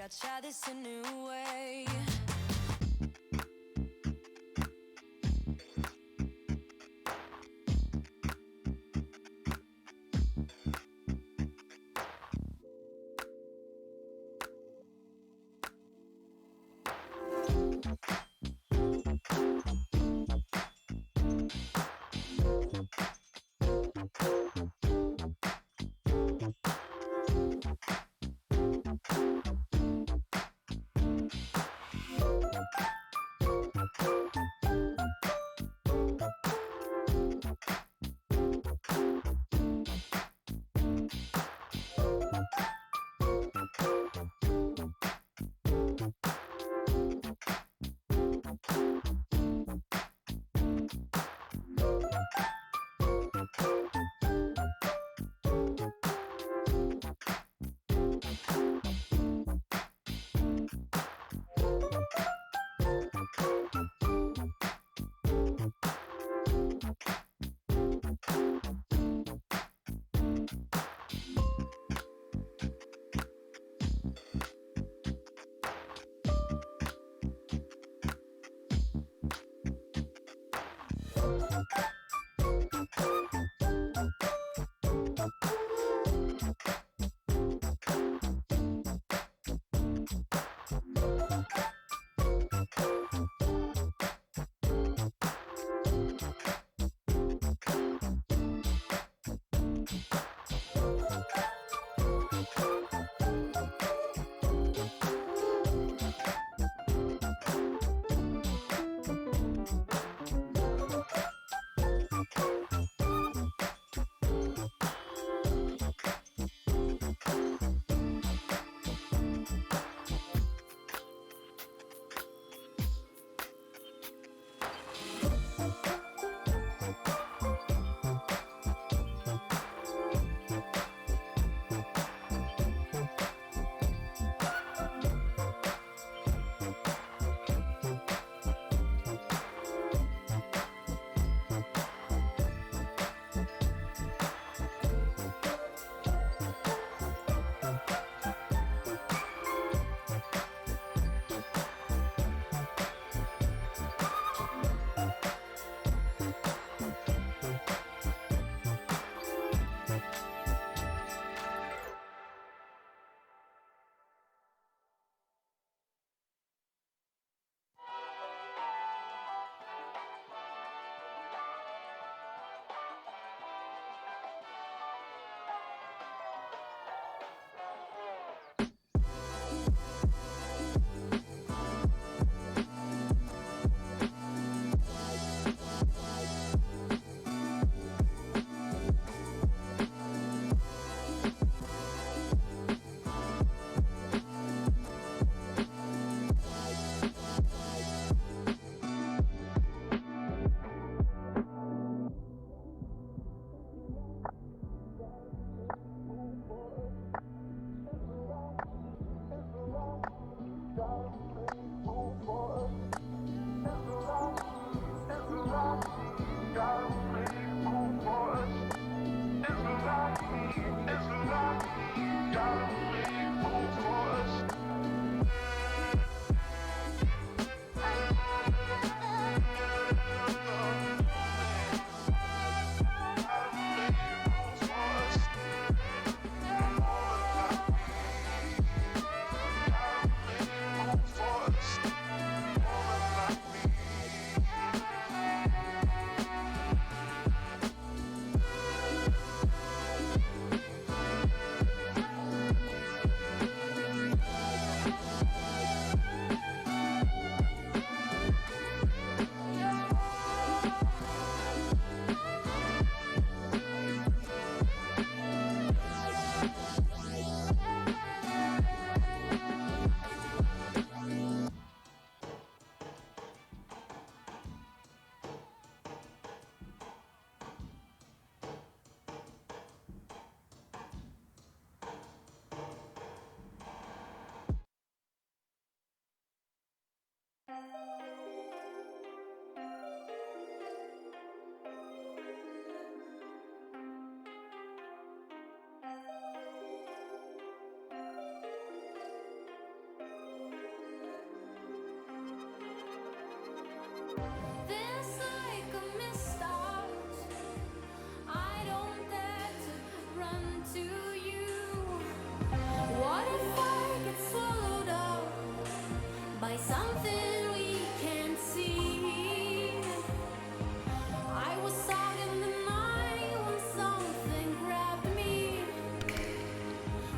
I'll try this a new way.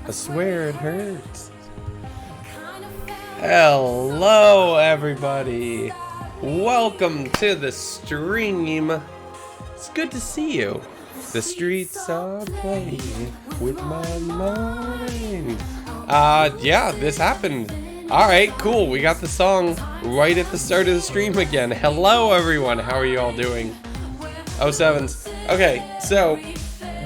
I swear it hurts. Hello, everybody. Welcome to the stream. It's good to see you. The streets are playing with my mind. Yeah, this happened. Alright, cool. We got the song right at the start of the stream again. Hello, everyone. How are you all doing? 07s. Okay, so,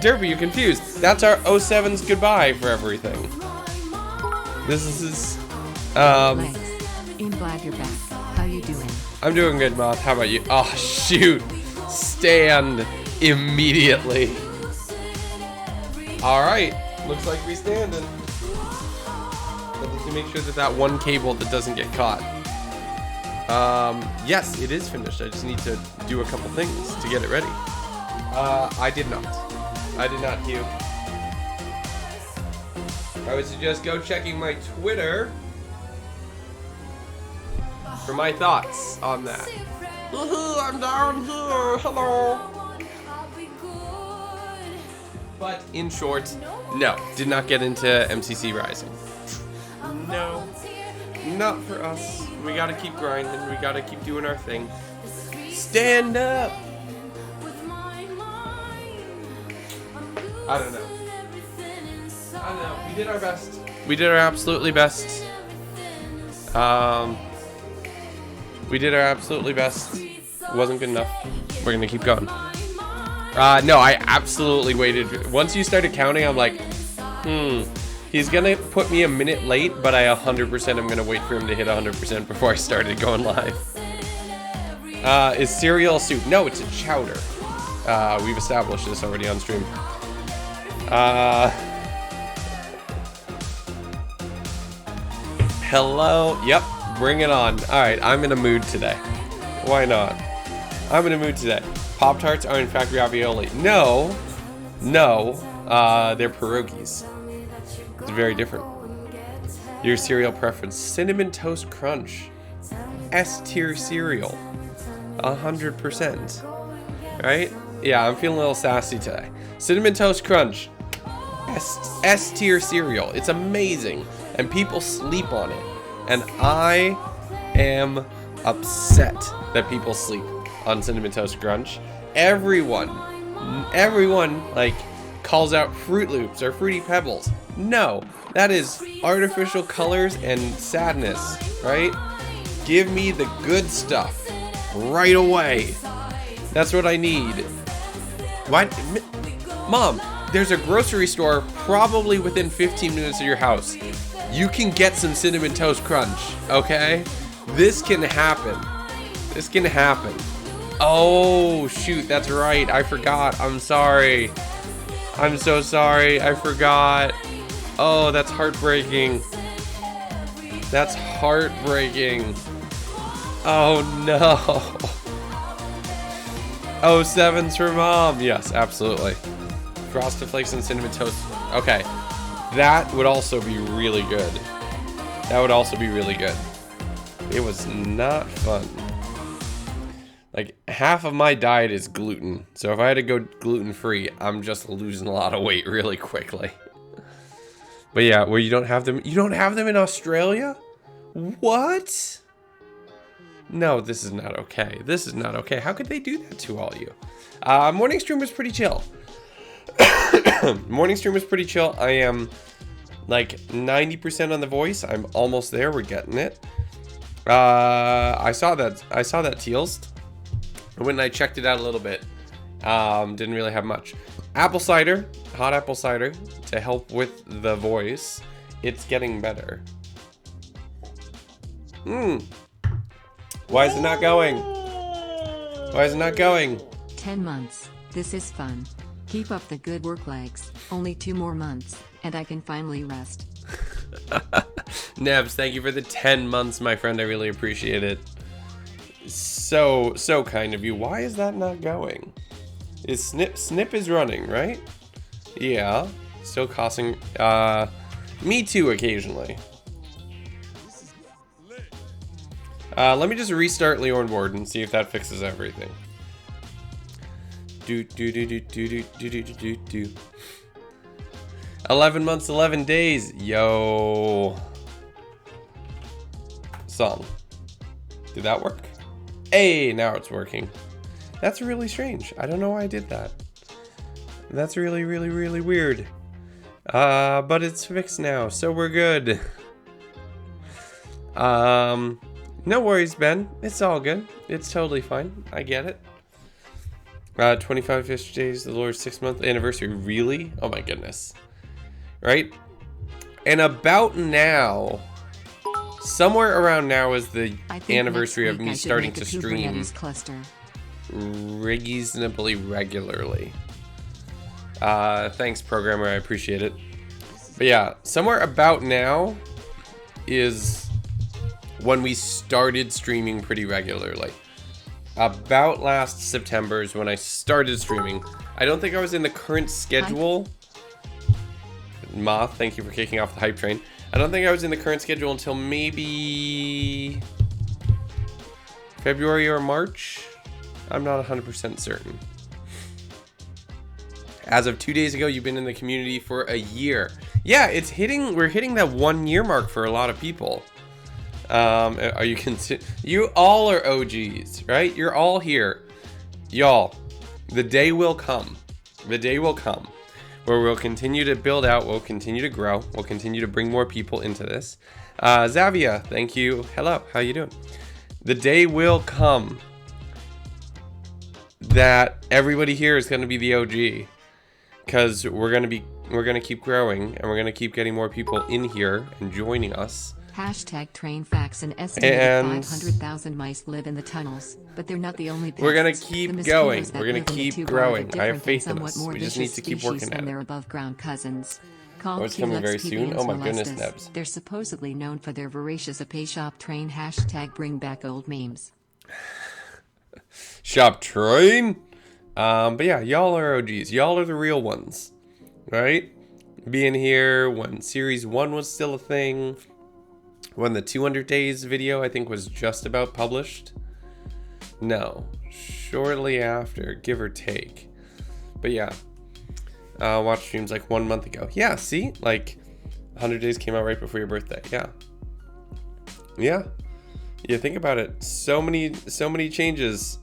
Derpy, you're confused. That's our 07's goodbye for everything. This is, Legs. I'm glad you're back. How you doing? I'm doing good, Moth. How about you? Oh, shoot. Stand immediately. Alright, looks like we standing. I need to make sure that that one cable that doesn't get caught. Yes, it is finished. I just need to do a couple things to get it ready. I did not, Hugh. I would suggest go checking my Twitter for my thoughts on that. I'm down here. Hello. But in short, no, did not get into MCC Rising. No, not for us. We gotta keep grinding. We gotta keep doing our thing. Stand up. I don't know. We did our best. We did our absolutely best. We did our absolutely best. Wasn't good enough. We're gonna keep going. No, I absolutely waited. Once you started counting, I'm like, he's gonna put me a minute late, but I 100% am gonna wait for him to hit 100% before I started going live. Is cereal soup? No, it's a chowder. We've established this already on stream. Hello. Yep, bring it on. All right, I'm in a mood today. Why not? I'm in a mood today. Pop-Tarts are in fact ravioli. No, they're pierogies. It's very different. Your cereal preference: Cinnamon Toast Crunch, S-tier cereal, 100%. Right? Yeah, I'm feeling a little sassy today. Cinnamon Toast Crunch, S-tier cereal. It's amazing, and people sleep on it, and I am upset that people sleep on Cinnamon Toast Crunch. Everyone like calls out Fruit Loops or Fruity Pebbles. No, that is artificial colors and sadness, right? Give me the good stuff right away. That's what I need. Why, Mom, there's a grocery store probably within 15 minutes of your house. You can get some Cinnamon Toast Crunch, okay? This can happen. This can happen. Oh, shoot, that's right. I forgot. I'm sorry. I'm so sorry. I forgot. Oh, that's heartbreaking. That's heartbreaking. Oh, no. Oh, 7's for Mom. Yes, absolutely. Frosted Flakes and Cinnamon Toast. Okay. That would also be really good. That would also be really good. It was not fun. Like, half of my diet is gluten. So if I had to go gluten-free, I'm just losing a lot of weight really quickly. But yeah, where you don't have them. You don't have them in Australia? What? No, this is not okay. This is not okay. How could they do that to all you? Morning stream was pretty chill. Morning stream was pretty chill. I am like 90% on the voice. I'm almost there. We're getting it. I saw that Teals. I went and I checked it out a little bit. Didn't really have much. Apple cider, hot apple cider, to help with the voice. It's getting better. Why is it not going? Why is it not going? 10 months. This is fun. Keep up the good work, Legs. Only 2 more months, and I can finally rest. Nebs, thank you for the 10 months, my friend. I really appreciate it. So kind of you. Why is that not going? Is Snip is running, right? Yeah. Still costing, me too occasionally. Let me just restart Leon board and see if that fixes everything. 11 months, 11 days. Yo. Song. Did that work? Hey, now it's working. That's really strange. I don't know why I did that. That's really, really, really weird. But it's fixed now, so we're good. No worries, Ben. It's all good. It's totally fine. I get it. 25 days, the Lord's 6-month anniversary. Really? Oh my goodness. Right? And about now, somewhere around now is the anniversary of me starting to stream reasonably regularly. Thanks, programmer. I appreciate it. But yeah, somewhere about now is when we started streaming pretty regularly. About last September is when I started streaming. I don't think I was in the current schedule. Moth, thank you for kicking off the hype train. I don't think I was in the current schedule until maybe February or March. I'm not 100% certain. As of 2 days ago, you've been in the community for a year. Yeah, we're hitting that 1 year mark for a lot of people. Are you you all are OGs, right? You're all here. Y'all, the day will come. The day will come where we'll continue to build out, we'll continue to grow, we'll continue to bring more people into this. Zavia, thank you. Hello, how you doing? The day will come that everybody here is going to be the OG, because we're going to keep growing, and we're going to keep getting more people in here and joining us. Hashtag train facts. An estimated 500,000 mice live in the tunnels, but they're not the only pests. We're gonna keep going. We're gonna keep growing. I have faith in us. We just need to keep working at it. Their above ground cousins. Called it's coming very soon. Oh my goodness, Nebs. They're supposedly known for their voracious ape shop train. Hashtag bring back old memes. Shop train. But yeah, y'all are OGs. Y'all are the real ones, right? Being here when Series 1 was still a thing. When the 200 days video, I think, was just about published. No, shortly after, give or take. But yeah, watch streams like 1 month ago. Yeah, see, like 100 days came out right before your birthday. Yeah. You think about it. So many changes.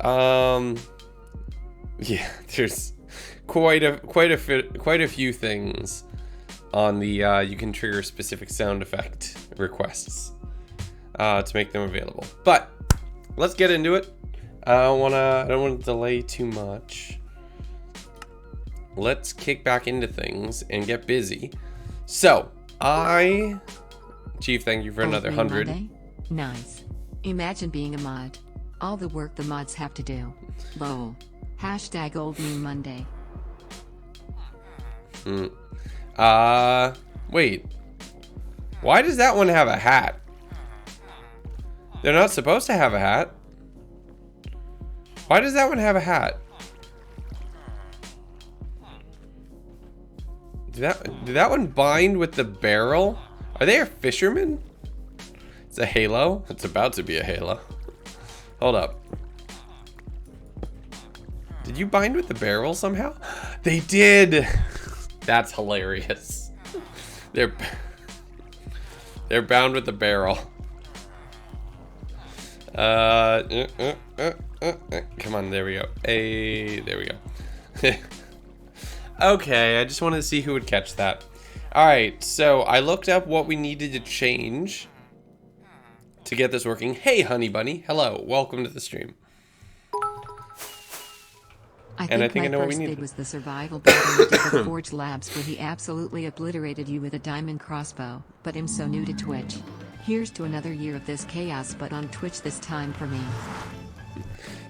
Yeah, there's quite a few things on the you can trigger specific sound effect requests to make them available. But let's get into it. I don't want to delay too much. Let's kick back into things and get busy. So, Chief, thank you for another 100. Monday? Nice. Imagine being a mod. All the work the mods have to do. Lol. Hashtag old meme Monday. Wait. Why does that one have a hat? They're not supposed to have a hat. Why does that one have a hat? Did that one bind with the barrel? Are they a fisherman? It's a halo. It's about to be a halo. Hold up. Did you bind with the barrel somehow? They did. That's hilarious. They're bound with the barrel. Come on, there we go. Hey, there we go. Okay, I just wanted to see who would catch that. Alright, so I looked up what we needed to change to get this working. Hey, Honey Bunny. Hello. Welcome to the stream. I think I know what we needed. Was the survival battle we did with Forge Labs, where he absolutely obliterated you with a diamond crossbow, but I'm so new to Twitch. Here's to another year of this chaos, but on Twitch this time for me.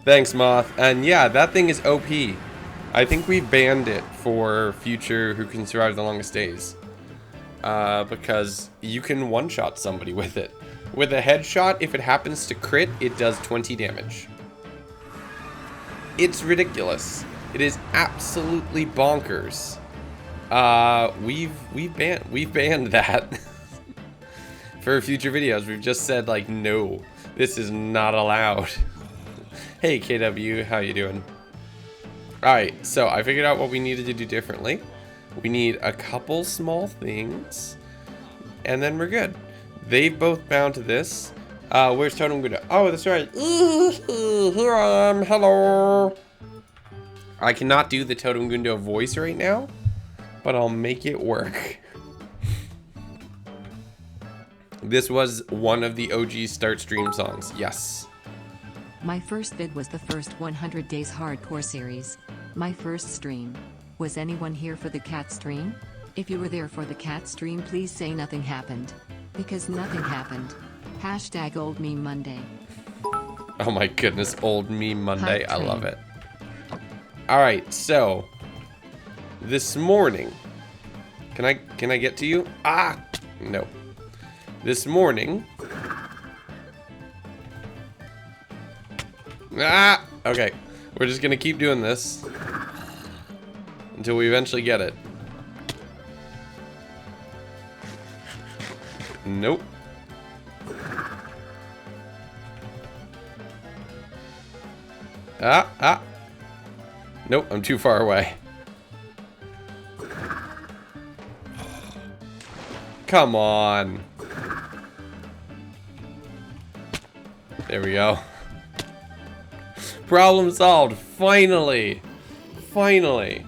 Thanks, Moth. And yeah, that thing is OP. I think we banned it for future Who Can Survive the Longest Days. Because you can one-shot somebody with it. With a headshot, if it happens to crit, it does 20 damage. It's ridiculous. It is absolutely bonkers. We've banned that for future videos. We've just said, like, no, this is not allowed. Hey KW, how you doing? Alright, so I figured out what we needed to do differently. We need a couple small things, and then we're good. They've both bound to this. Where's Totem Gundo? Oh, that's right. Here I am. Hello. I cannot do the Totem Gundo voice right now, but I'll make it work. This was one of the OG Start Stream songs. Yes. My first vid was the first 100 Days Hardcore series. My first stream. Was anyone here for the cat stream? If you were there for the cat stream, please say nothing happened. Because nothing happened. Hashtag Old Meme Monday. Oh my goodness, Old Meme Monday. I love it. Alright, so this morning. Can I get to you? Ah! No. This morning. Ah! Okay. We're just gonna keep doing this until we eventually get it. Nope. Ah! Nope, I'm too far away. Come on. There we go. Problem solved. Finally. Finally.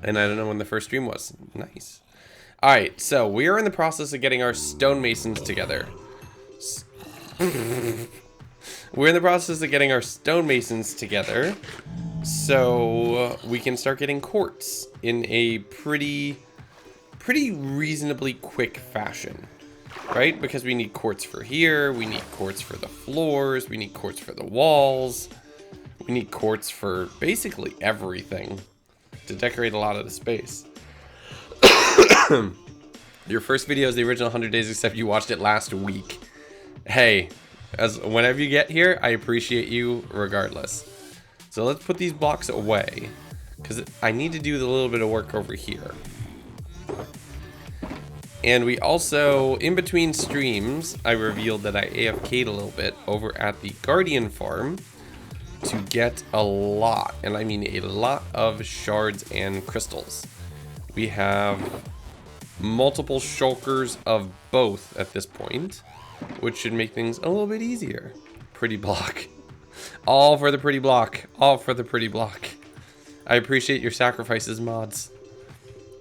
And I don't know when the first stream was. Nice. Alright, so we are in the process of getting our stonemasons together. We're in the process of getting our stonemasons together so we can start getting quartz in a pretty reasonably quick fashion, right? Because we need quartz for here, we need quartz for the floors, we need quartz for the walls, we need quartz for basically everything to decorate a lot of the space. Your first video is the original 100 days, except you watched it last week. Hey, whenever you get here, I appreciate you regardless. So let's put these blocks away, because I need to do a little bit of work over here. And we also, in between streams, I revealed that I AFK'd a little bit over at the Guardian farm to get a lot, and I mean a lot of shards and crystals. We have multiple shulkers of both at this point, which should make things a little bit easier. Pretty block. All for the pretty block. All for the pretty block. I appreciate your sacrifices, mods.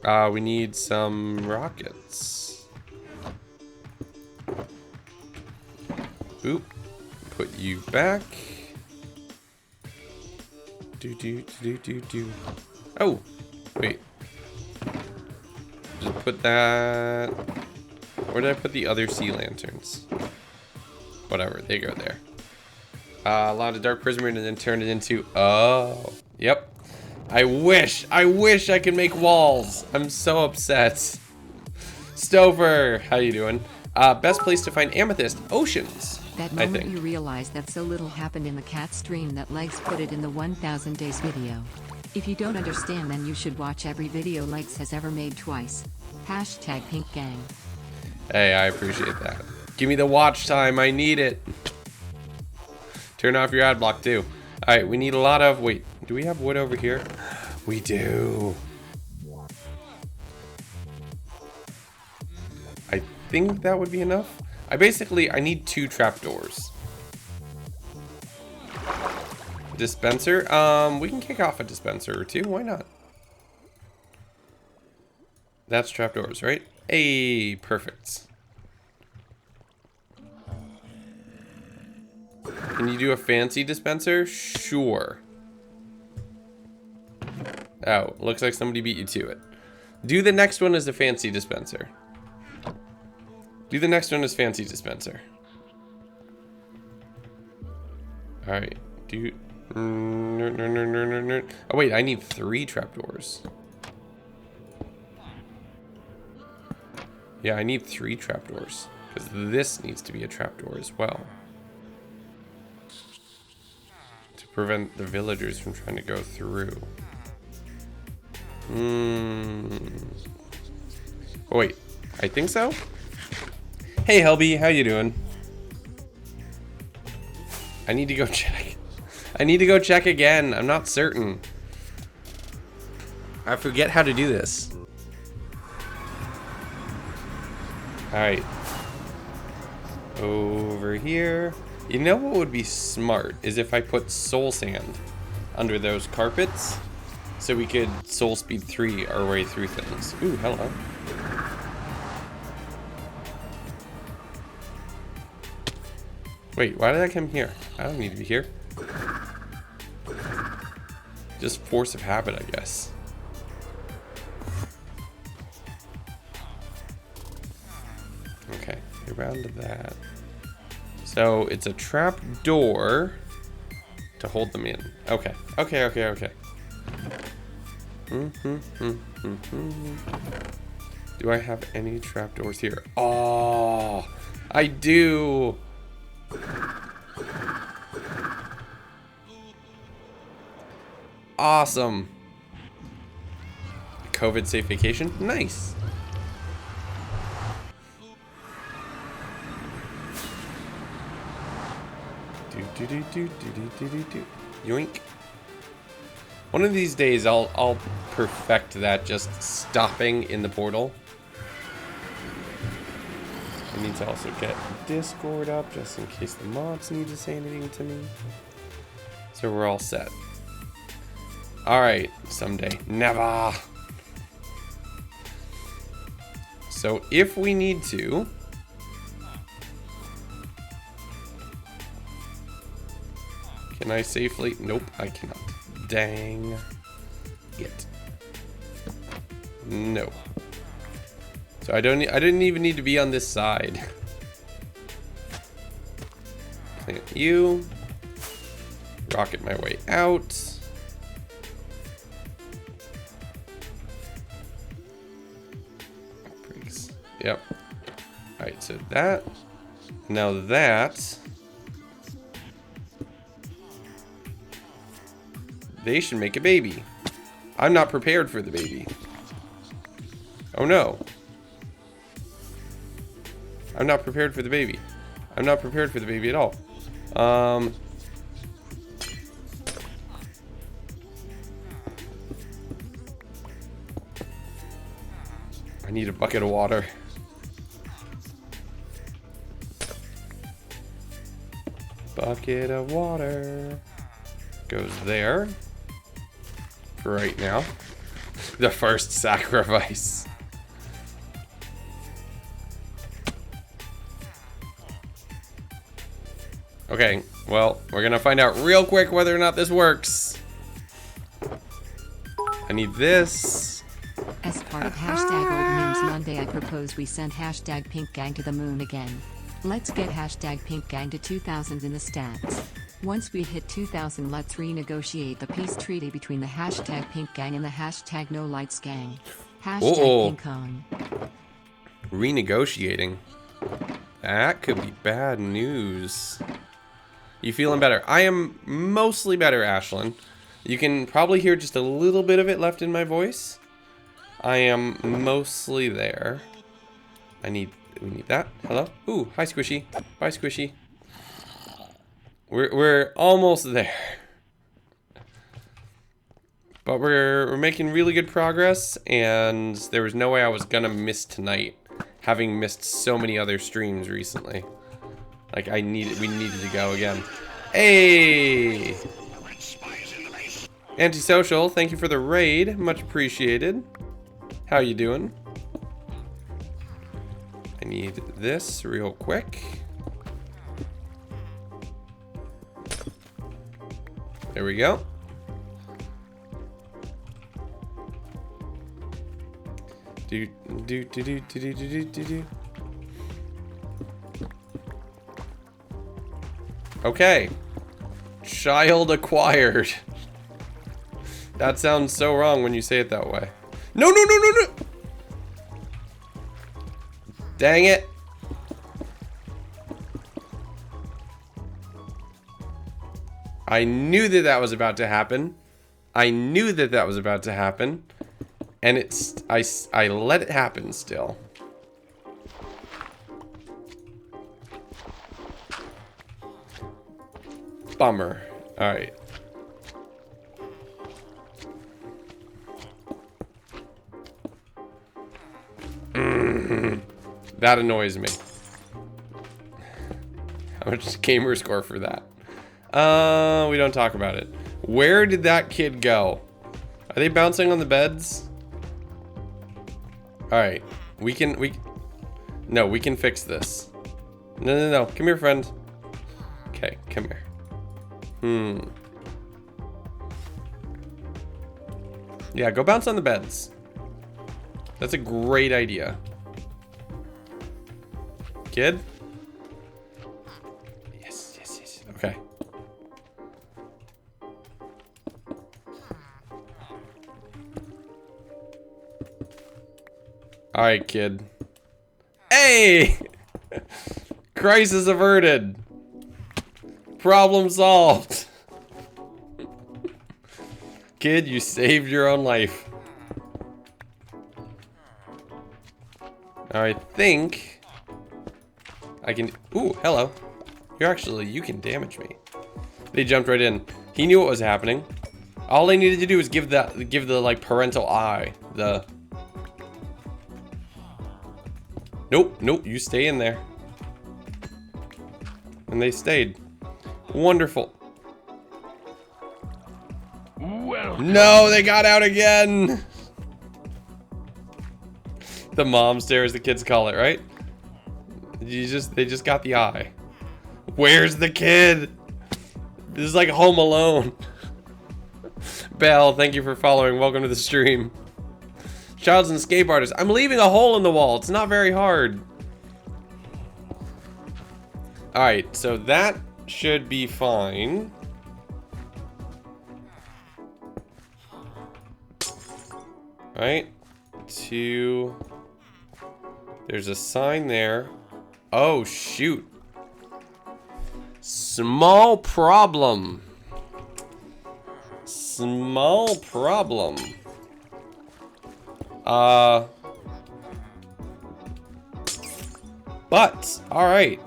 We need some rockets. Oop. Put you back. Do. Oh, wait. Just put that. Where did I put the other sea lanterns? Whatever, they go there. A lot of dark prism and then turn it into. Oh, yep. I wish I could make walls. I'm so upset. Stover, how you doing? Best place to find amethyst, oceans. That moment you realize that so little happened in the cat stream that Legs put it in the 1000 days video. If you don't understand, then you should watch every video Legs has ever made twice. Hashtag Pink Gang. Hey, I appreciate that. Give me the watch time, I need it. Turn off your ad block too. Alright, we need a lot of, wait, do we have wood over here? We do. I think that would be enough. I need 2 trapdoors. Dispenser, we can kick off a dispenser or 2, why not? That's trapdoors, right? Hey, perfect. Can you do a fancy dispenser? Sure. Oh, looks like somebody beat you to it. Do the next one as a fancy dispenser. Do the next one as fancy dispenser. Alright. Oh wait, I need 3 trapdoors. Yeah, I need 3 trapdoors. Because this needs to be a trapdoor as well. To prevent the villagers from trying to go through. Oh wait, I think so? Hey Helby, how you doing? I need to go check. I need to go check again. I'm not certain. I forget how to do this. Alright. Over here. You know what would be smart is if I put soul sand under those carpets so we could soul speed 3 our way through things. Ooh, hello. Wait, why did I come here? I don't need to be here. Just force of habit, I guess. Okay, around to that. So it's a trap door to hold them in. Okay, okay. Do I have any trapdoors here? Oh, I do. Awesome. COVID safe vacation. Nice. Yoink. One of these days I'll perfect that, just stopping in the portal. I need to also get Discord up just in case the mods need to say anything to me. So we're all set. Alright, someday. Never. So if we need to, can I safely? Nope, I cannot. Dang it. No. So I didn't even need to be on this side. Plant you. Rocket my way out. Briggs. Yep. Alright, so that. Now that. They should make a baby. I'm not prepared for the baby. Oh no. I'm not prepared for the baby. I'm not prepared for the baby at all. I need a bucket of water. Bucket of water. Goes there. For right now. The first sacrifice. Okay, well, we're gonna find out real quick whether or not this works. I need this. As part of hashtag Old Memes Monday, I propose we send hashtag Pink Gang to the moon again. Let's get hashtag Pink Gang to 2,000 in the stats. Once we hit 2,000, let's renegotiate the peace treaty between the hashtag Pink Gang and the hashtag No Lights Gang. Hashtag Pink Kong. Renegotiating. That could be bad news. You feeling better? I am mostly better, Ashlyn. You can probably hear just a little bit of it left in my voice. I am mostly there. We need that. Hello? Ooh, hi Squishy. Bye Squishy. We're almost there. But we're making really good progress, and there was no way I was gonna miss tonight, having missed so many other streams recently. Like we needed to go again. Hey! Antisocial, thank you for the raid. Much appreciated. How you doing? I need this real quick. There we go. Do. Okay. Child acquired. That sounds so wrong when you say it that way. No. Dang it. I knew that was about to happen. And I let it happen still. Bummer. All right. That annoys me. How much gamer score for that? We don't talk about it. Where did that kid go? Are they bouncing on the beds? Alright. We can fix this. No. Come here, friend. Okay, come here. Yeah, go bounce on the beds. That's a great idea. Kid? Yes. Okay. Alright, kid. Hey! Crisis averted. Problem solved. Kid, you saved your own life. Now I think I can. Ooh, hello. You can damage me. They jumped right in. He knew what was happening. All they needed to do was give the like parental eye. Nope, you stay in there. And they stayed. Wonderful. Welcome. No, they got out again. The mom stare, as the kids call it, right? They just got the eye. Where's the kid? This is like Home Alone. Belle, thank you for following. Welcome to the stream. Child's an escape artist. I'm leaving a hole in the wall. It's not very hard. Alright, so that should be fine. Right? There's a sign there. Oh, shoot. Small problem. But, alright.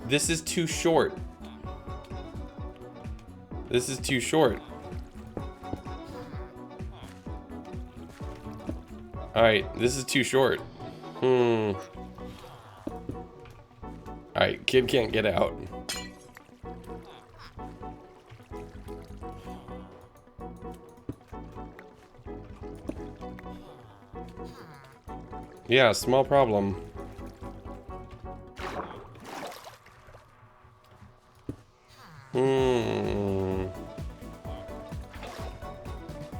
This is too short. Alright, this is too short. Alright, kid can't get out. Yeah, small problem.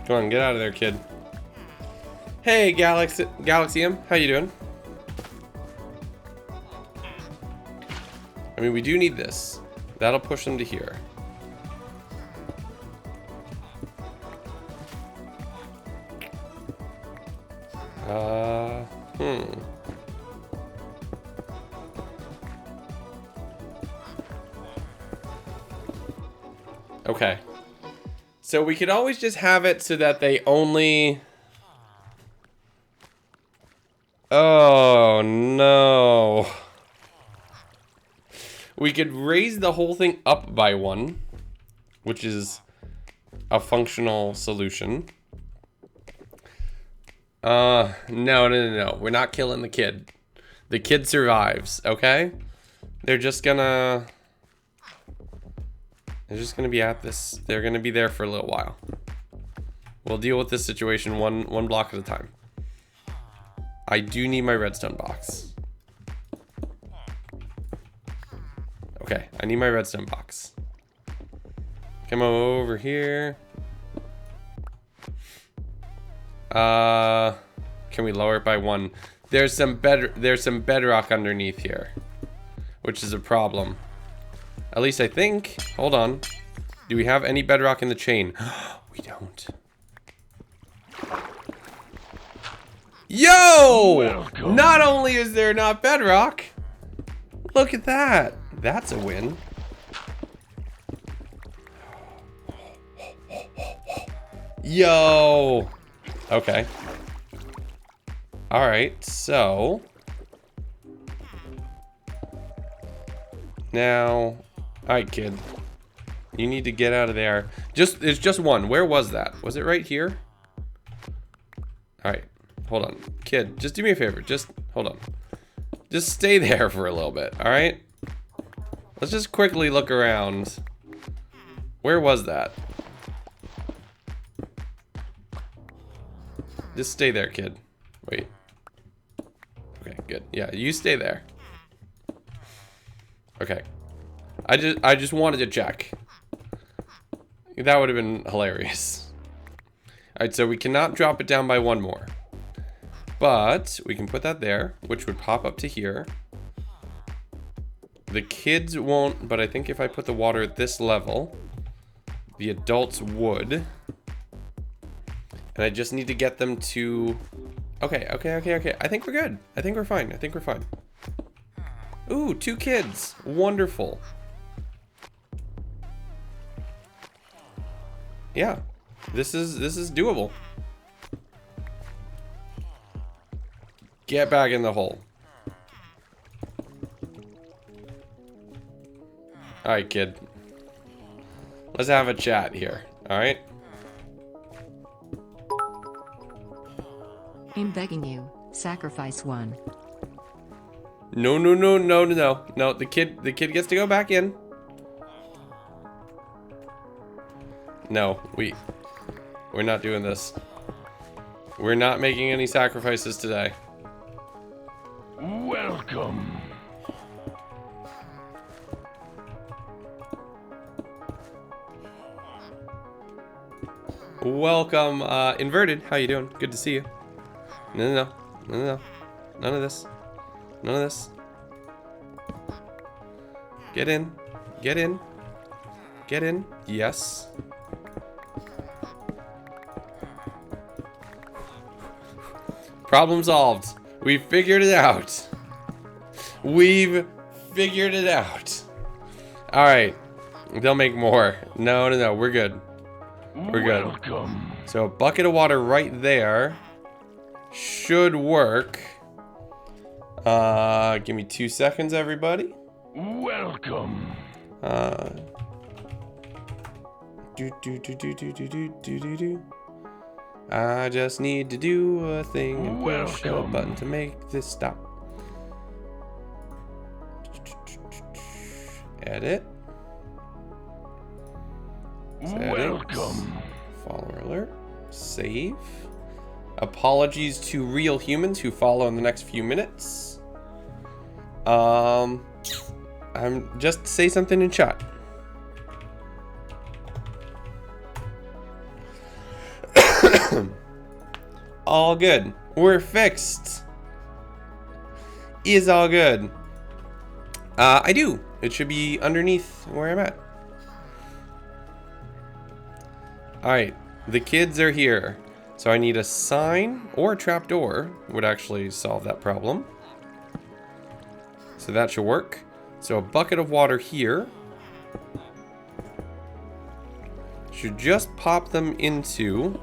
Come on, get out of there, kid. Hey, Galaxium, how you doing? I mean, we do need this. That'll push them to here. Okay. So we could always just have it so that they only... Oh, no. We could raise the whole thing up by 1, which is a functional solution. No. We're not killing the kid. The kid survives, okay? They're just gonna be at this. They're gonna be there for a little while. We'll deal with this situation one block at a time. I do need my redstone box. Okay, I need my redstone box. Come over here. Can we lower it by 1? There's some bedrock underneath here, which is a problem. At least I think. Hold on. Do we have any bedrock in the chain? We don't. Yo! Welcome. Not only is there not bedrock, look at that. That's a win. Yo! Okay. Alright, so... Now... Alright, kid. You need to get out of there. It's just 1. Where was that? Was it right here? Alright. Hold on. Kid, just do me a favor. Just hold on. Just stay there for a little bit, all right? Let's just quickly look around. Where was that? Just stay there, kid. Wait. Okay, good. Yeah, you stay there. Okay. I just wanted to check. That would have been hilarious. Alright, so we cannot drop it down by one more. But we can put that there, which would pop up to here. The kids won't, but I think if I put the water at this level, the adults would. And I just need to get them to... Okay. I think we're good. I think we're fine. Ooh, 2 kids. Wonderful. Yeah. This is doable. Get back in the hole. Alright, kid. Let's have a chat here. Alright? I'm begging you, sacrifice one. No. No, the kid gets to go back in. No, we're not doing this. We're not making any sacrifices today. Welcome. Welcome, Inverted. How you doing? Good to see you. No. None of this. Get in. Yes. Problem solved. We figured it out. We've figured it out. All right. They'll make more. No. We're good. We're good. Welcome. So a bucket of water right there should work. Give me 2 seconds, everybody. Welcome. Do. I just need to do a thing and push a button to make this stop. Edit. Settings. Welcome. Follower alert. Save. Apologies to real humans who follow in the next few minutes. I'm just say something in chat. All good. We're fixed. Is all good. I do. It should be underneath where I'm at. Alright. The kids are here. So I need a sign or a trapdoor would actually solve that problem. So that should work. So a bucket of water here should just pop them into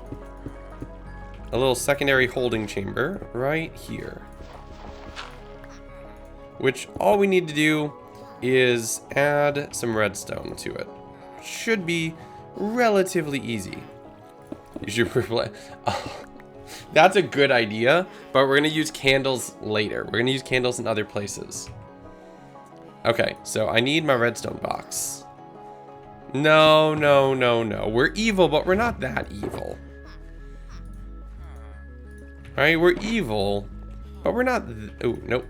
a little secondary holding chamber right here. Which all we need to do is add some redstone to it. Should be relatively easy. You should replay. Oh, that's a good idea, but we're gonna use candles later. We're gonna use candles in other places. Okay, so I need my redstone box. No. We're evil, but we're not that evil. Alright, we're evil, but we're not. Oh, nope.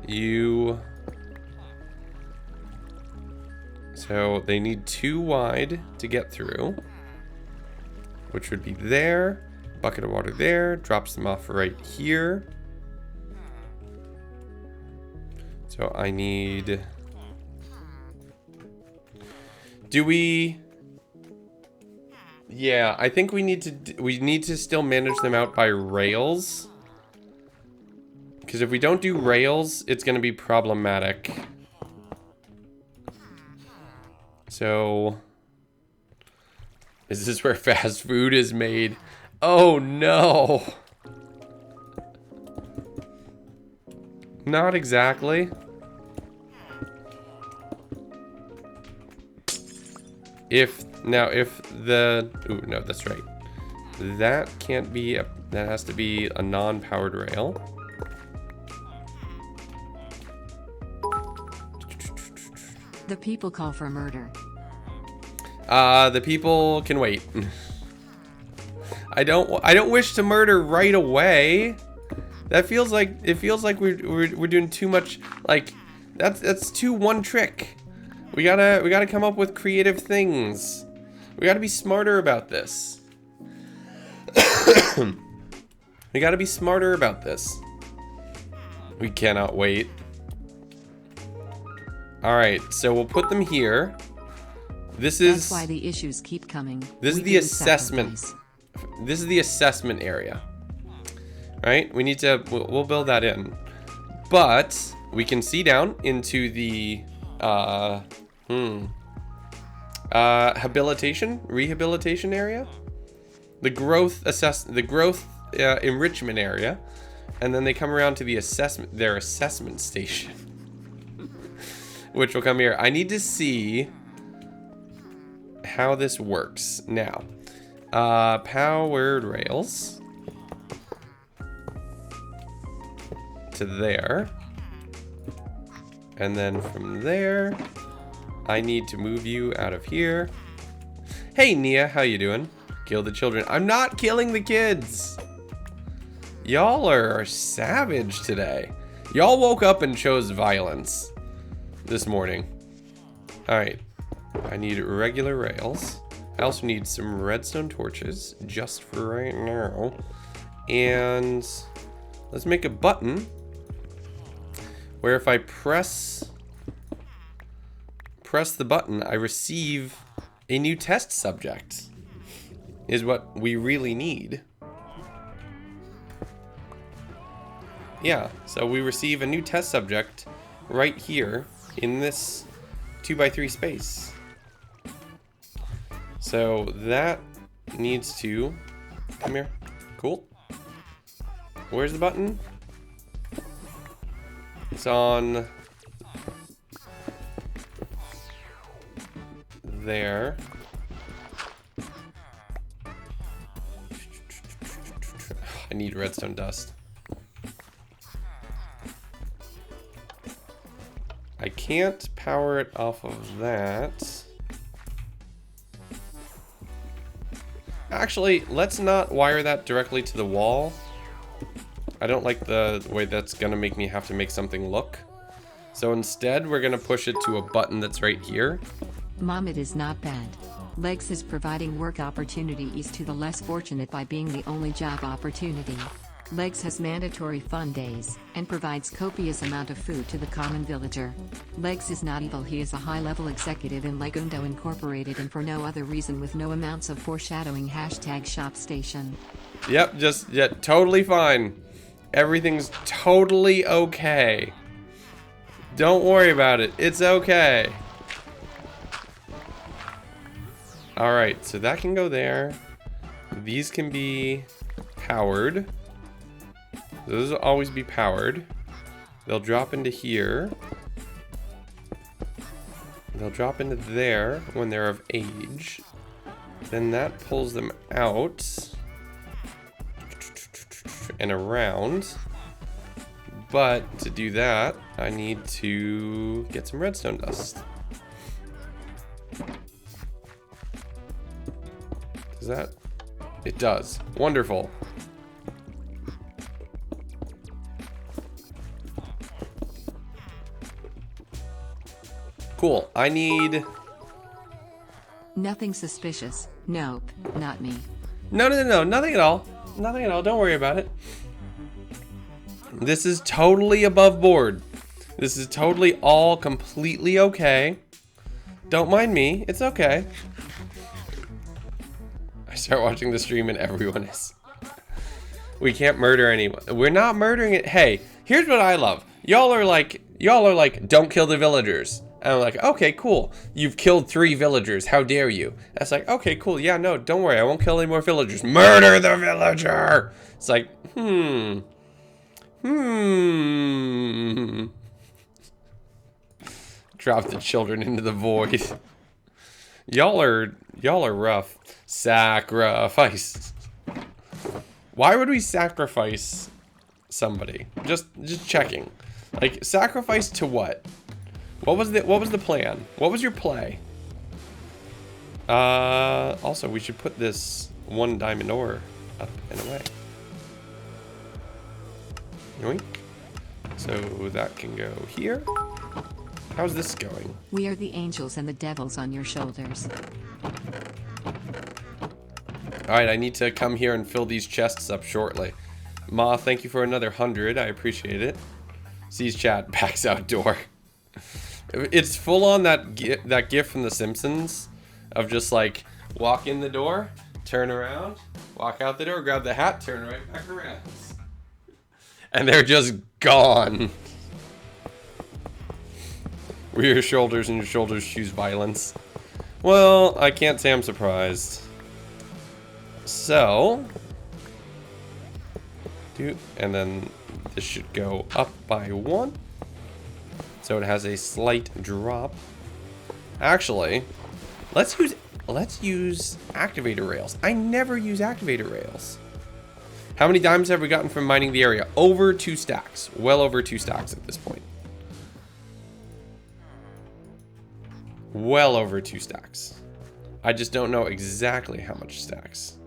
You. So they need 2 wide to get through, which would be there. Bucket of water there. Drops them off right here. So I need. Do we? Yeah, I think we need to still manage them out by rails. Because if we don't do rails, it's going to be problematic. So, is this where fast food is made? Oh no. Not exactly. If the, ooh, no, that's right. That can't be, that has to be a non-powered rail. The people call for murder. The people can wait. I don't wish to murder right away. That feels like we're doing too much. Like that's too one trick. We gotta come up with creative things. We gotta be smarter about this. We gotta be smarter about this. We cannot wait. All right, so we'll put them here. That's why the issues keep coming. This is the assessment. This is the assessment area. Right? We need to. We'll build that in. But we can see down into the rehabilitation area, the growth enrichment area, and then they come around to their assessment station, which will come here. I need to see how this works now. Powered rails to there, and then from there I need to move you out of here. Hey Nia, how you doing? Kill the children. I'm not killing the kids. Y'all are savage today. Y'all woke up and chose violence this morning. Alright, I need regular rails. I also need some redstone torches just for right now. And let's make a button where if I press the button, I receive a new test subject. Is what we really need. Yeah, so we receive a new test subject right here in this 2x3 space. So that needs to come here. Cool. Where's the button? It's on there. I need redstone dust. I can't power it off of that. Actually, let's not wire that directly to the wall. I don't like the way that's gonna make me have to make something look. So instead, we're gonna push it to a button that's right here. Mom, it is not bad. Legs is providing work opportunities to the less fortunate by being the only job opportunity. Legs has mandatory fun days, and provides copious amount of food to the common villager. Legs is not evil, he is a high-level executive in Legundo Incorporated and for no other reason with no amounts of foreshadowing. #ShopStation. Yep, yeah, totally fine. Everything's totally okay. Don't worry about it, it's okay. Alright, so that can go there. These can be powered. Those will always be powered. They'll drop into here. They'll drop into there when they're of age. Then that pulls them out and around. But to do that, I need to get some redstone dust. Does that? It does. Wonderful. Cool. I need... Nothing suspicious. Nope, not me. No, nothing at all. Nothing at all. Don't worry about it. This is totally above board. This is totally all completely okay. Don't mind me. It's okay. I start watching the stream and everyone is. We can't murder anyone. We're not murdering it. Hey, here's what I love. Y'all are like, don't kill the villagers. And I'm like, okay, cool. You've killed 3 villagers. How dare you? That's like, okay, cool. Yeah, no, don't worry. I won't kill any more villagers. Murder the villager. It's like, Drop the children into the void. Y'all are rough. Sacrifice. Why would we sacrifice somebody? Just checking. Like, sacrifice to what? What was the plan? What was your play? Also, we should put this 1 diamond ore up and away. Yoink. So that can go here. How's this going? We are the angels and the devils on your shoulders. Alright, I need to come here and fill these chests up shortly. Ma, thank you for another 100. I appreciate it. Sees chat, backs outdoor. It's full on that gif from The Simpsons of just like walk in the door, turn around, walk out the door, grab the hat, turn right back around. And they're just gone. Where your shoulders and your shoulders choose violence. Well, I can't say I'm surprised. So, and then this should go up by 1. So it has a slight drop. Actually, let's use activator rails. I never use activator rails. How many diamonds have we gotten from mining the area? Over 2 stacks. Well over 2 stacks at this point. Well over 2 stacks. I just don't know exactly how much stacks.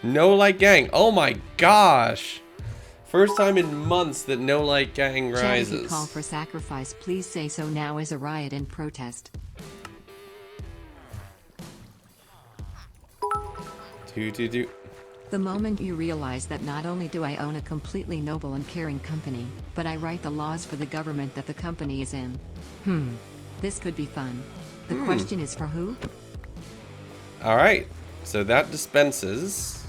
No Light Gang. Oh my gosh. First time in months that No Light Gang rises. Chat, if you call for sacrifice, please say so now as a riot and protest. The moment you realize that not only do I own a completely noble and caring company, but I write the laws for the government that the company is in. This could be fun. The question is for who? Alright, so that dispenses,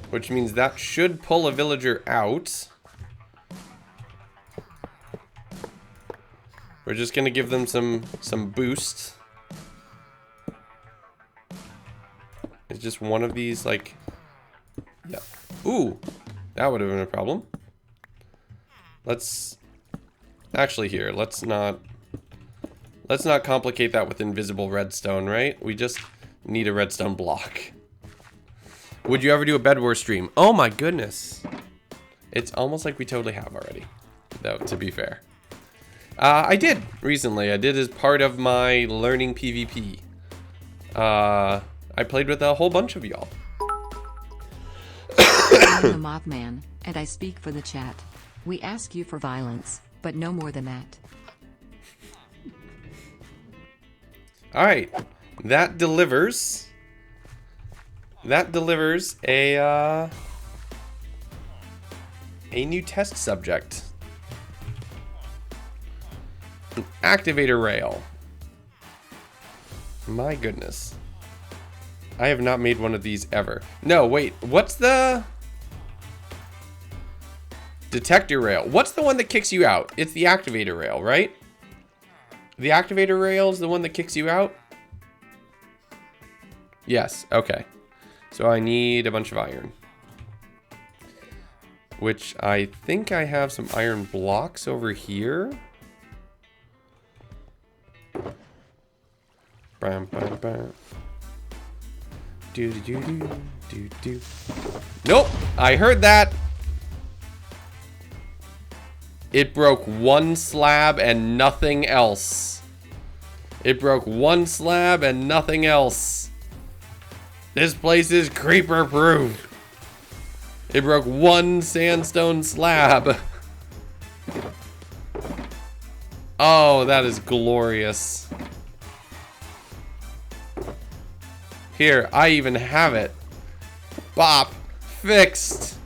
which means that should pull a villager out. We're just gonna give them some boost. It's just one of these, like, yeah. Ooh, that would have been a problem. Let's actually here. Let's not complicate that with invisible redstone, right? We just need a redstone block. Would you ever do a Bed Wars stream? Oh my goodness. It's almost like we totally have already, though, to be fair. I did recently. I did as part of my learning PvP. I played with a whole bunch of y'all. I'm the Mothman, and I speak for the chat. We ask you for violence, but no more than that. Alright, that delivers a new test subject. An activator rail. My goodness. I have not made one of these ever. No, wait, what's the detector rail? What's the one that kicks you out? It's the activator rail, right? The activator rail is the one that kicks you out? Yes, okay. So I need a bunch of iron. Which I think I have some iron blocks over here. Bam, bam, bam. Do do do do do do. Nope, I heard that. It broke 1 slab and nothing else. It broke 1 slab and nothing else. This place is creeper proof. It broke 1 sandstone slab. Oh, that is glorious. Here, I even have it. Bop. Fixed.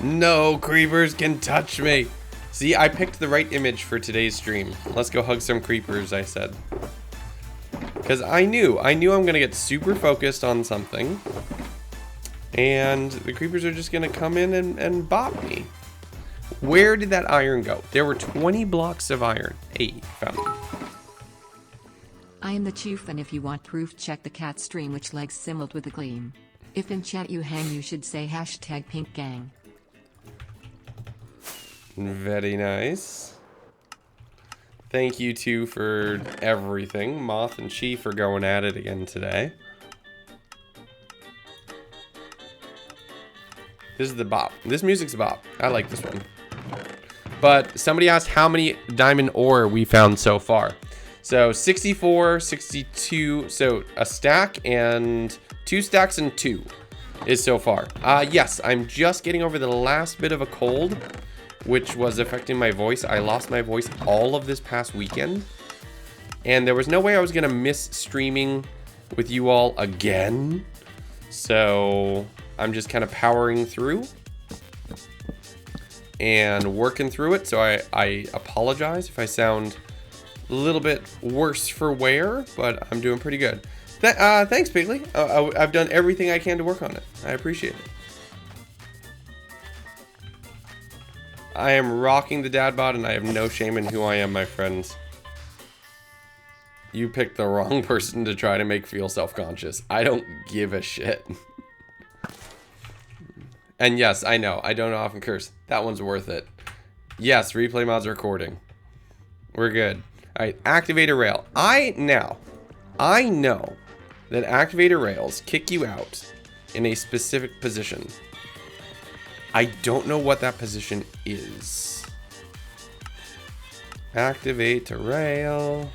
No creepers can touch me. See, I picked the right image for today's stream. Let's go hug some creepers, I said. Because I knew I'm going to get super focused on something. And the creepers are just going to come in and bop me. Where did that iron go? There were 20 blocks of iron. Hey, found them. I am the chief, and if you want proof, check the cat stream, which legs similed with a gleam. If in chat you hang, you should say hashtag pink gang. Very nice. Thank you two for everything. Moth and Chief are going at it again today. This is the bop. This music's a bop. I like this one. But somebody asked how many diamond ore we found so far. So 64, 62, so a stack and 2 stacks and 2 is so far. Yes, I'm just getting over the last bit of a cold, which was affecting my voice. I lost my voice all of this past weekend, and there was no way I was gonna miss streaming with you all again. So I'm just kind of powering through and working through it. So I apologize if I sound a little bit worse for wear, but I'm doing pretty good. Thanks, Piggly. I've done everything I can to work on it. I appreciate it. I am rocking the dad bod, and I have no shame in who I am, my friends. You picked the wrong person to try to make feel self-conscious. I don't give a shit. And yes, I know, I don't often curse. That one's worth it. Yes, replay mod's recording. We're good. Alright, activator rail. I know that activator rails kick you out in a specific position. I don't know what that position is. Activate a rail.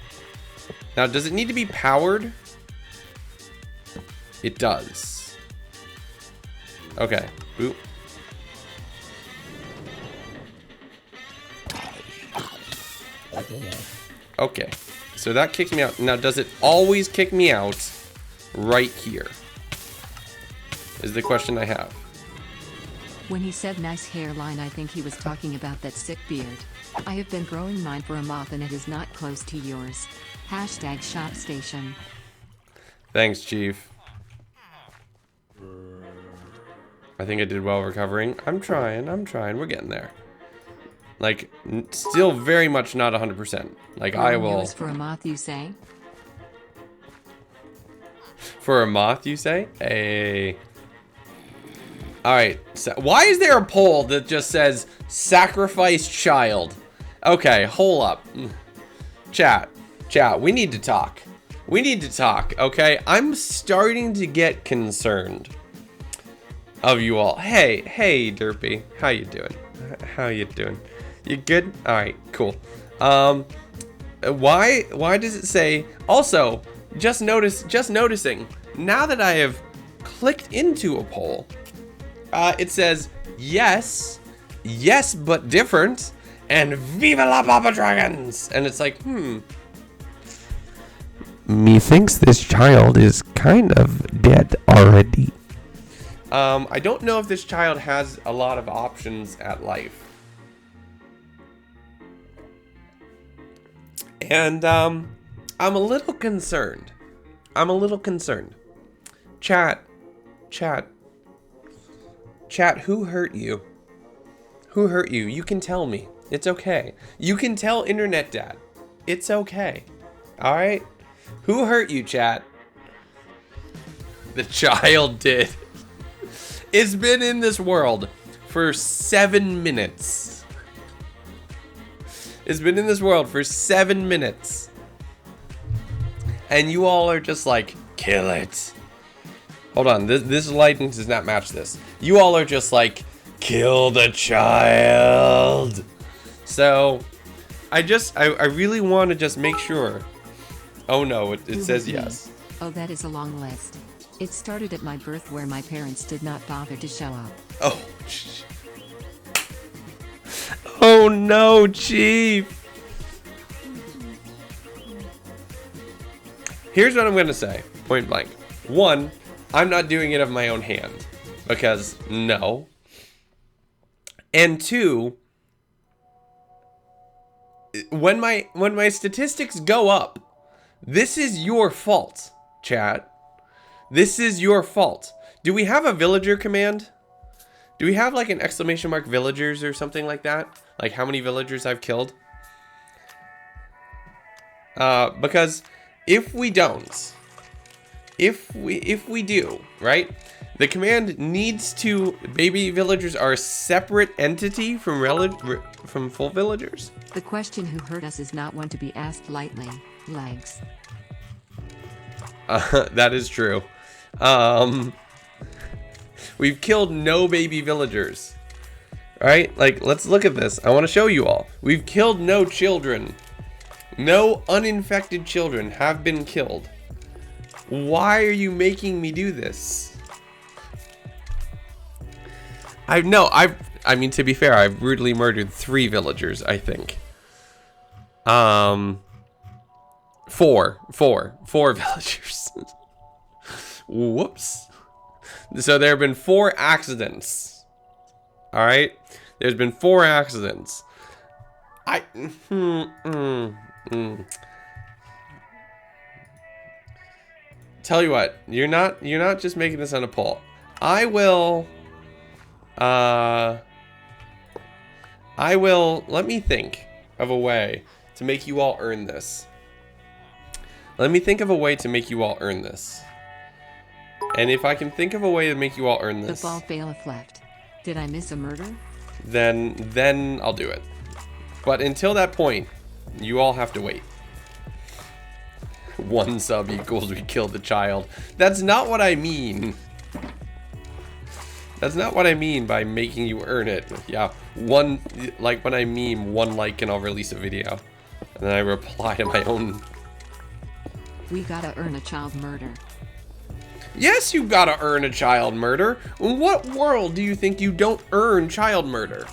Now, does it need to be powered? It does. Okay. Boop. Okay. So that kicks me out. Now, does it always kick me out right here? Is the question I have. When he said nice hairline, I think he was talking about that sick beard. I have been growing mine for a month and it is not close to yours. Hashtag shop station. Thanks, Chief. I think I did well recovering. I'm trying. We're getting there. Like, still very much not 100%. Like, I will... Yours for a moth, you say? For a moth, you say? Hey. Alright, so why is there a poll that just says, sacrifice child? Okay, hold up. Chat, we need to talk. We need to talk, okay? I'm starting to get concerned of you all. Hey, Derpy. How you doing? How you doing? You good? Alright, cool. Why does it say... Also, just noticing, now that I have clicked into a poll, it says, yes, but different, and Viva la Papa Dragons! And it's like, Methinks this child is kind of dead already. I don't know if this child has a lot of options at life. And, I'm a little concerned. Chat, who hurt you? Who hurt you? You can tell me. It's okay. You can tell Internet Dad. It's okay. Alright? Who hurt you, chat? The child did. It's been in this world for 7 minutes. It's been in this world for 7 minutes. And you all are just like, kill it. Hold on, this lighting does not match this. You all are just like, kill the child. So, I really want to just make sure. Oh no, it says yes. Oh, that is a long list. It started at my birth where my parents did not bother to show up. Oh, oh no, Chief. Here's what I'm going to say, point blank. 1, I'm not doing it of my own hand, because no. And 2, when my statistics go up, this is your fault, chat. This is your fault. Do we have a villager command? Do we have like an exclamation mark villagers or something like that? Like how many villagers I've killed? Because if we don't, if we do, right? The command needs to, baby villagers are a separate entity from full villagers. The question who hurt us is not one to be asked lightly. Legs. That is true. We've killed no baby villagers. Alright, like, let's look at this. I want to show you all. We've killed no children. No uninfected children have been killed. Why are you making me do this? I mean, to be fair, I've brutally murdered 3 villagers, I think. 4 villagers. Whoops. So there have been 4 accidents. Alright? There's been 4 accidents. Tell you what, you're not just making this on a poll. I will, let me think of a way to make you all earn this. Let me think of a way to make you all earn this. And if I can think of a way to make you all earn this, the bald bailiff left. Did I miss a murder? Then I'll do it. But until that point, you all have to wait. 1 sub equals we killed the child. That's not what I mean. That's not what I mean by making you earn it. Yeah, like when I meme 1 like and I'll release a video. And then I reply to my own. We gotta earn a child murder. Yes, you gotta earn a child murder. In what world do you think you don't earn child murder?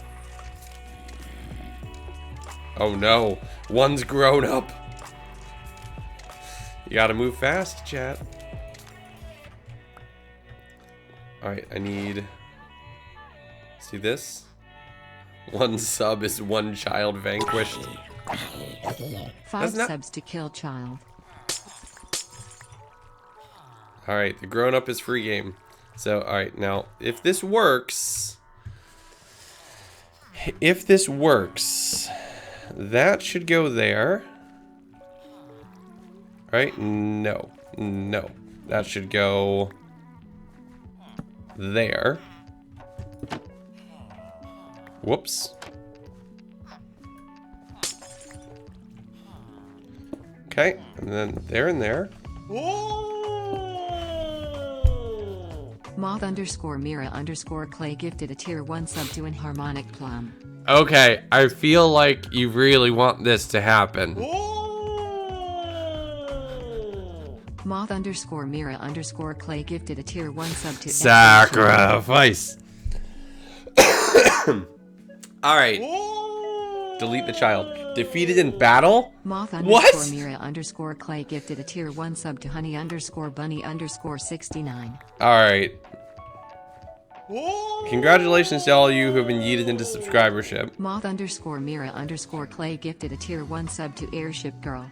Oh no, 1's grown up. You gotta move fast, chat. Alright, I need... See this? 1 sub is 1 child vanquished. 5 subs to kill child. Alright, the grown-up is free game. So, alright, now, if this works... that should go there. Right? No. No. That should go there. Whoops. Okay, and then there and there. Moth_Mira_Clay gifted a tier 1 sub to Inharmonic Plum. Okay, I feel like you really want this to happen. Moth_Mira_Clay gifted a tier 1 sub to Sacrifice. Alright. Delete the child. Defeated in battle? Moth_Mira_Clay gifted a tier 1 sub to Honey_Bunny_69. Alright. Congratulations to all of you who have been yeeted into subscribership. Moth_Mira_Clay gifted a tier 1 sub to Airship Girl.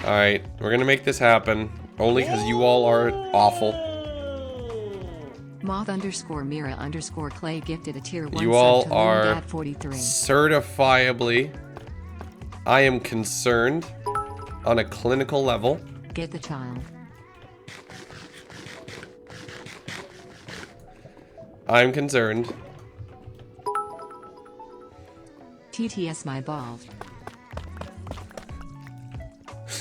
Alright, we're gonna make this happen. Only because you all are awful. Moth_Mira_Clay gifted a tier 1 You sub all to are Loondat43. certifiably, I am concerned on a clinical level. Get the child. I'm concerned. TTS my balved.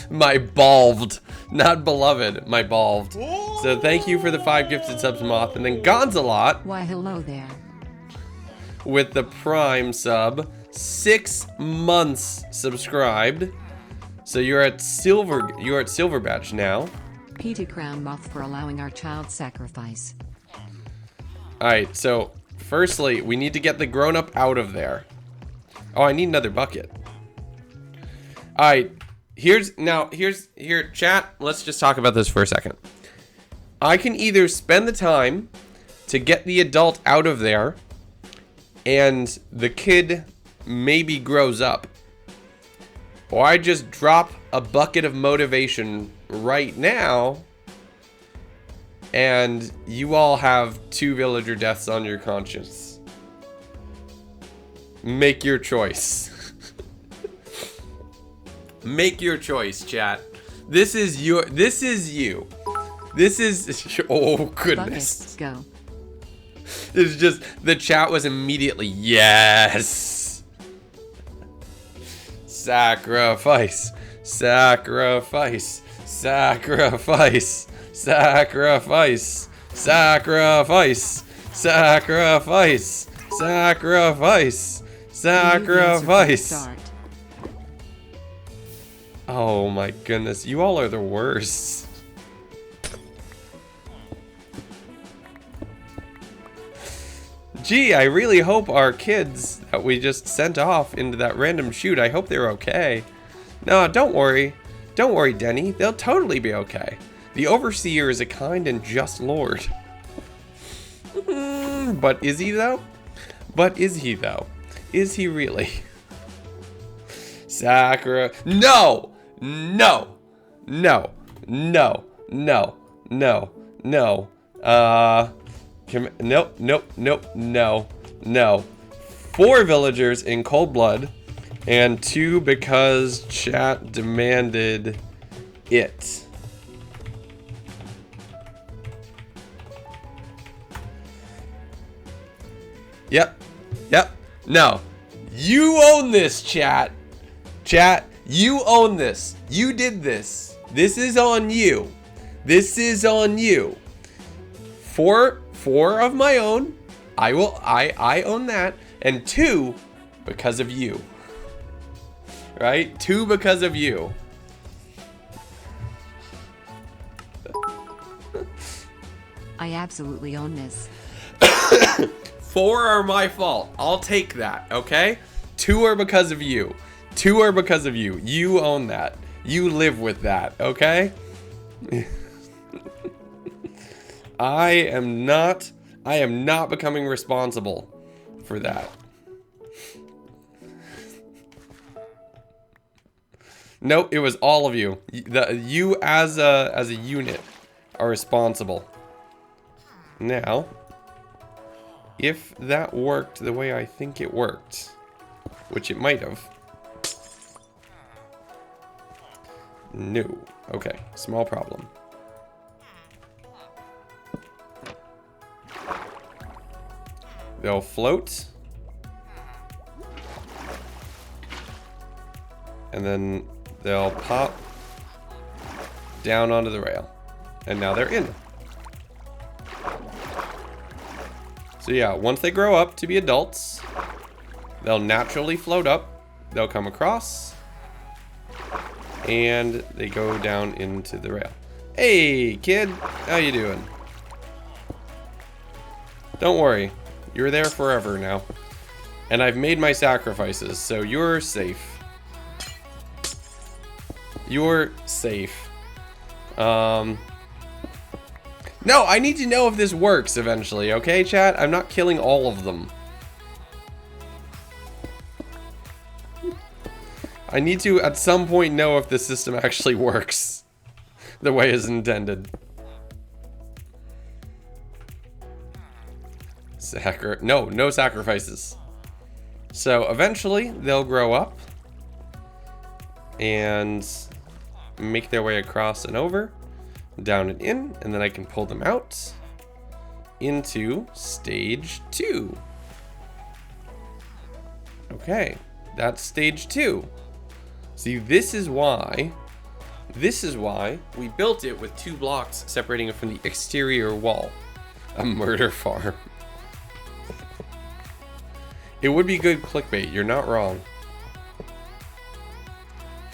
My balved, not beloved, my balved. So thank you for the 5 gifted subs, Moth. And then Gonzalot. Why hello there. With the Prime sub. 6 months subscribed. So you're at silver badge now. P2 Crown Moth for allowing our child sacrifice. Alright, so firstly, we need to get the grown-up out of there. Oh, I need another bucket. Alright, here, chat, let's just talk about this for a second. I can either spend the time to get the adult out of there, and the kid maybe grows up. Or I just drop a bucket of motivation right now, and you all have 2 villager deaths on your conscience. Make your choice. Make your choice, chat. This is you. Oh goodness. Buckets, go. It's just, the chat was immediately, yes. Sacrifice. Sacrifice. Sacrifice. Sacrifice. Sacrifice. Sacrifice. Sacrifice! Sacrifice! Oh my goodness, you all are the worst. Gee, I really hope our kids that we just sent off into that random shoot, I hope they're okay. No, don't worry. Don't worry, Denny. They'll totally be okay. The Overseer is a kind and just lord. But is he though? But is he though? Is he really? No! No! No! No! No! No! No! Nope, nope, nope, no, no. 4 villagers in cold blood, and 2 because chat demanded it. Yep, yep, no. You own this, chat. Chat, you own this. You did this. This is on you. This is on you. 4 of my own. I own that. And 2 because of you. Right? 2 because of you. I absolutely own this. 4 are my fault. I'll take that, okay? 2 are because of you. 2 are because of you. You own that. You live with that, okay? I am not becoming responsible for that. Nope, it was all of you. You as a unit are responsible. Now, if that worked the way I think it worked, which it might have. No. Okay, small problem. They'll float. And then they'll pop down onto the rail. And now they're in. So yeah, once they grow up to be adults, they'll naturally float up. They'll come across. And they go down into the rail. Hey, kid. How you doing? Don't worry. You're there forever now. And I've made my sacrifices, so you're safe. You're safe. No, I need to know if this works eventually, okay, chat? I'm not killing all of them. I need to, at some point, know if the system actually works the way it's intended. No sacrifices. So, eventually, they'll grow up and make their way across and over, down and in, and then I can pull them out into stage 2. Okay, that's stage 2. See, this is why we built it with 2 blocks separating it from the exterior wall. A murder farm. It would be good clickbait, you're not wrong.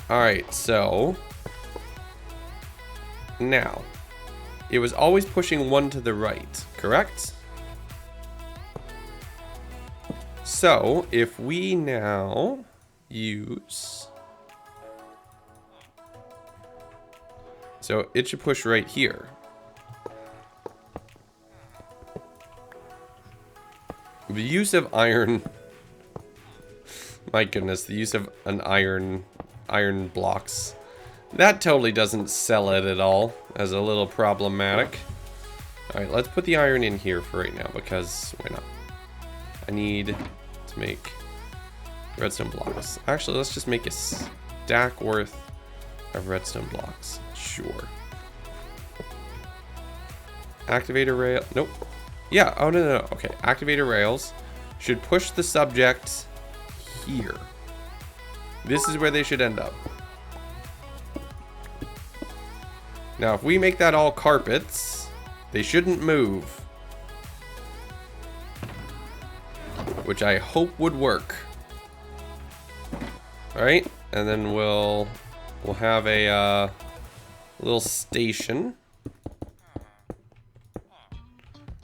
Alright, so now, it was always pushing 1 to the right, correct? So, if we now use... So, it should push right here. The use of iron... My goodness, the use of an iron blocks. That totally doesn't sell it at all as a little problematic. Alright, let's put the iron in here for right now because why not? I need to make redstone blocks. Actually, let's just make a stack worth of redstone blocks. Sure. Activator rail. Nope. Yeah. Oh, no. Okay. Activator rails should push the subject here. This is where they should end up. Now, if we make that all carpets, they shouldn't move. which I hope would work. All right, and then we'll have a little station.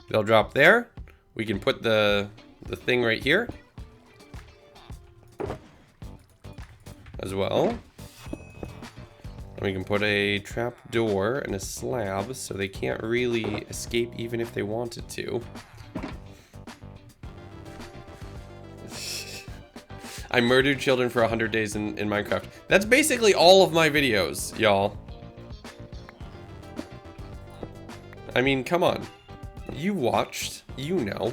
They'll drop there. We can put the thing right here as well. And we can put a trap door and a slab so they can't really escape even if they wanted to. I murdered children for 100 days in Minecraft. That's basically all of my videos, y'all. I mean, come on. You watched, you know.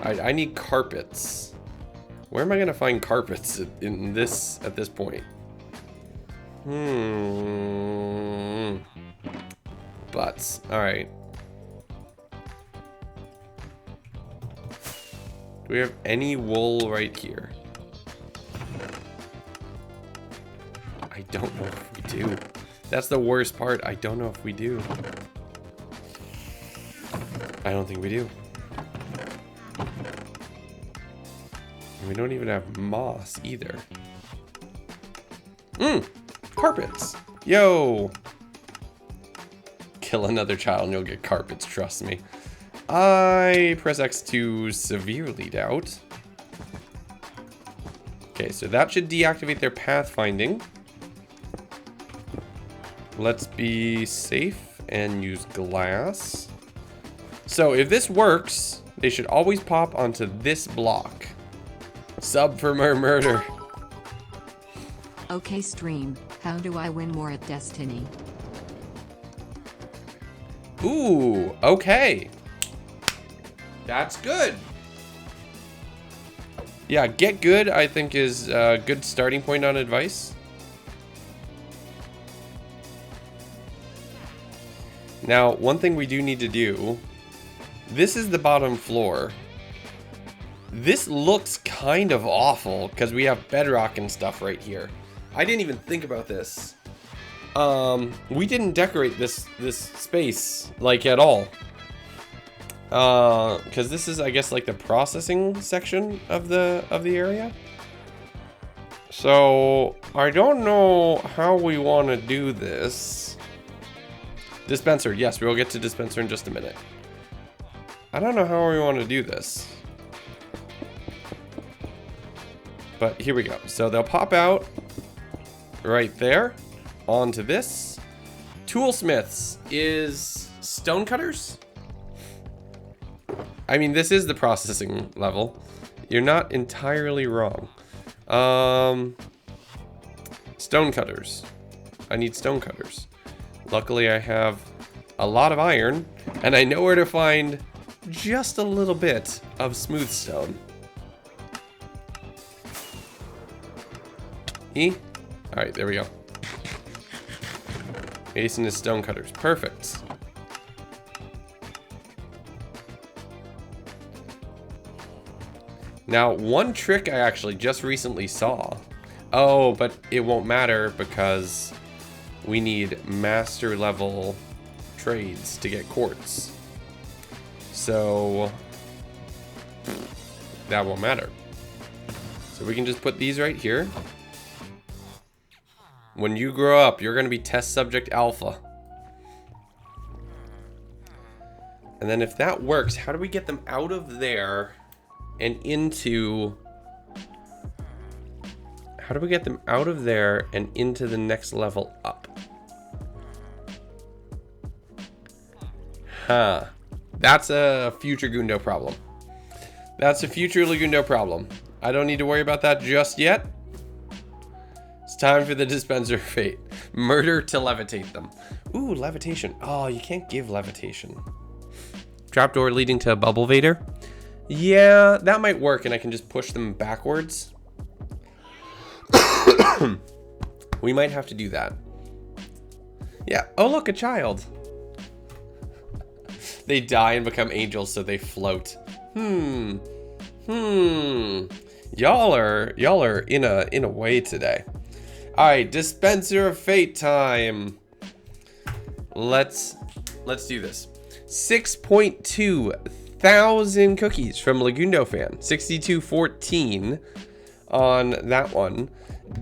I need carpets. Where am I gonna find carpets in this at this point? Butts. All right. Do we have any wool right here? I don't know if we do. That's the worst part. I don't know if we do. I don't think we do. We don't even have moss either. Carpets. Yo. Kill another child and you'll get carpets, trust me. I press X to severely doubt. Okay, so that should deactivate their pathfinding. Let's be safe and use glass. So if this works, they should always pop onto this block. Sub for murder. Okay, stream. How do I win more at Destiny? Ooh, okay. That's good. Yeah, get good, I think, is a good starting point on advice. Now, one thing we do need to do, this is the bottom floor. This looks kind of awful because we have bedrock and stuff right here. I didn't even think about this. We didn't decorate this space like at all. Because this is, I guess, like the processing section of the area. So I don't know how we want to do this. Dispenser, yes, we'll get to dispenser in just a minute. I don't know how we want to do this. But here we go. So they'll pop out right there onto this. Toolsmiths is stonecutters. I mean, this is the processing level. You're not entirely wrong. Stonecutters. I need stonecutters. Luckily, I have a lot of iron, and I know where to find just a little bit of smooth stone. E? Alright, there we go. Mason is stonecutters. Perfect. Now, one trick I actually just recently saw. Oh, but it won't matter because we need master level trades to get quartz. So that won't matter. So we can just put these right here. When you grow up, you're going to be test subject alpha. And then if that works, how do we get them out of there and into... How do we get them out of there and into the next level up? Huh. That's a future Gundo problem. That's a future Lagundo problem. I don't need to worry about that just yet. It's time for the dispenser of fate. Murder to levitate them. Ooh, levitation. Oh, you can't give levitation. Trapdoor leading to a bubble vader. Yeah, that might work, and I can just push them backwards. We might have to do that. Yeah. Oh, look, a child. They die and become angels, so they float. Y'all are in a way today. All right, dispenser of fate time. Let's do this. 6.2 21,000 cookies from Lagundo Fan. 62-14 on that one.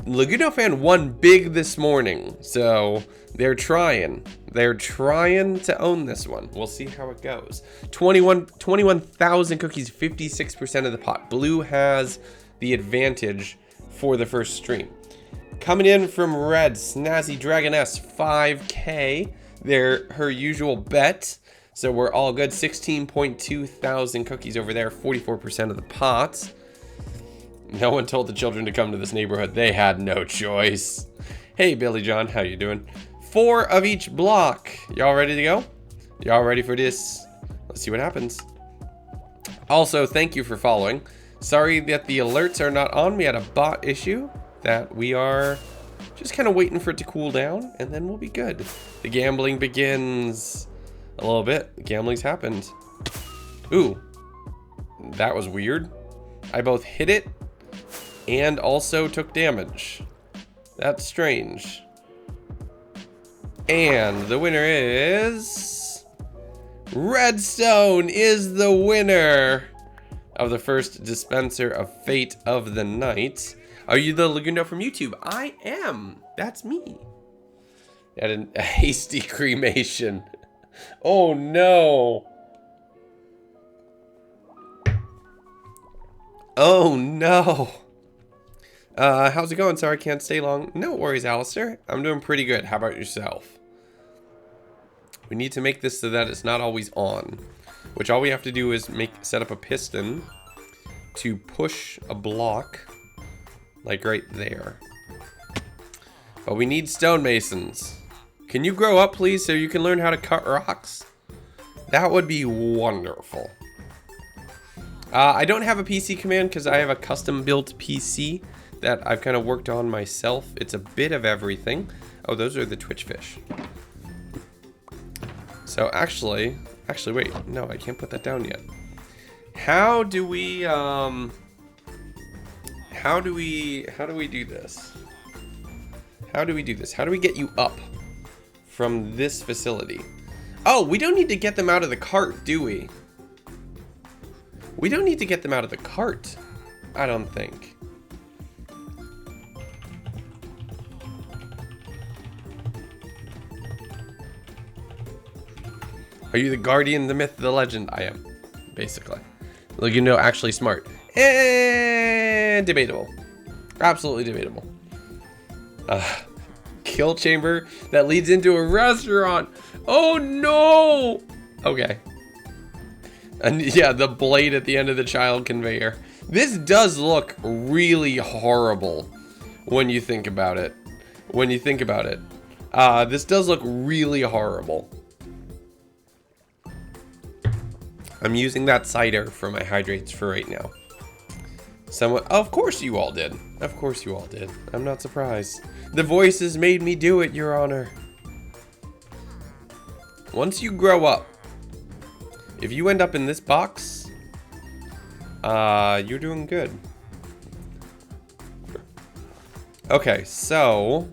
Lagundo Fan won big this morning, so they're trying. They're trying to own this one. We'll see how it goes. 21,000 cookies, 56% of the pot. Blue has the advantage for the first stream. Coming in from red, Snazzy Dragoness, 5K. They're her usual bet. So we're all good. 16.2 thousand cookies over there, 44% of the pot. No one told the children to come to this neighborhood. They had no choice. Hey, Billy John, how you doing? 4 of each block. Y'all ready to go? Y'all ready for this? Let's see what happens. Also, thank you for following. Sorry that the alerts are not on. We had a bot issue that we are just kind of waiting for it to cool down, and then we'll be good. The gambling begins a little bit. The gambling's happened. Ooh, that was weird. I both hit it and also took damage. That's strange. And the winner is... Redstone is the winner of the first dispenser of Fate of the Night. Are you the Lagundo from YouTube? I am. That's me. Had a hasty cremation. Oh no. Oh no. How's it going? Sorry I can't stay long. No worries, Alistair. I'm doing pretty good. How about yourself? We need to make this so that it's not always on. Which all we have to do is set up a piston to push a block. Like right there. But we need stonemasons. Can you grow up, please, so you can learn how to cut rocks? That would be wonderful. I don't have a PC command because I have a custom-built PC that I've kind of worked on myself. It's a bit of everything. Oh, those are the Twitch fish. So actually, wait. No, I can't put that down yet. How do we do this? How do we do this? How do we get you up from this facility? Oh, we don't need to get them out of the cart, do we? We don't need to get them out of the cart, I don't think. Are you the guardian, the myth, the legend? I am, basically. Look, you know, actually smart. And debatable. Absolutely debatable. Kill chamber that leads into a restaurant. Oh no! Okay. And yeah, the blade at the end of the child conveyor. This does look really horrible when you think about it. This does look really horrible. I'm using that cider for my hydrates for right now. Of course you all did. Of course you all did. I'm not surprised. The voices made me do it, Your Honor. Once you grow up, if you end up in this box, you're doing good. Okay, so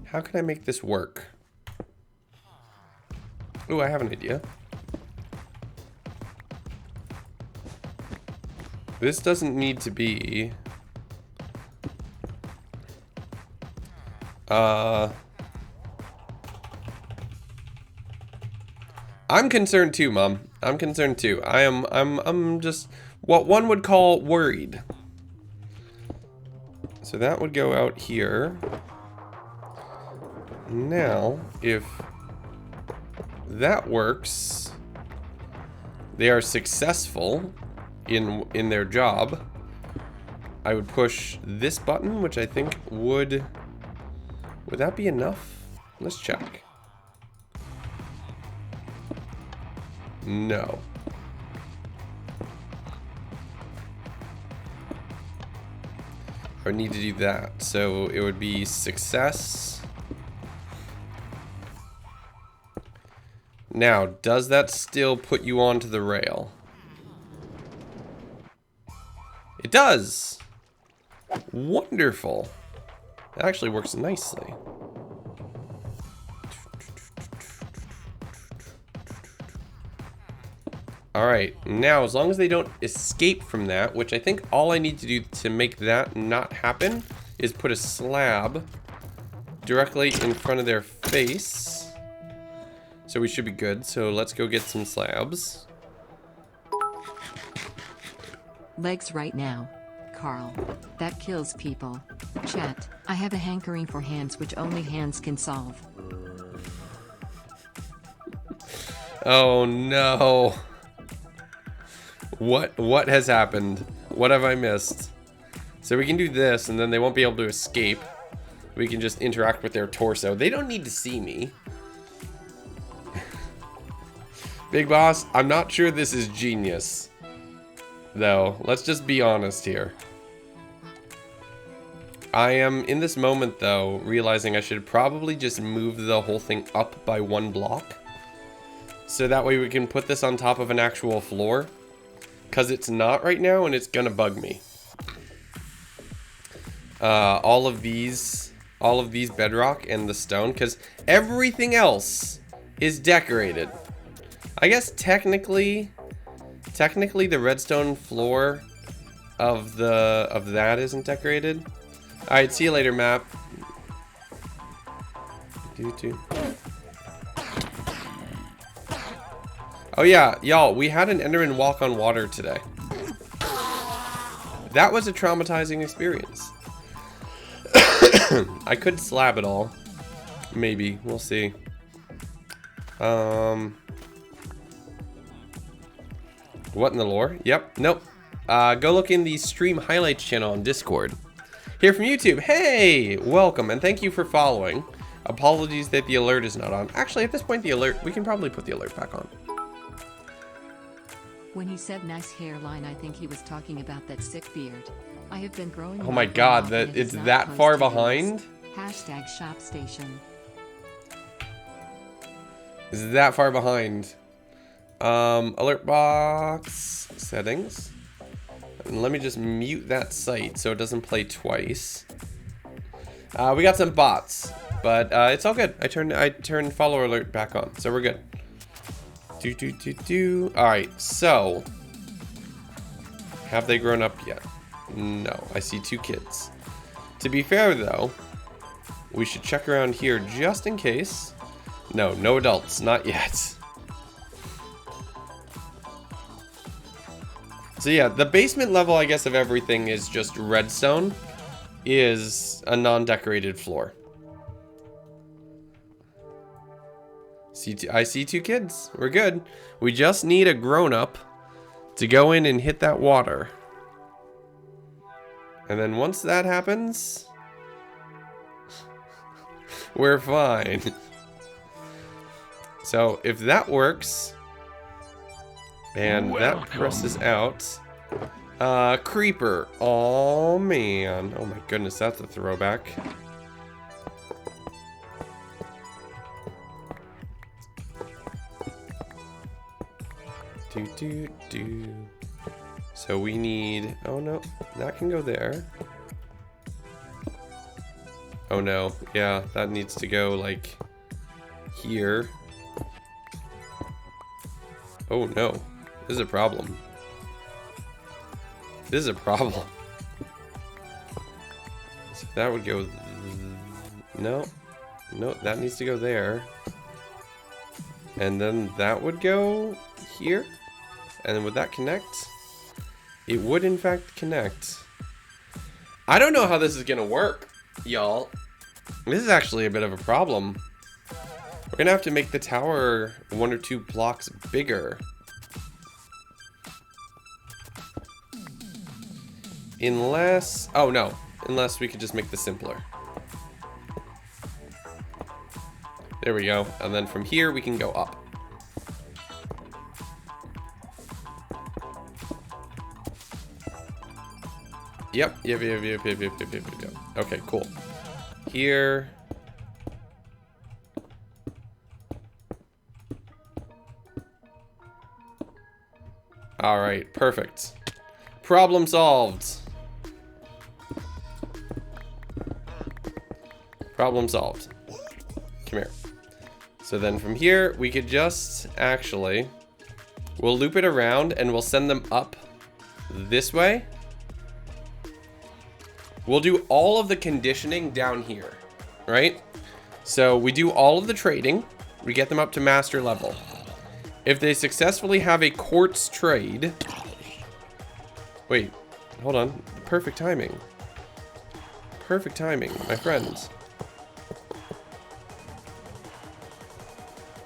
how can I make this work? Ooh, I have an idea. This doesn't need to be... I'm concerned too, Mom. I'm concerned too. I'm just what one would call worried. So that would go out here. Now, if that works, they are successful in their job. I would push this button, which I think would that be enough? Let's check. No. I would need to do that. So it would be success. Now, does that still put you onto the rail? It does! Wonderful. That actually works nicely. Alright, now as long as they don't escape from that, which I think all I need to do to make that not happen is put a slab directly in front of their face. So we should be good. So let's go get some slabs. Legs right now. Carl. That kills people. Chat, I have a hankering for hands which only hands can solve. Oh no. What has happened? What have I missed? So we can do this and then they won't be able to escape. We can just interact with their torso. They don't need to see me. Big boss, I'm not sure this is genius. Though, let's just be honest here. I am, in this moment though, realizing I should probably just move the whole thing up by 1 block. So that way we can put this on top of an actual floor. Because it's not right now and it's gonna bug me. All of these bedrock and the stone, because everything else is decorated. I guess technically the redstone floor of that isn't decorated. All right, see you later, map. Oh yeah, y'all, we had an Enderman walk on water today. That was a traumatizing experience. I could slab it all. Maybe, we'll see. What in the lore? Yep, nope. Go look in the stream highlights channel on Discord. Here from YouTube, hey, welcome, and thank you for following. Apologies that the alert is not on. Actually, at this point, we can probably put the alert back on. When he said nice hairline, I think he was talking about that sick beard. I have been growing. Oh my god, that it's that far behind? Hashtag shop station. Is that far behind? Alert box settings. And let me just mute that site so it doesn't play twice. We got some bots, but it's all good. I turned follower alert back on, so we're good. Alright, so have they grown up yet? No, I see 2 kids. To be fair though, we should check around here just in case. No, no adults, not yet. So yeah, the basement level, I guess, of everything is just redstone, is a non-decorated floor. I see 2 kids. We're good. We just need a grown-up to go in and hit that water. And then once that happens, we're fine. So if that works, and that presses out, creeper. Oh man. Oh my goodness, that's a throwback. So we need, oh no, that can go there. Oh no, yeah, that needs to go like here. Oh no, this is a problem. This is a problem. So that would go, no, that needs to go there. And then that would go here. And then would that connect? It would in fact connect. I don't know how this is gonna work, y'all. This is actually a bit of a problem. We're gonna have to make the tower 1 or 2 blocks bigger. Unless, oh no, unless we could just make this simpler. There we go. And then from here we can go up. Yep. Okay, cool. Here. All right, perfect. Problem solved. Problem solved. Come here. So then from here, we could just actually We'll loop it around and we'll send them up this way. We'll do all of the conditioning down here, right? So we do all of the trading. We get them up to master level. If they successfully have a quartz trade... Wait, hold on. Perfect timing. Perfect timing, my friends.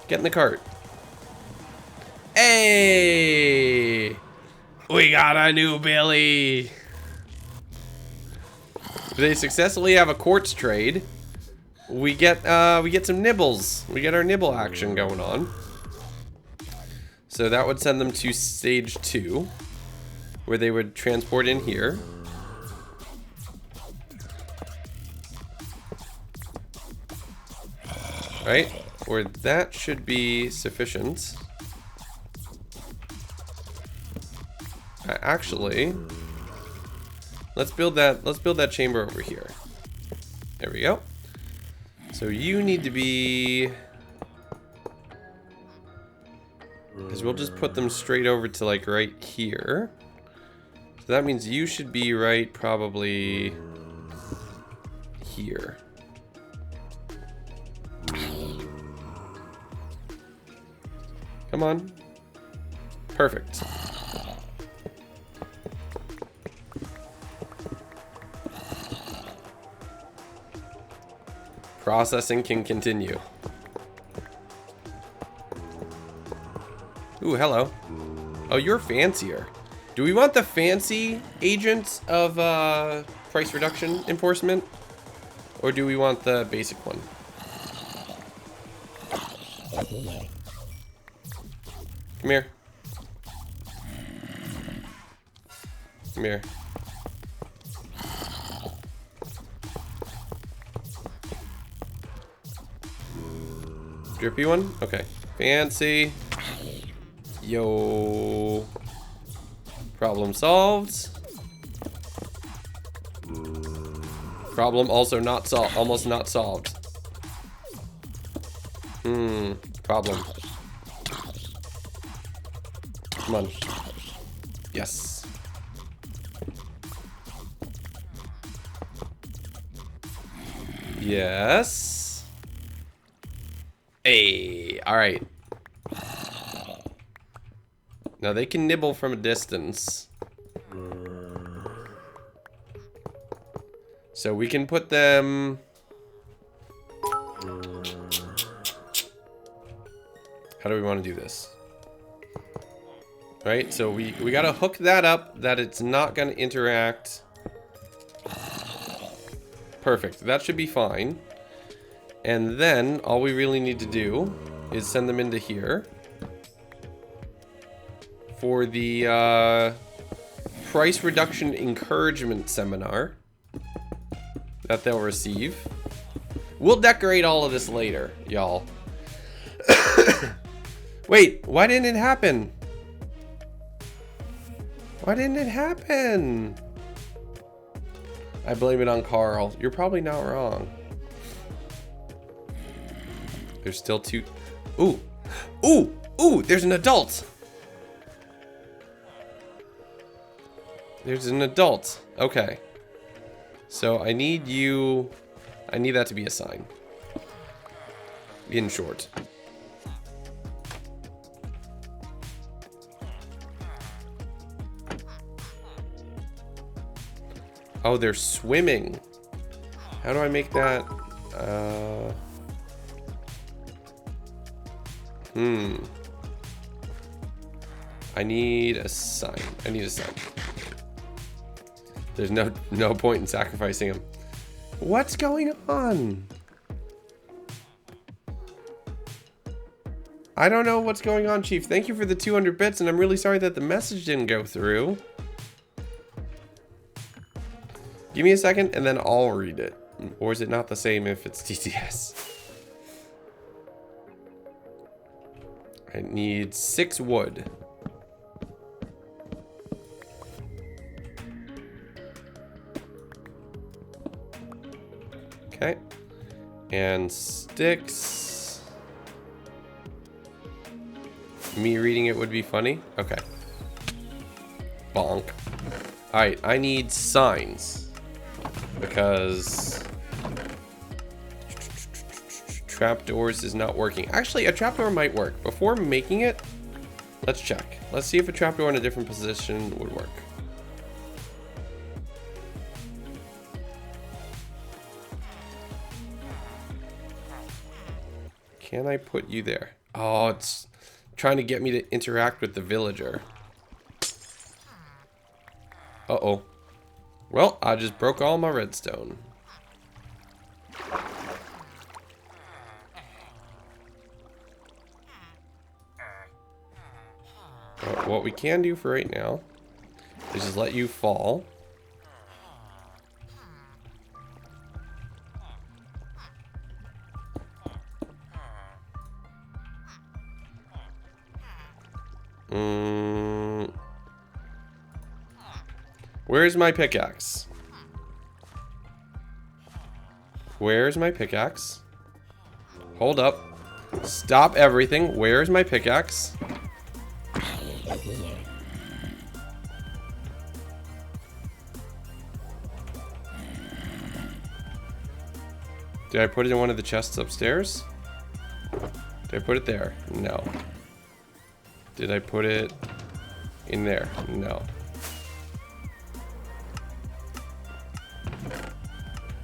Get in the cart. Hey! We got a new Billy! If they successfully have a quartz trade, we get some nibbles. We get our nibble action going on. So that would send them to stage 2, where they would transport in here. Right? Or that should be sufficient. Actually, let's build that chamber over here. There we go. So you need to be, because we'll just put them straight over to like right here. So that means you should be right probably here. Come on. Perfect. Processing can continue. Ooh, hello. Oh, you're fancier. Do we want the fancy agents of price reduction enforcement? Or do we want the basic one? Come here. Come here. Drippy one? Okay. Fancy. Yo. Problem solved. Problem also not solved. Almost not solved. Problem. Come on. Yes. Yes. Hey, all right. Now they can nibble from a distance. So we can put them... How do we want to do this? Right, so we gotta hook that up that it's not gonna interact. Perfect, that should be fine. And then all we really need to do is send them into here for the price reduction encouragement seminar that they'll receive. We'll decorate all of this later, y'all. Wait, why didn't it happen? Why didn't it happen? I blame it on Carl. You're probably not wrong. There's still two. Ooh. Ooh. Ooh, there's an adult. There's an adult. Okay. So I need you. I need that to be a sign. In short. Oh, they're swimming. How do I make that? I need a sign. I need a sign. There's no point in sacrificing him. What's going on? I don't know what's going on, Chief. Thank you for the 200 bits, and I'm really sorry that the message didn't go through. Give me a second, and then I'll read it. Or is it not the same if it's TTS? I need 6 wood. Okay. And sticks. Me reading it would be funny? Okay. Bonk. Alright, I need signs. Because trapdoors is not working. Actually, a trapdoor might work. Before making it, let's check. Let's see if a trapdoor in a different position would work. Can I put you there? Oh, it's trying to get me to interact with the villager. Uh-oh. Well, I just broke all my redstone. What we can do for right now is just let you fall. Where's my pickaxe? Where's my pickaxe? Hold up. Stop everything. Where's my pickaxe? Did I put it in one of the chests upstairs? Did I put it there? No. Did I put it in there? No.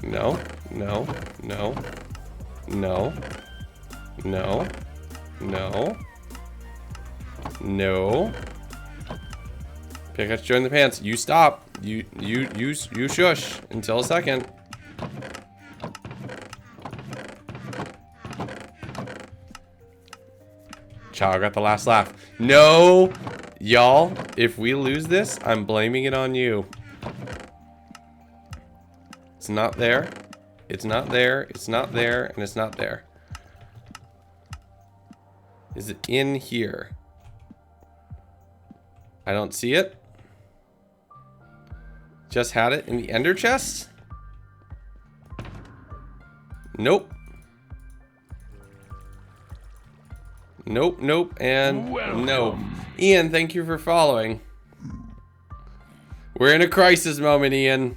No, no, no, no, no, no, no. Pickaxe join the pants. You stop. You shush until a second. Chow got the last laugh. No, y'all, if we lose this, I'm blaming it on you. It's not there. It's not there. It's not there. And it's not there. Is it in here? I don't see it. Just had it in the ender chest? Nope. Nope, nope, and no. Ian, thank you for following. We're in a crisis moment, Ian.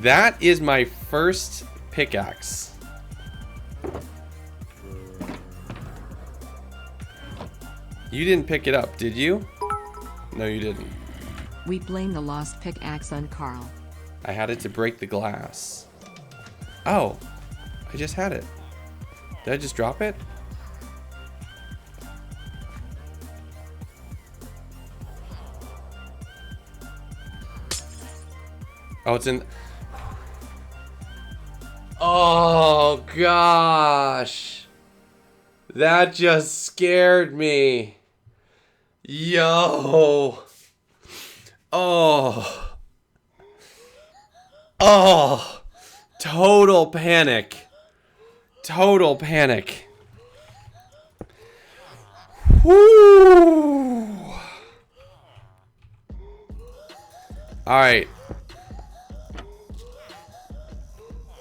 That is my first pickaxe. You didn't pick it up, did you? No, you didn't. We blame the lost pickaxe on Carl. I had it to break the glass. Oh, I just had it. Did I just drop it? Oh, it's in... Oh, gosh. That just scared me. Yo. Oh. Oh. Total panic. Total panic. Woo. All right.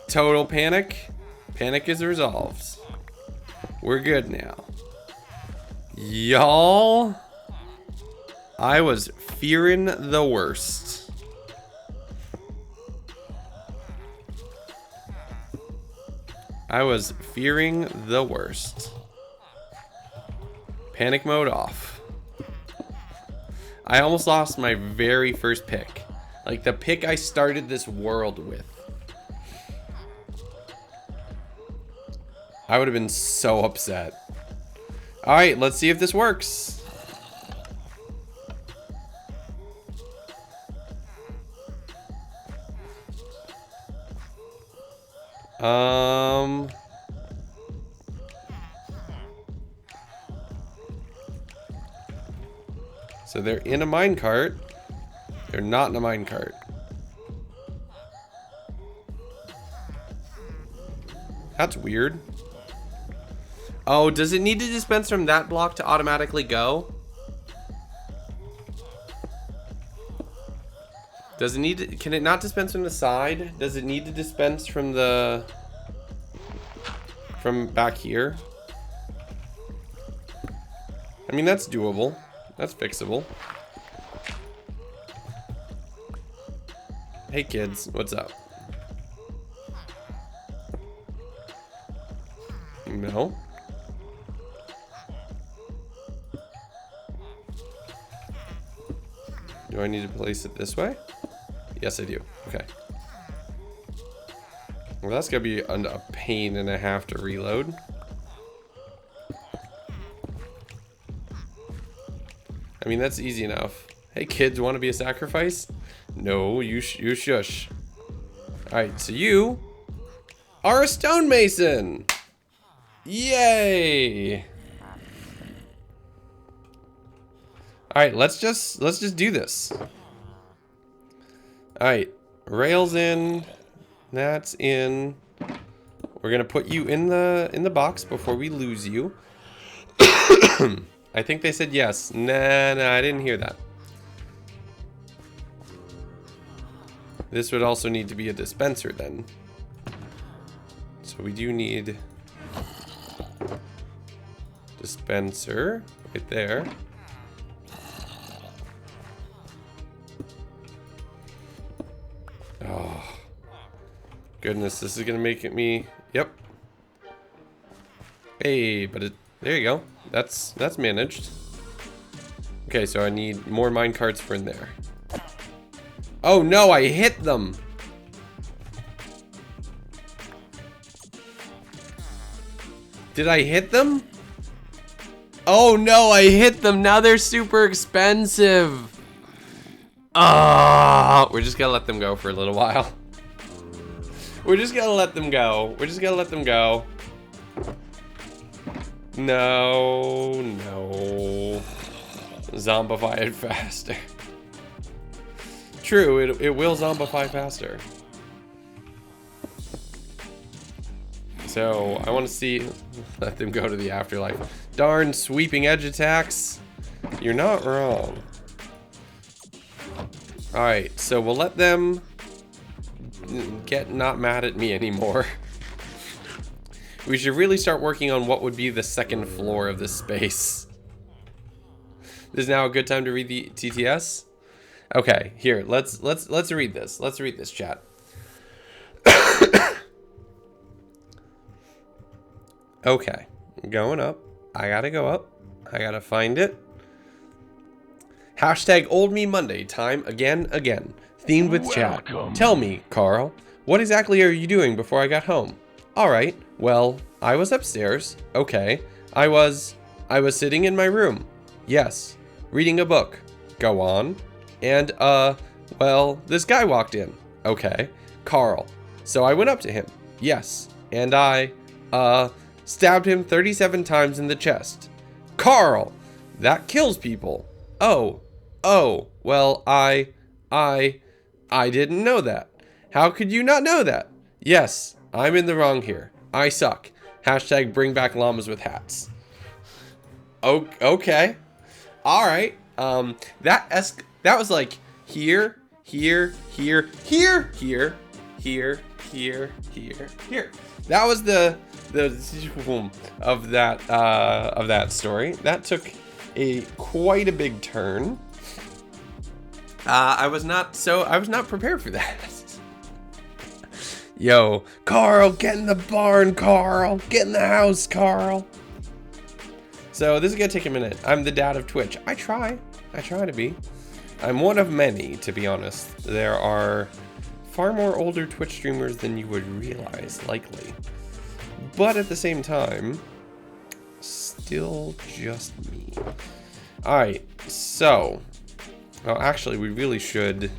Total panic. Panic is resolved. We're good now. Y'all, I was fearing the worst. I was fearing the worst. Panic mode off. I almost lost my very first pick. Like the pick I started this world with. I would have been so upset. All right, let's see if this works. So they're in a minecart. They're not in a minecart. That's weird. Oh, does it need to dispense from that block to automatically go? Does it need to, can it not dispense from the side? Does it need to dispense from the... from back here. I mean, that's doable. That's fixable. Hey kids, what's up? No. Do I need to place it this way? Yes, I do. Okay. Well, that's gonna be a pain and a half to reload. I mean, that's easy enough. Hey kids, want to be a sacrifice? No, you shush. Alright, so you are a stonemason! Yay! Alright, let's just do this. Alright, rails in. That's in. We're gonna put you in the box before we lose you. I think they said yes. Nah, I didn't hear that. This would also need to be a dispenser then. So we do need dispenser right there. Oh goodness, this is gonna make it me. Yep. Hey, but there you go. That's managed. Okay, so I need more minecarts for in there. Oh no, I hit them. Did I hit them? Oh no, I hit them. Now they're super expensive. Ah, we're just gonna let them go for a little while. We're just gonna let them go. We're just gonna let them go. No. Zombify it faster. True, it will zombify faster. So, I want to see... Let them go to the afterlife. Darn sweeping edge attacks. You're not wrong. Alright, so we'll let them get not mad at me anymore. We should really start working on what would be the second floor of this space. This is now a good time to read the TTS? Okay, here, let's read this. Let's read this, chat. Okay, going up. I gotta go up. I gotta find it. Hashtag Old Me Monday time again. Themed with chat. Tell me, Carl, what exactly are you doing before I got home? Alright, well, I was upstairs. Okay. I was sitting in my room. Yes. Reading a book. Go on. And, well, this guy walked in. Okay. Carl. So I went up to him. Yes. And I, stabbed him 37 times in the chest. Carl! That kills people. Oh, well, I didn't know that. How could you not know that? Yes, I'm in the wrong here. I suck. Hashtag bring back llamas with hats. Okay. Alright. That was like here. That was the of that story. That took quite a big turn. I was not prepared for that. Yo, Carl, get in the barn, Carl. Get in the house, Carl. So this is gonna take a minute. I'm the dad of Twitch. I try to be. I'm one of many, to be honest. There are far more older Twitch streamers than you would realize, likely. But at the same time, still just me. Alright, so... Well, actually, we really should...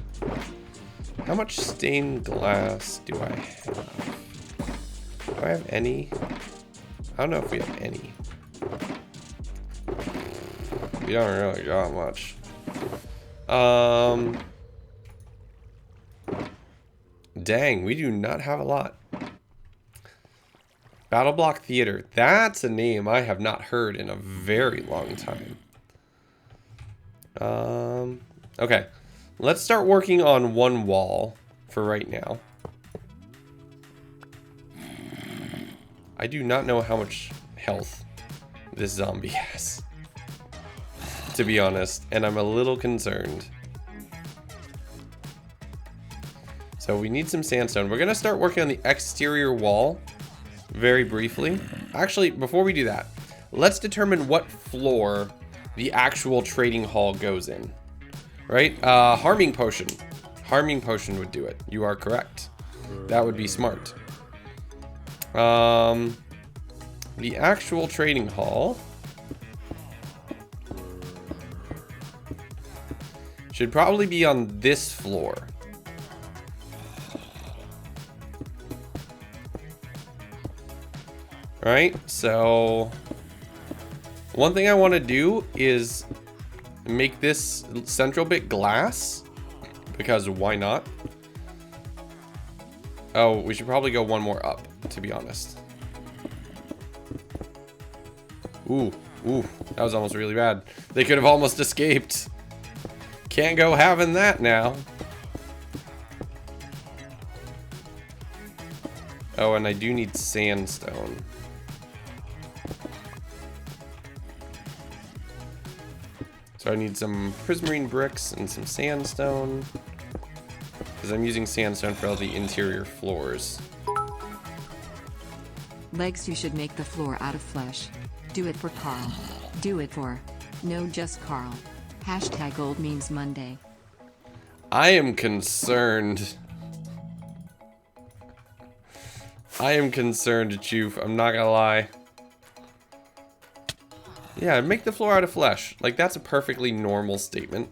How much stained glass do I have? Do I have any? I don't know if we have any. We don't really got much. Dang, we do not have a lot. Battle Block Theater. That's a name I have not heard in a very long time. Okay. Let's start working on one wall for right now. I do not know how much health this zombie has, to be honest, and I'm a little concerned. So we need some sandstone. We're gonna start working on the exterior wall very briefly. Actually, before we do that, let's determine what floor the actual trading hall goes in. Right? Harming potion. Harming potion would do it. You are correct. That would be smart. The actual trading hall should probably be on this floor. Right? So one thing I want to do is make this central bit glass, because why not? Oh, we should probably go one more up, to be honest. Ooh, that was almost really bad. They could have almost escaped. Can't go having that now. Oh, and I do need sandstone. So I need some prismarine bricks and some sandstone, because I'm using sandstone for all the interior floors. Legs, you should make the floor out of flesh. Do it for Carl. Do it for... No, just Carl. Hashtag old memes Monday. I am concerned. I am concerned, Choof. I'm not gonna lie. Yeah, make the floor out of flesh. Like, that's a perfectly normal statement.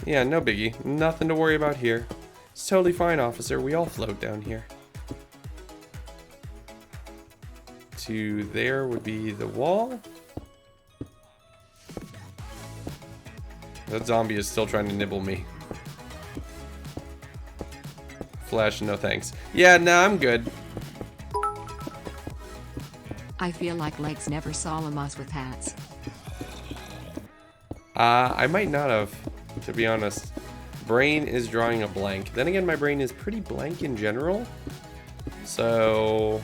Yeah, no biggie. Nothing to worry about here. It's totally fine, officer. We all float down here. To there would be the wall. That zombie is still trying to nibble me. Flesh, no thanks. Yeah, nah, I'm good. I feel like Legs never saw a mouse with hats. I might not have, to be honest. Brain is drawing a blank. Then again, my brain is pretty blank in general. So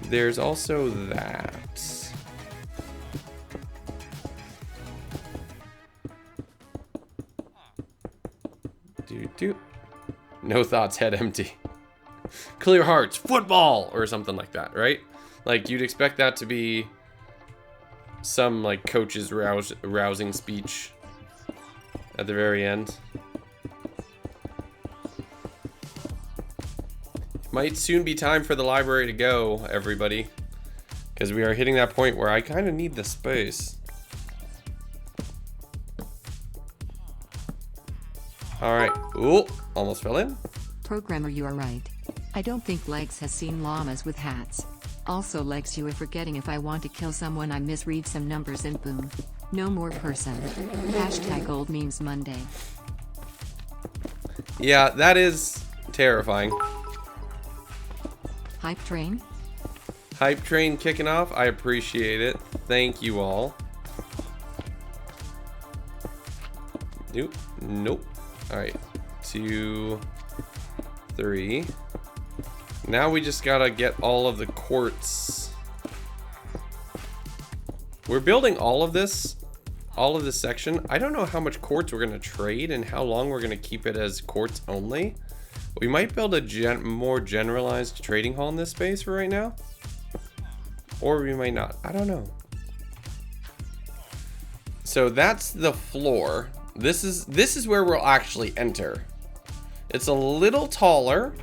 there's also that. No thoughts, head empty. Clear hearts, football, or something like that, right? Like, you'd expect that to be some, like, coach's rousing speech at the very end. Might soon be time for the library to go, everybody, because we are hitting that point where I kind of need the space. Alright. Ooh, almost fell in. Programmer, you are right. I don't think Legs has seen llamas with hats. Also, Legs, you are forgetting if I want to kill someone, I misread some numbers and boom. No more person. Hashtag old memes Monday. Yeah, that is terrifying. Hype train? Hype train kicking off. I appreciate it. Thank you all. Nope. Alright. 2, 3. Now we just gotta get all of the quartz. We're building all of this section. I don't know how much quartz we're gonna trade and how long we're gonna keep it as quartz only. We might build a more generalized trading hall in this space for right now. Or we might not. I don't know. So that's the floor. This is where we'll actually enter. It's a little taller.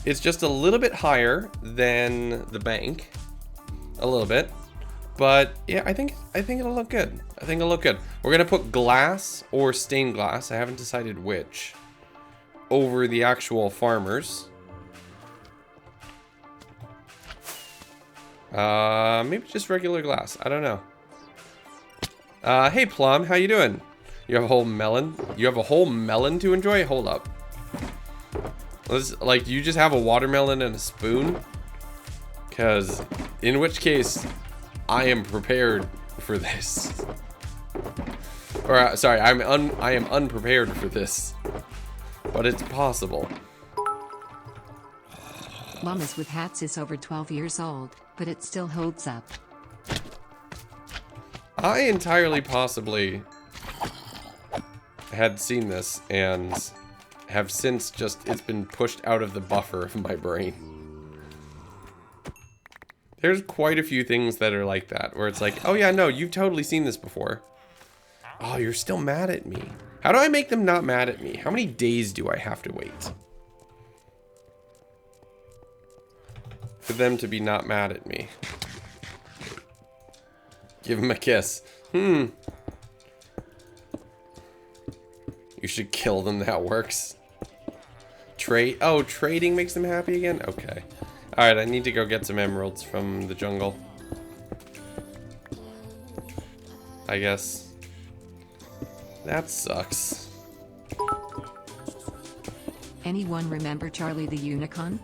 It's just a little bit higher than the bank. A little bit. But yeah, I think it'll look good. I think it'll look good. We're gonna put glass or stained glass, I haven't decided which, over the actual farmers. Maybe just regular glass. I don't know. Hey Plum, how you doing? You have a whole melon? You have a whole melon to enjoy? Hold up. Like, you just have a watermelon and a spoon? Because, in which case, I am prepared for this. Or, sorry, I am unprepared for this. but it's possible. Llamas with Hats is over 12 years old, but it still holds up. I entirely possibly had seen this and have since just, it's been pushed out of the buffer of my brain. There's quite a few things that are like that, where it's like, oh yeah, no, you've totally seen this before. Oh, you're still mad at me. How do I make them not mad at me? How many days do I have to wait for them to be not mad at me? Give him a kiss. You should kill them, that works. Oh, trading makes them happy again? Okay. Alright, I need to go get some emeralds from the jungle. I guess. That sucks. Anyone remember Charlie the Unicorn?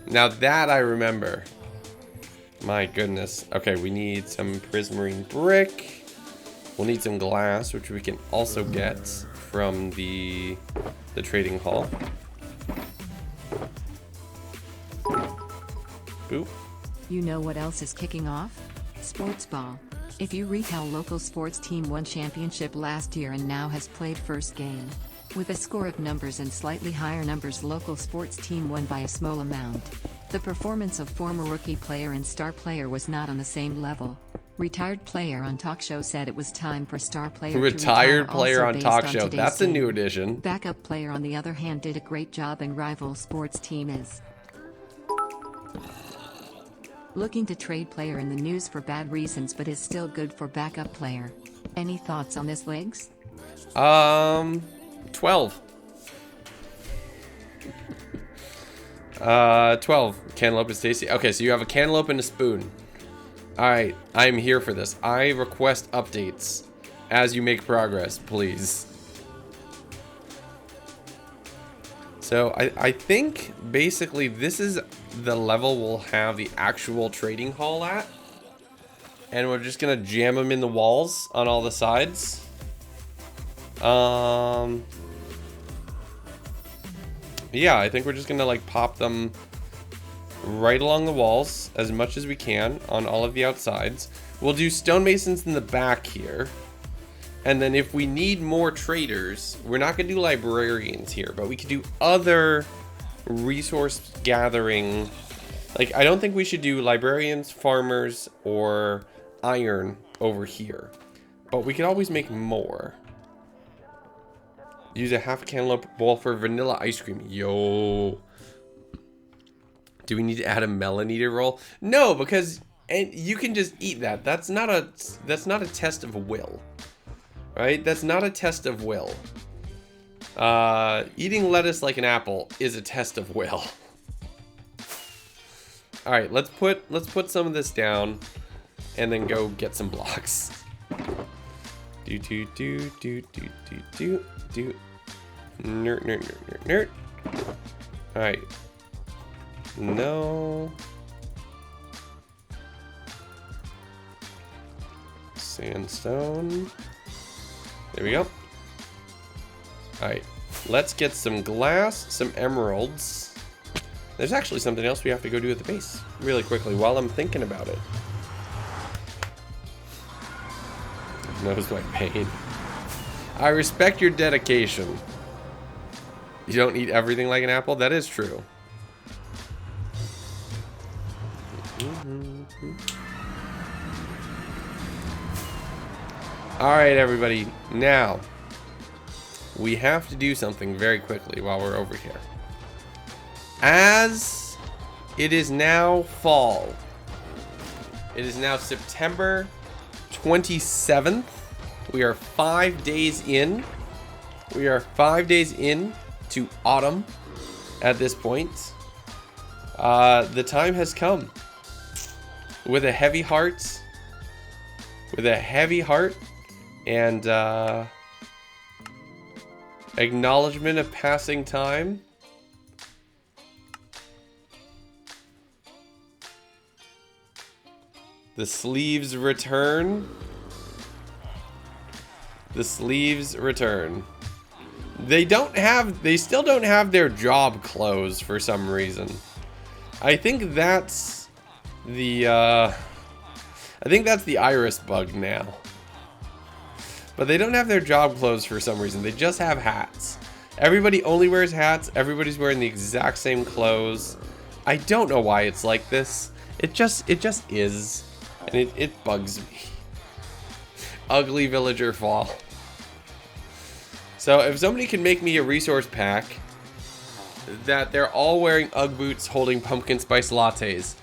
Now that I remember. My goodness. Okay, we need some prismarine brick. We'll need some glass, which we can also get from the trading hall. Boop. You know what else is kicking off? Sports ball. If you read how local sports team won championship last year and now has played first game. With a score of numbers and slightly higher numbers, local sports team won by a small amount. The performance of former rookie player and star player was not on the same level. Retired player on talk show said it was time for star player Retired to player retire, on talk also show. based on That's a today's new game. addition. Backup player on the other hand did a great job and rival sports team is looking to trade player in the news for bad reasons but is still good for backup player. Any thoughts on this, Legs? 12. 12. Cantaloupe is tasty. Okay, so you have a cantaloupe and a spoon. Alright, I'm here for this. I request updates as you make progress, please. So I think basically this is the level we'll have the actual trading hall at. And we're just gonna jam them in the walls on all the sides. Yeah, I think we're just gonna like pop them right along the walls as much as we can on all of the outsides. We'll do stonemasons in the back here. And then if we need more traders, we're not gonna do librarians here, but we could do other resource gathering. Like, I don't think we should do librarians, farmers, or iron over here. But we could always make more. Use a half cantaloupe bowl for vanilla ice cream. Yo. Do we need to add a melon eater roll? No, because you can just eat that. That's not a test of will. Right? That's not a test of will. Eating lettuce like an apple is a test of will. All right, let's put some of this down and then go get some blocks. Do. Nerd. All right. No. Sandstone. There we go. All right. Let's get some glass, some emeralds. There's actually something else we have to go do at the base really quickly while I'm thinking about it. Knows my pain. I respect your dedication. You don't eat everything like an apple? That is true. Alright, everybody. Now, we have to do something very quickly while we're over here. As it is now fall. It is now September 27th. We are 5 days in. We are 5 days in to autumn at this point. The time has come. With a heavy heart. With a heavy heart. And acknowledgement of passing time. The sleeves return. The sleeves return. They still don't have their job closed for some reason. I think that's the iris bug now. But they don't have their job clothes for some reason. They just have hats. Everybody only wears hats. Everybody's wearing the exact same clothes. I don't know why it's like this. It just is. And it bugs me. Ugly villager fall. So if somebody can make me a resource pack that they're all wearing Ugg boots holding pumpkin spice lattes,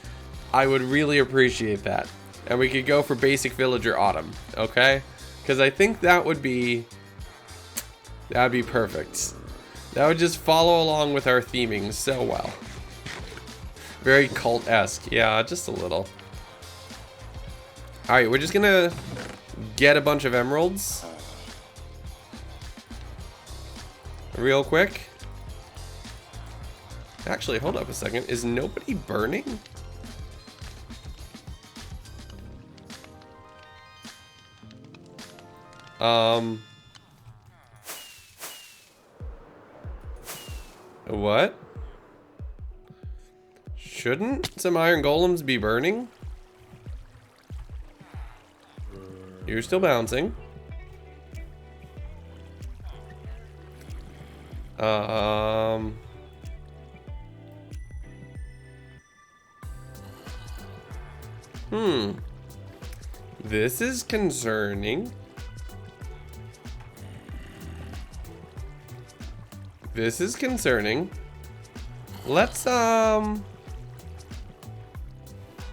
I would really appreciate that. And we could go for basic villager autumn, okay? Because I think that'd be perfect. That would just follow along with our theming so well. Very cult-esque. Yeah, just a little. Alright, we're just gonna get a bunch of emeralds. Real quick. Actually, hold up a second. Is nobody burning? What? Shouldn't some iron golems be burning? You're still bouncing. This is concerning. This is concerning. Let's,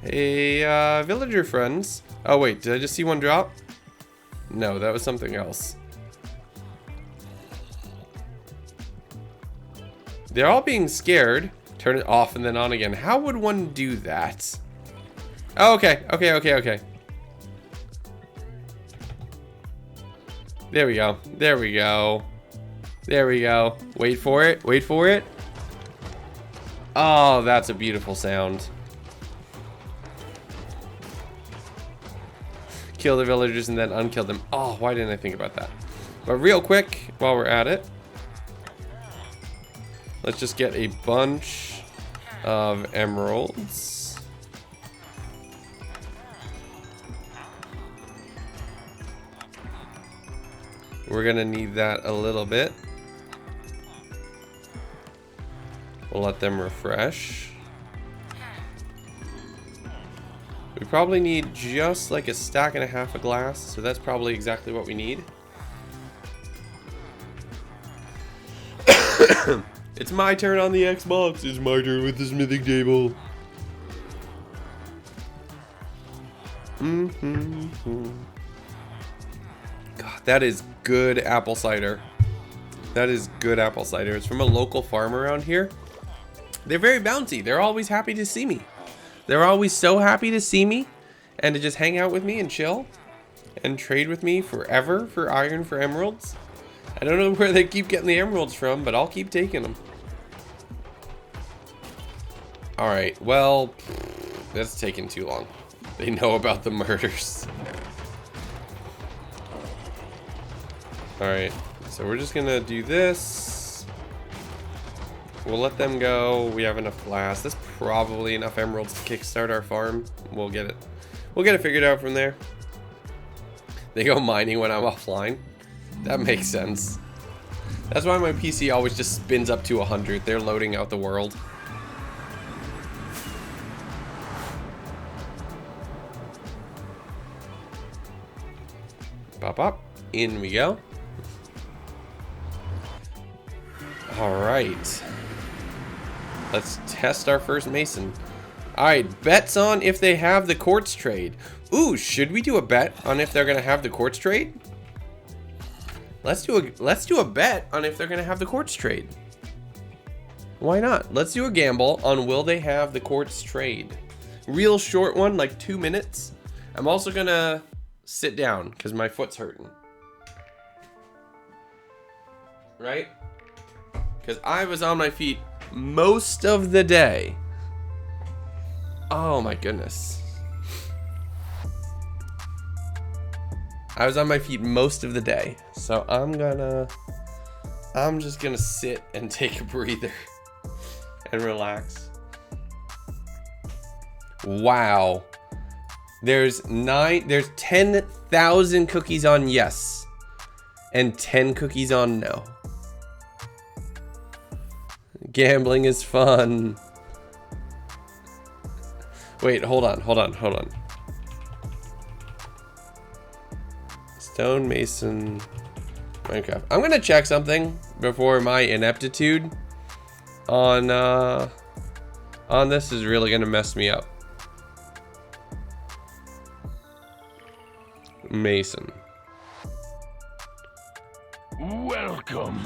hey, villager friends. Oh, wait, did I just see one drop? No, that was something else. They're all being scared. Turn it off and then on again. How would one do that? Oh, okay. There we go. There we go. There we go. Wait for it. Wait for it. Oh, that's a beautiful sound. Kill the villagers and then unkill them. Oh, why didn't I think about that? But real quick, while we're at it, let's just get a bunch of emeralds. We're gonna need that a little bit. We'll let them refresh. We probably need just like a stack and a half of glass, so that's probably exactly what we need. It's my turn on the Xbox. It's my turn with the smithing table. God, that is good apple cider. That is good apple cider. It's from a local farm around here. They're very bouncy. They're always happy to see me. They're always so happy to see me and to just hang out with me and chill and trade with me forever for iron, for emeralds. I don't know where they keep getting the emeralds from, but I'll keep taking them. Alright, well, that's taking too long. They know about the murders. Alright, so we're just gonna do this. We'll let them go. We have enough glass. That's probably enough emeralds to kickstart our farm. We'll get it figured out from there. They go mining when I'm offline. That makes sense. That's why my PC always just spins up to 100. They're loading out the world. Pop up. In we go. Alright. Let's test our first mason. Alright, bets on if they have the quartz trade. Ooh, should we do a bet on if they're gonna have the quartz trade? Let's do a bet on if they're gonna have the quartz trade. Why not? Let's do a gamble on will they have the quartz trade. Real short one, like 2 minutes. I'm also gonna sit down because my foot's hurting. Right? Because I was on my feet most of the day. Oh my goodness. I was on my feet most of the day. So I'm I'm just gonna sit and take a breather and relax. Wow. There's 10,000 cookies on yes and 10 cookies on no. Gambling is fun. Wait, hold on. Stonemason Minecraft. I'm gonna check something before my ineptitude on this is really gonna mess me up. Mason. Welcome.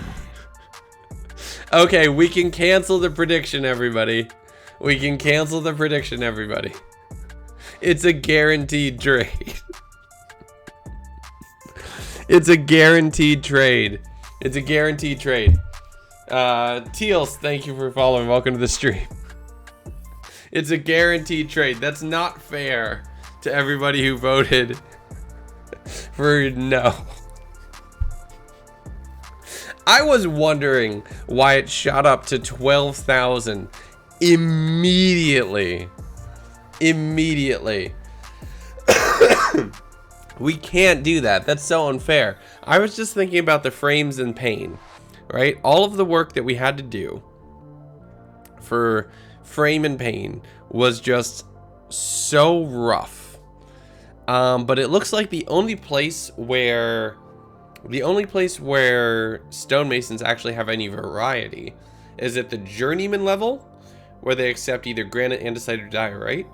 Okay, we can cancel the prediction, everybody. We can cancel the prediction, everybody. It's a guaranteed trade. It's a guaranteed trade. It's a guaranteed trade. Teals, thank you for following. Welcome to the stream. It's a guaranteed trade. That's not fair to everybody who voted for no. I was wondering why it shot up to 12,000 immediately. We can't do that. That's so unfair. I was just thinking about the frames in pain, right? All of the work that we had to do for frame and pain was just so rough. But it looks like the only place where stonemasons actually have any variety is at the journeyman level, where they accept either granite, andesite, or diorite,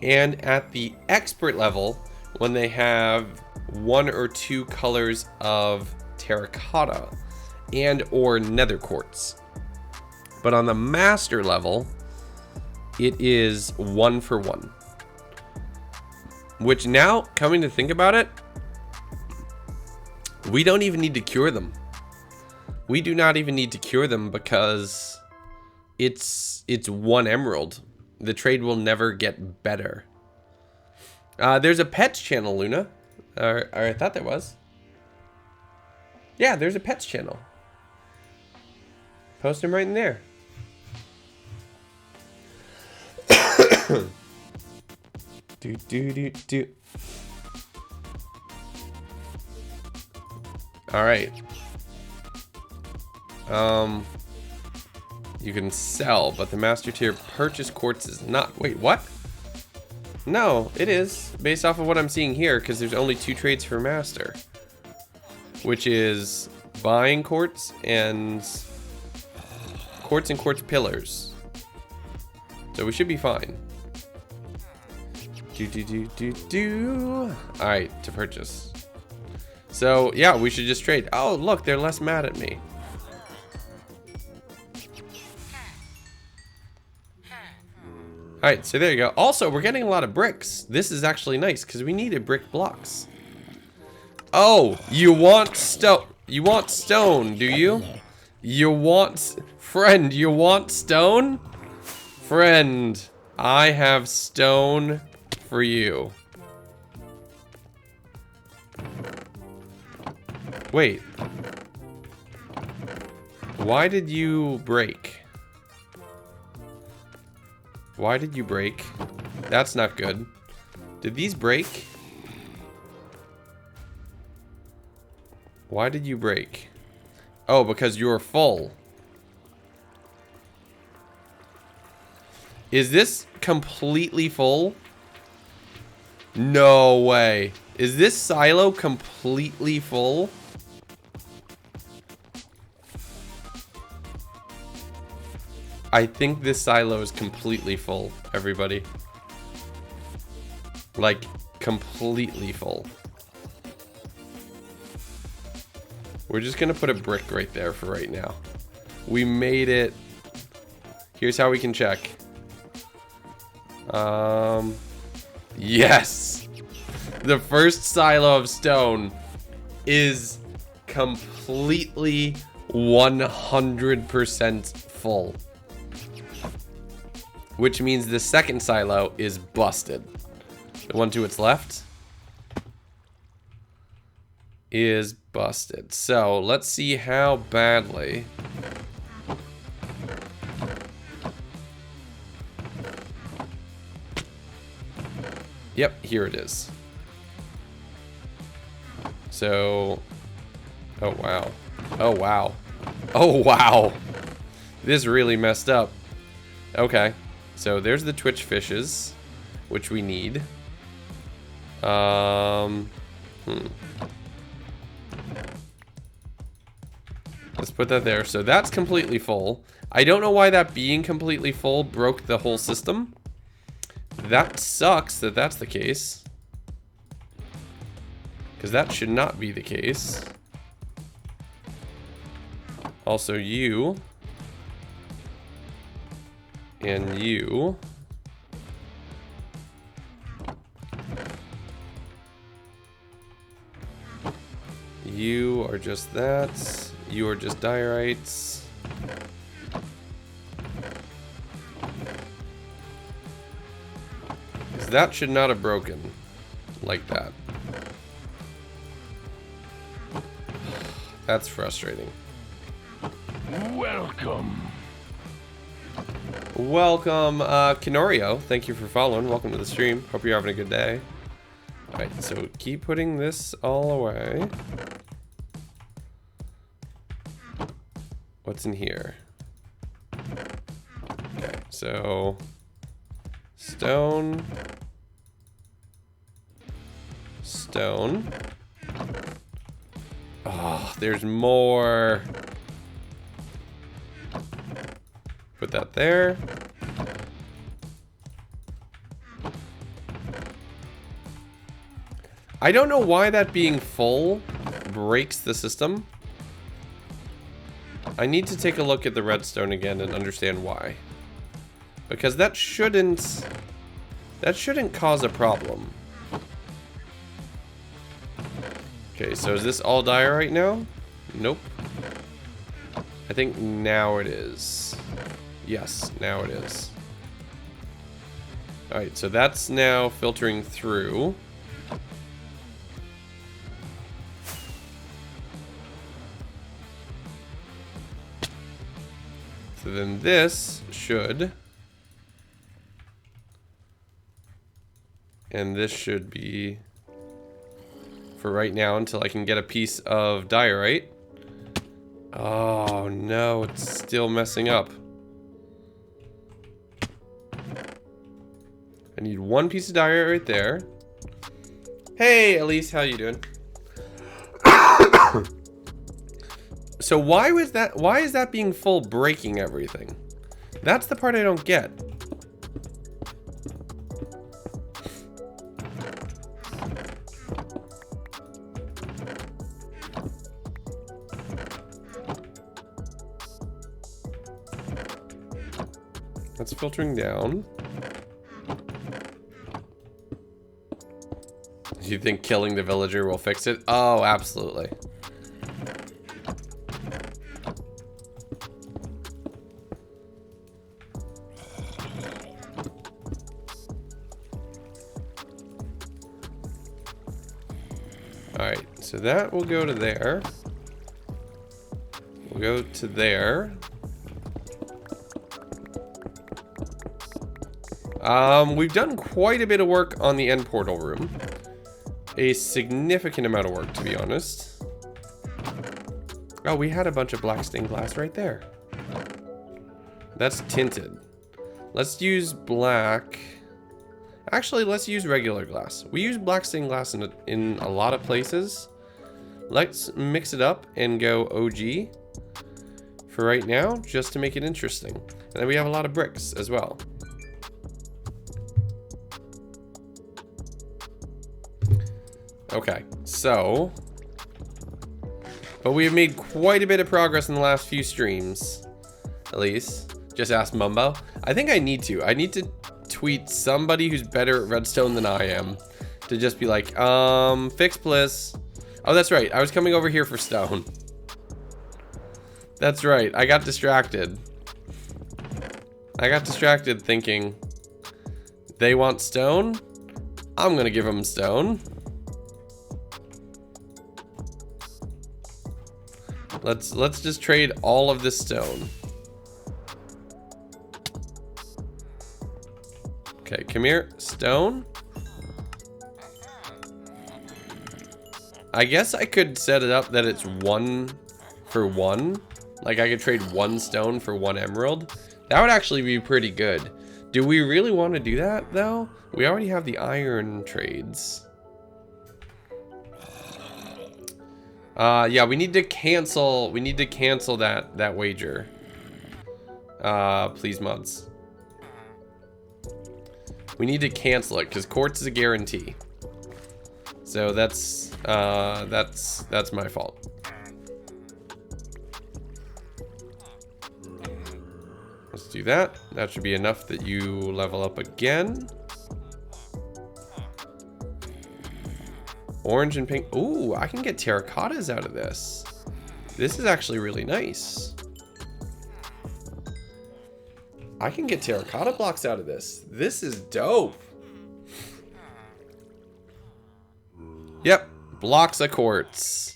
and at the expert level, when they have 1 or 2 colors of terracotta and or nether quartz. But on the master level, it is 1 for 1. Which now, coming to think about it, we don't even need to cure them. We do not even need to cure them because it's 1 emerald. The trade will never get better. There's a pets channel, Luna. Or I thought there was. Yeah, there's a pets channel. Post him right in there. do. All right. You can sell, but the master tier purchase quartz is not. Wait, what? No, it is based off of what I'm seeing here, because there's only 2 trades for master, which is buying quartz and quartz pillars. So we should be fine. All right, to purchase. So yeah, we should just trade. Oh, look, they're less mad at me. All right, so there you go. Also, we're getting a lot of bricks. This is actually nice because we needed brick blocks. Oh, you want stone? You want stone, do you? You want stone? Friend, I have stone for you. Wait. Why did you break? Why did you break? That's not good. Did these break? Why did you break? Oh, because you're full. Is this completely full? No way. Is this silo completely full? I think this silo is completely full, everybody. Like, completely full. We're just gonna put a brick right there for right now. We made it. Here's how we can check. Yes! The first silo of stone is completely 100% full. Which means the second silo is busted. The one to its left. is busted. So let's see how badly. Yep, here it is. So, oh wow. Oh wow. Oh wow. This really messed up. Okay. So there's the Twitch fishes, which we need. Let's put that there. So that's completely full. I don't know why that being completely full broke the whole system. That sucks that that's the case. Because that should not be the case. Also you. And you. You are just that. You are just diorites. Because that should not have broken like that. That's frustrating. Welcome. Welcome, Kenorio. Thank you for following. Welcome to the stream. Hope you're having a good day. Alright, so keep putting this all away. What's in here? Okay, so stone. Stone. Oh, there's more. Put that there. I don't know why that being full breaks the system. I need to take a look at the redstone again and understand why. Because that shouldn't cause a problem. Okay, so is this all diorite now? Nope. I think now it is. Yes, now it is. Alright, so that's now filtering through. So then this should... And this should be... For right now, until I can get a piece of diorite. Oh no, it's still messing up. I need one piece of diorite right there. Hey, Elise, how you doing? So why is that being full breaking everything? That's the part I don't get. That's filtering down. Do you think killing the villager will fix it? Oh, absolutely. Alright, so that will go to there. We'll go to there. We've done quite a bit of work on the end portal room. A significant amount of work, to be honest. Oh, we had a bunch of black stained glass right there. That's tinted. Let's use black. Actually, let's use regular glass. We use black stained glass in a lot of places. Let's mix it up and go OG for right now, just to make it interesting. And then we have a lot of bricks as well. Okay, so... But we have made quite a bit of progress in the last few streams. At least. Just ask Mumbo. I think I need to. I need to tweet somebody who's better at redstone than I am. To just be like, fix bliss. Oh, that's right. I was coming over here for stone. That's right. I got distracted. I got distracted thinking, they want stone? I'm gonna give them stone. Let's just trade all of this stone. Okay, come here. Stone. I guess I could set it up that it's 1 for 1. Like I could trade 1 stone for 1 emerald. That would actually be pretty good. Do we really want to do that though? We already have the iron trades. Yeah, we need to cancel that wager. Please mods. We need to cancel it because quartz is a guarantee. So that's my fault. Let's do that. That should be enough that you level up again. Orange and pink. Ooh, I can get terracottas out of this. This is actually really nice. I can get terracotta blocks out of this. This is dope. Yep, blocks of quartz.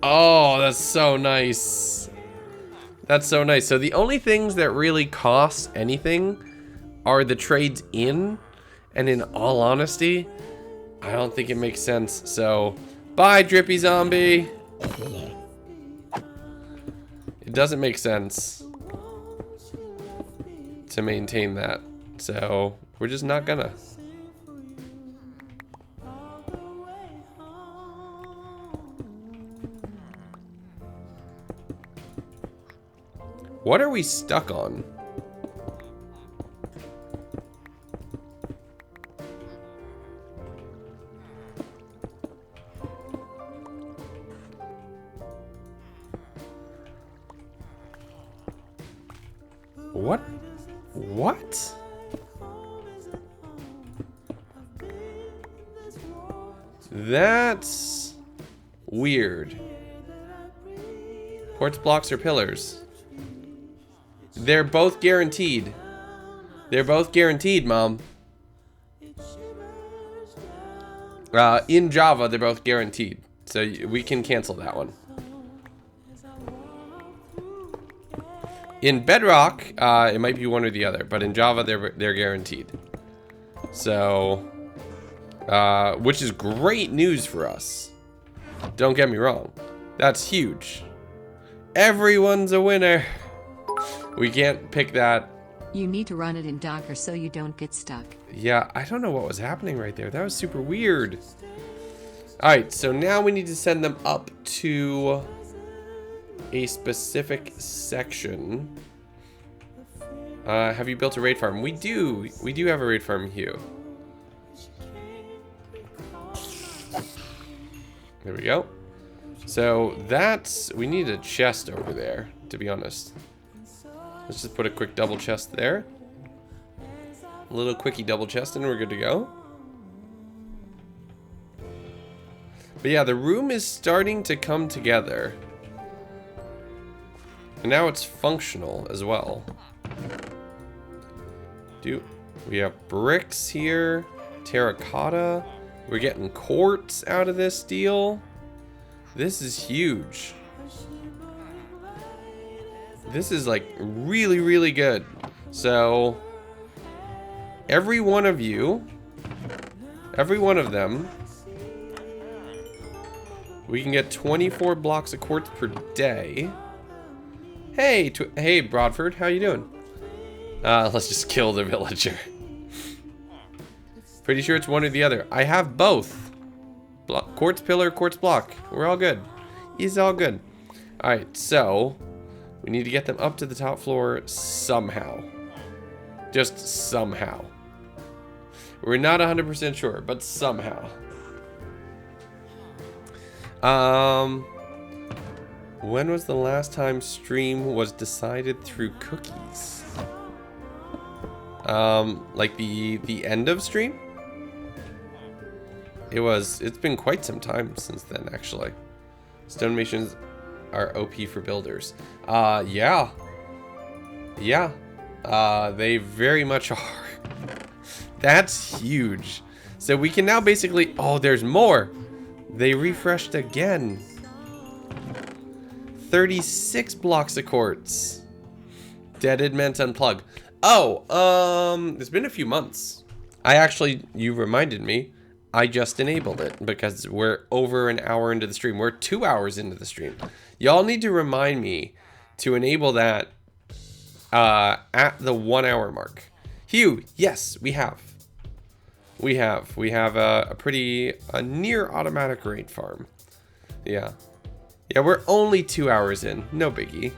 Oh, that's so nice. That's so nice. So the only things that really cost anything are the trades in, and in all honesty, I don't think it makes sense. So, bye, Drippy Zombie. It doesn't make sense to maintain that. So, we're just not gonna. What are we stuck on? What? What? That's weird. Quartz blocks or pillars? They're both guaranteed. They're both guaranteed, Mom. In Java, they're both guaranteed. So we can cancel that one. In Bedrock, it might be one or the other, but in Java, they're guaranteed. So, which is great news for us. Don't get me wrong. That's huge. Everyone's a winner. We can't pick that. You need to run it in Docker so you don't get stuck. Yeah, I don't know what was happening right there. That was super weird. Alright, so now we need to send them up to a specific section. Have you built a raid farm? We do. We do have a raid farm here. There we go. So that's... we need a chest over there, to be honest. Let's just put a quick double chest there. A little quickie double chest and we're good to go. But yeah, the room is starting to come together. And now it's functional as well. We have bricks here, terracotta. We're getting quartz out of this deal. This is huge. This is like really, really good. So every one of you, every one of them, we can get 24 blocks of quartz per day. Hey, hey, Broadford, how you doing? Let's just kill the villager. Pretty sure it's one or the other. I have both. Quartz pillar, quartz block. We're all good. It's all good. All right, so we need to get them up to the top floor somehow. Just somehow. We're not 100% sure, but somehow. When was the last time stream was decided through cookies? Like the end of stream? It's been quite some time since then, actually. Stone missions are OP for builders. Yeah. Yeah. They very much are. That's huge. So we can now basically... oh, there's more. They refreshed again. 36 blocks of quartz. Deaded meant unplug. Oh, it's been a few months. You reminded me, I just enabled it because we're over an hour into the stream. We're 2 hours into the stream. Y'all need to remind me to enable that at the 1 hour mark. Hugh, yes, we have. We have a pretty near automatic raid farm. Yeah. Yeah, we're only 2 hours in. No biggie.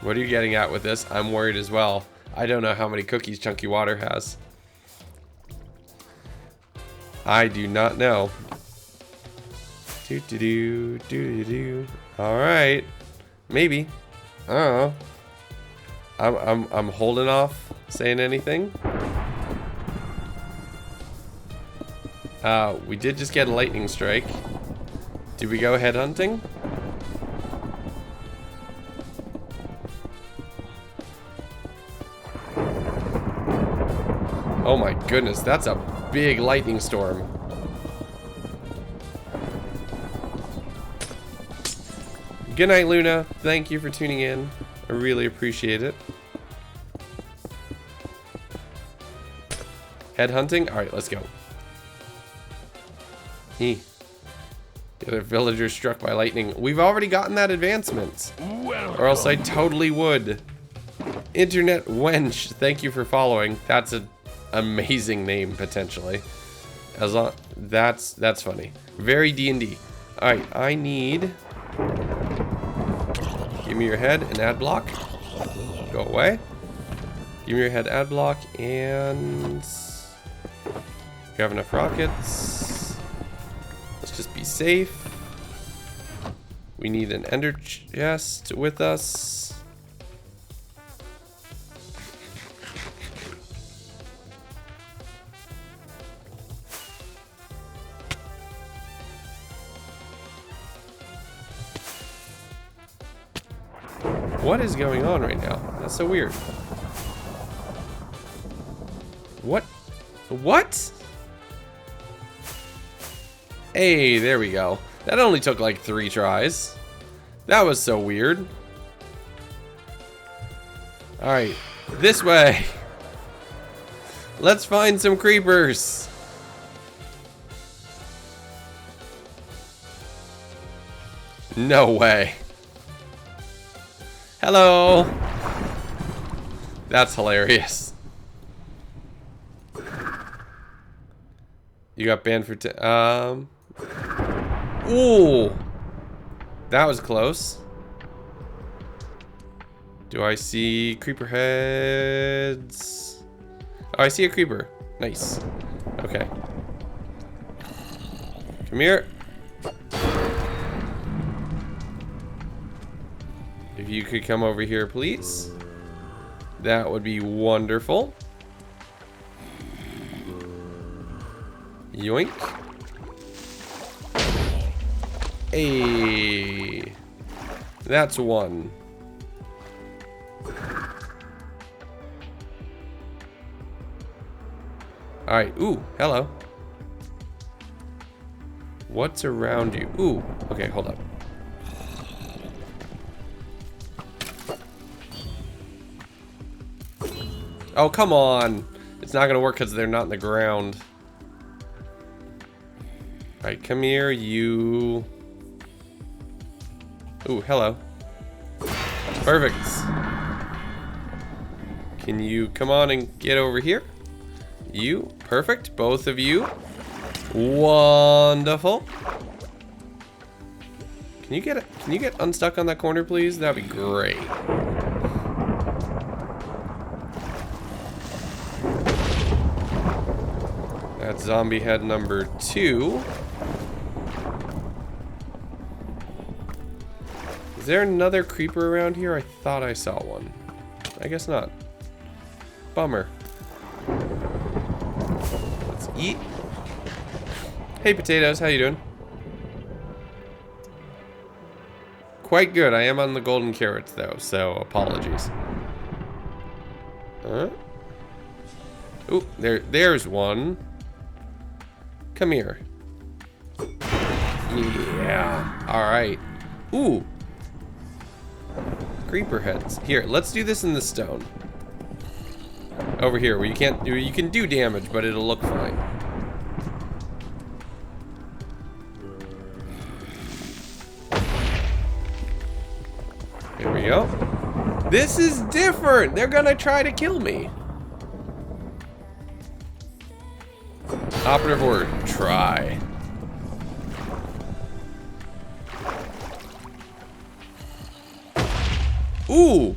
What are you getting at with this? I'm worried as well. I don't know how many cookies Chunky Water has. I do not know. All right, maybe. I don't know. I'm holding off saying anything. We did just get a lightning strike. Did we go headhunting? Oh my goodness, that's a big lightning storm. Good night, Luna. Thank you for tuning in. I really appreciate it. Headhunting? Alright, let's go. The other villager struck by lightning. We've already gotten that advancement. Or else I totally would. Internet Wench, thank you for following. That's an amazing name, potentially. As long that's funny. Very D&D. Alright, I need... Give me your head and ad block. Go away. Give me your head, ad block, and... You have enough rockets. Let's just be safe. We need an ender chest with us. What is going on right now? That's so weird. What? What? Hey, there we go. That only took like 3 tries. That was so weird. Alright, this way. Let's find some creepers. No way. Hello. That's hilarious. You got banned for Ooh. That was close. Do I see creeper heads? Oh, I see a creeper. Nice. Okay. Come here. If you could come over here, please. That would be wonderful. Yoink. Hey. That's one. Alright. Ooh, hello. What's around you? Ooh. Okay, hold up. Oh, come on. It's not gonna work because they're not in the ground. Alright, come here, you. Ooh, hello. Perfect. Can you come on and get over here? You, perfect. Both of you. Wonderful. Can you get unstuck on that corner, please? That'd be great. That's zombie head number 2. Is there another creeper around here? I thought I saw one. I guess not. Bummer. Let's eat. Hey potatoes, how you doing? Quite good. I am on the golden carrots though, so apologies. Huh? Ooh, there's one. Come here. Yeah. All right. Ooh. creeper heads. Here, let's do this in the stone. Over here, where you can't do, you can do damage, but it'll look fine. Here we go. This is different. They're gonna try to kill me. Operative word, try. Ooh.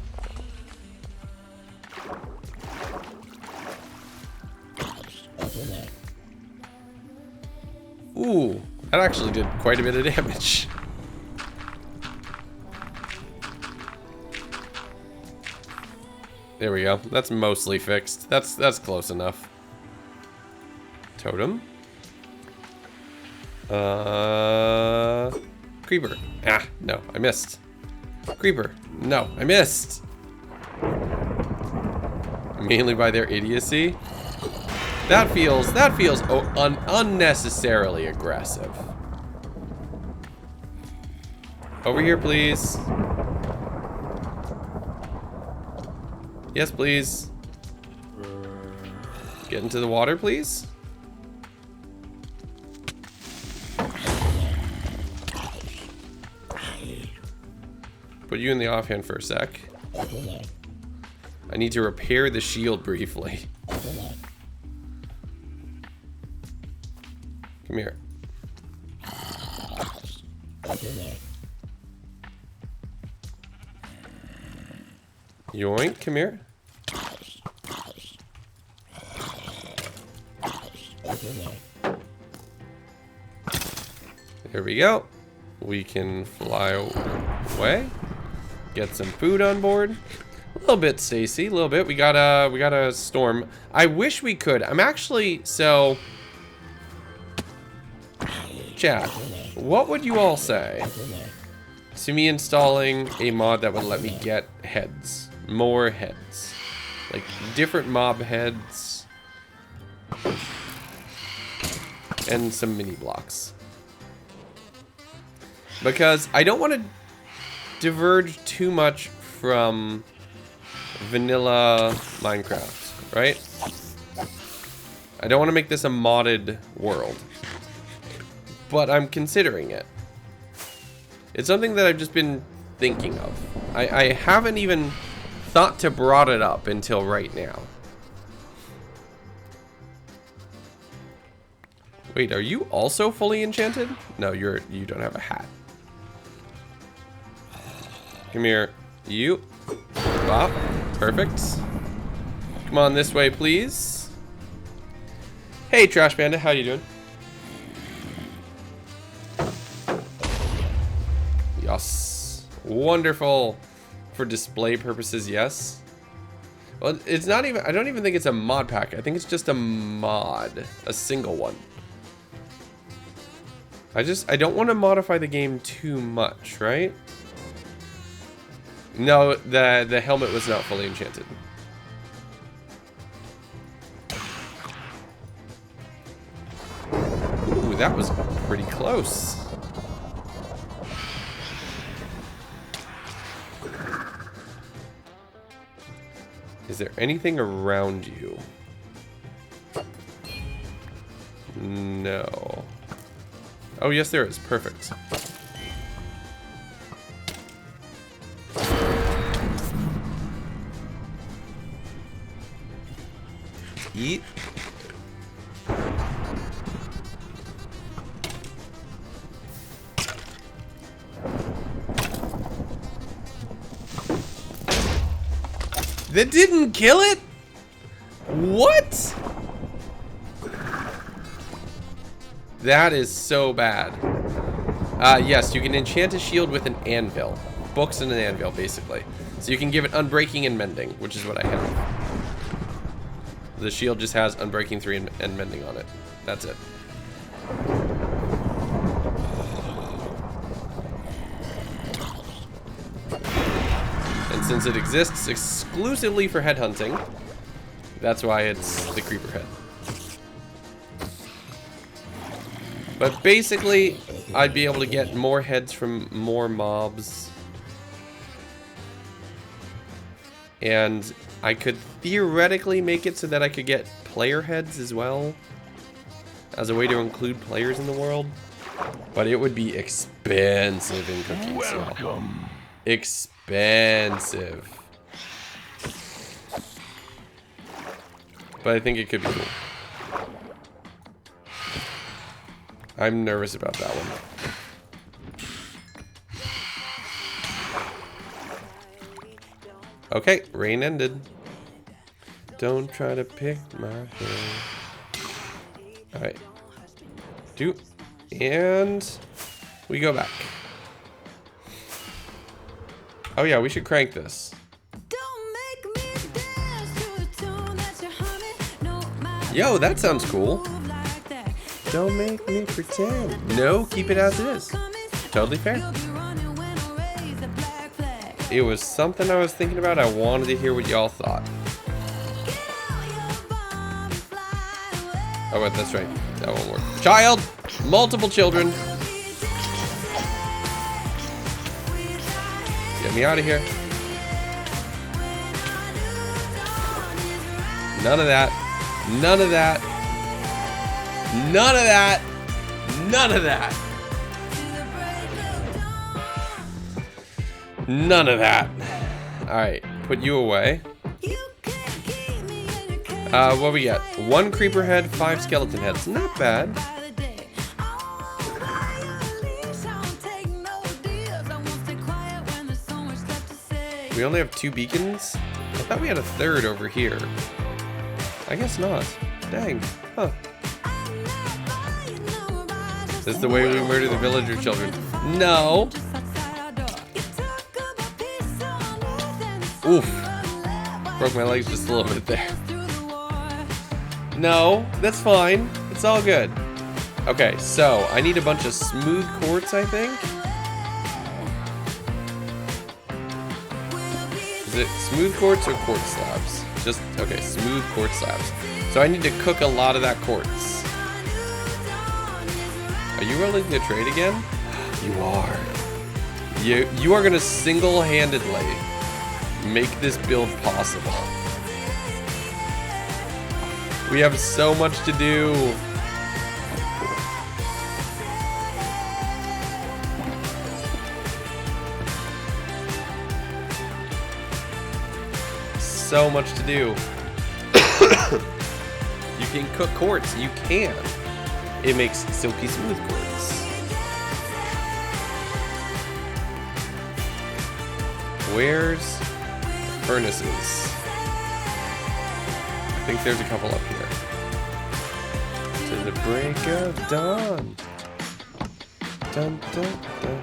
Ooh, that actually did quite a bit of damage. There we go. That's mostly fixed. That's close enough. Totem. Creeper. Ah, no, I missed. Creeper. No, I missed. Mainly by their idiocy. That feels unnecessarily aggressive. Over here, please. Yes, please. Get into the water, please. Put you in the offhand for a sec. I need to repair the shield briefly. Come here. Yoink, come here. There we go. We can fly away. Get some food on board. A little bit, Stacy. A little bit. We got a storm. I wish we could. I'm actually so. Chat. What would you all say to me installing a mod that would let me get heads, more heads, like different mob heads, and some mini blocks? Because I don't want to diverge too much from vanilla Minecraft, right? I don't want to make this a modded world, but I'm considering it. It's something that I've just been thinking of. I haven't even thought to brought it up until right now. Wait, are you also fully enchanted? No, you don't have a hat. Come here. You. Bop. Perfect. Come on this way, please. Hey, Trash Panda, how you doing? Yes. Wonderful. For display purposes, yes. Well, it's not even, I don't even think it's a mod pack. I think it's just a mod. A single one. I don't want to modify the game too much, right? No, the helmet was not fully enchanted. Ooh, that was pretty close. Is there anything around you? No. Oh, yes, there is. Perfect. Eat. That didn't kill it? What? That is so bad. Yes, you can enchant a shield with an anvil. Books and an anvil, basically. So you can give it unbreaking and mending, which is what I have. The shield just has unbreaking 3 and mending on it. That's it. And since it exists exclusively for head hunting, that's why it's the creeper head. But basically, I'd be able to get more heads from more mobs. And I could theoretically make it so that I could get player heads as well, as a way to include players in the world. But it would be expensive in cookies. Welcome. Expensive. But I think it could be cool. I'm nervous about that one. Okay, rain ended. Don't try to pick my hair. Alright. And we go back. Oh yeah, we should crank this. Yo, that sounds cool. Don't make me pretend. No, keep it as it is. Totally fair. It was something I was thinking about. I wanted to hear what y'all thought. Oh, wait, that's right. That won't work. Child! Multiple children. Get me out of here. None of that. None of that. None of that. None of that. None of that. Alright, put you away. What we get? 1 creeper head, 5 skeleton heads. Not bad. We only have 2 beacons? I thought we had a 3rd over here. I guess not. Dang. Huh. This is the way we murder the villager children. No. Oof. Broke my legs just a little bit there. No, that's fine. It's all good. Okay, so I need a bunch of smooth quartz, I think. Is it smooth quartz or quartz slabs? Just, okay, smooth quartz slabs. So I need to cook a lot of that quartz. Are you willing to trade again? You are. You are gonna single-handedly make this build possible. We have so much to do. So much to do. You can cook quartz. You can. It makes silky smooth quartz. Where's furnaces? I think there's a couple up here. To the break of dawn. Dun, dun, dun.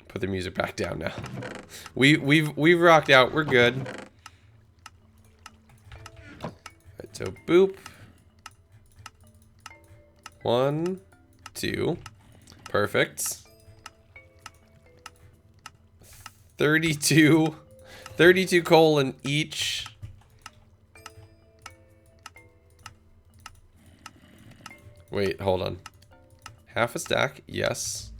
Put the music back down now. We've rocked out. We're good. Right, so boop. 1, 2. Perfect. 32 coal in each. Wait, hold on. Half a stack, yes.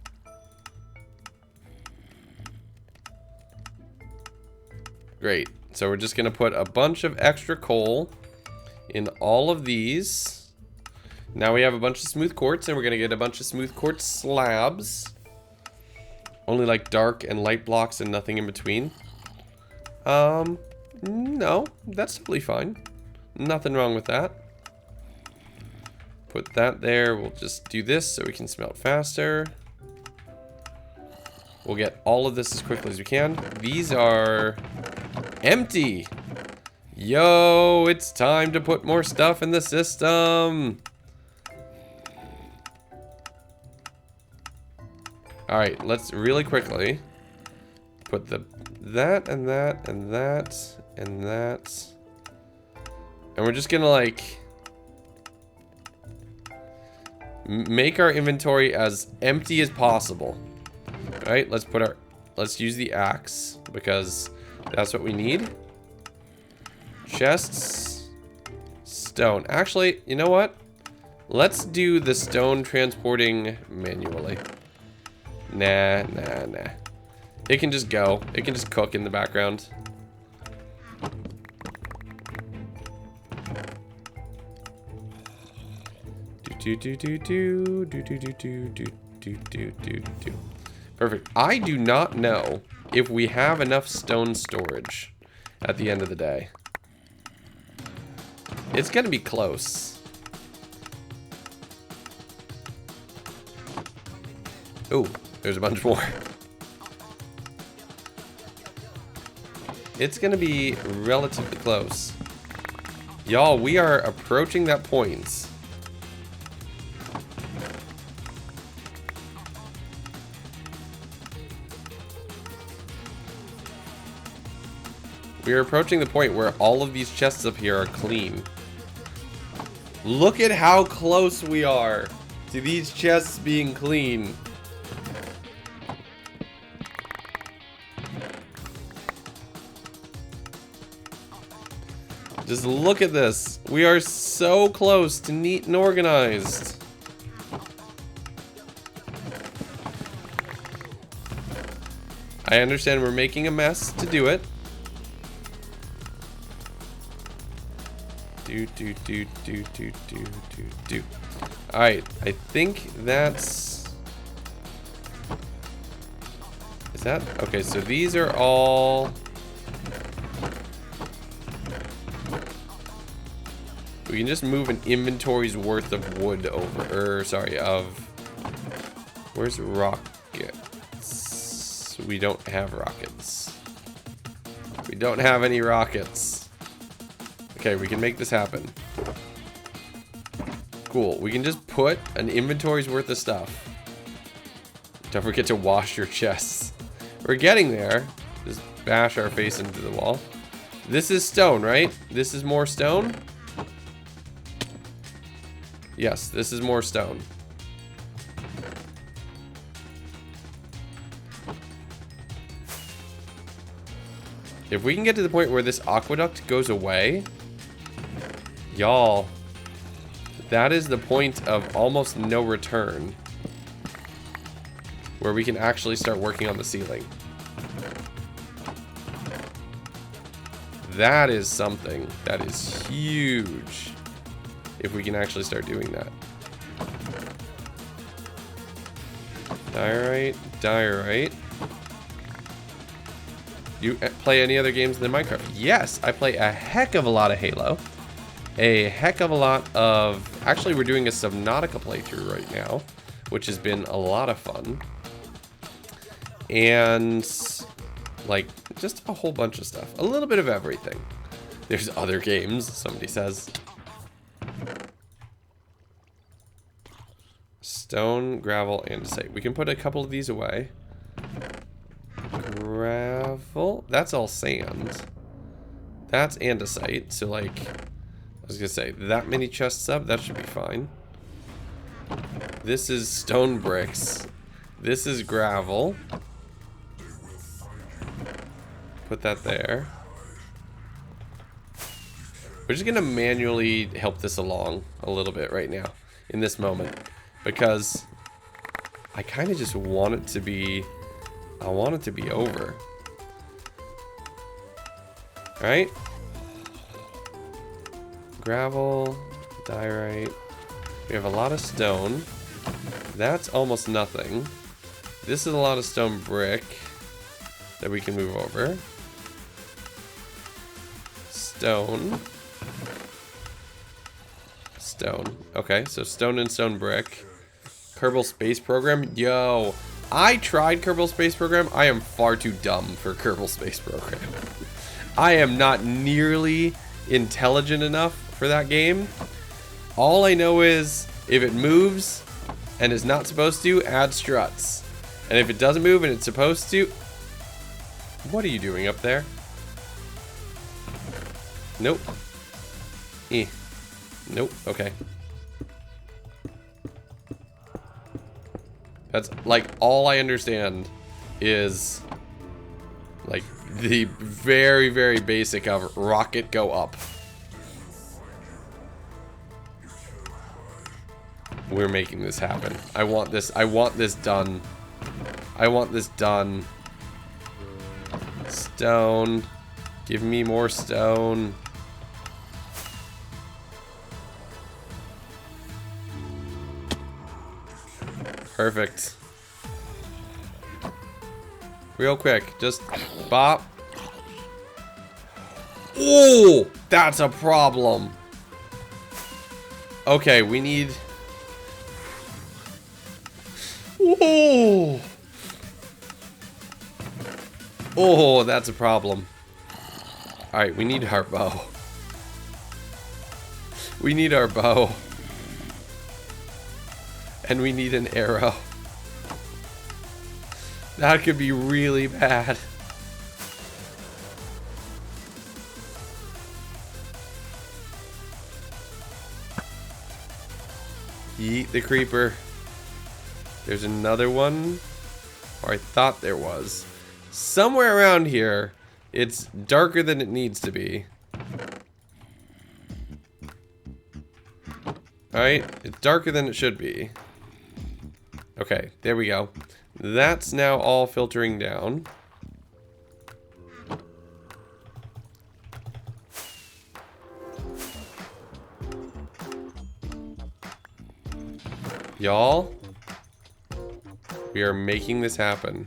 Great. So we're just gonna put a bunch of extra coal in all of these. Now we have a bunch of smooth quartz, and we're gonna get a bunch of smooth quartz slabs. Only like dark and light blocks and nothing in between. No, that's totally fine. Nothing wrong with that. Put that there. We'll just do this so we can smelt faster. We'll get all of this as quickly as we can. These are empty. Yo, it's time to put more stuff in the system. All right, let's really quickly put that and that and that and that. And we're just gonna like make our inventory as empty as possible. All right, let's use the axe because that's what we need. Chests, stone. Actually, you know what? Let's do the stone transporting manually. Nah. It can just go. It can just cook in the background. Perfect. I do not know if we have enough stone storage at the end of the day. It's gonna be close. Oh, there's a bunch more. It's gonna be relatively close. Y'all, we are approaching that point. We are approaching the point where all of these chests up here are clean. Look at how close we are to these chests being clean. Just look at this. We are so close to neat and organized. I understand we're making a mess to do it. Alright, I think that's... Is that... Okay, so these are all... We can just move an inventory's worth of wood over, of... Where's rockets? We don't have rockets. We don't have any rockets. Okay, we can make this happen. Cool. We can just put an inventory's worth of stuff. Don't forget to wash your chests. We're getting there. Just bash our face into the wall. This is stone, right? This is more stone? Yes, this is more stone. If we can get to the point where this aqueduct goes away... Y'all, that is the point of almost no return. Where we can actually start working on the ceiling. That is something that is huge. If we can actually start doing that. Diorite, diorite. You play any other games than Minecraft? Yes, I play a heck of a lot of Halo. A heck of a lot of... Actually, we're doing a Subnautica playthrough right now, which has been a lot of fun. And, like, just a whole bunch of stuff. A little bit of everything. There's other games, somebody says. Stone, gravel, andesite. We can put a couple of these away. Gravel. That's all sand. That's andesite, so, like... I was gonna say, that many chests up, that should be fine. This is stone bricks. This is gravel. Put that there. We're just gonna manually help this along a little bit right now, in this moment. Because I kind of just want it to be... I want it to be over. Alright? Gravel, diorite. We have a lot of stone. That's almost nothing. This is a lot of stone brick that we can move over. Stone. Stone. Okay, so stone and stone brick. Kerbal Space Program. Yo, I tried Kerbal Space Program. I am far too dumb for Kerbal Space Program. I am not nearly intelligent enough for that game. All I know is if it moves and is not supposed to, add struts. And if it doesn't move and it's supposed to... What are you doing up there? Nope. Nope. Okay. That's like all I understand is like the very, very basic of rocket go up. We're making this happen. I want this done. I want this done stone. Give me more stone. Perfect. Real quick, just bop. Oh, that's a problem. Okay, we need... Oh. Oh, that's a problem. Alright, we need our bow. We need our bow. And we need an arrow. That could be really bad. Yeet the creeper. There's another one. Or I thought there was. Somewhere around here. It's darker than it needs to be. Alright, it's darker than it should be. Okay, there we go. That's now all filtering down. Y'all, we are making this happen.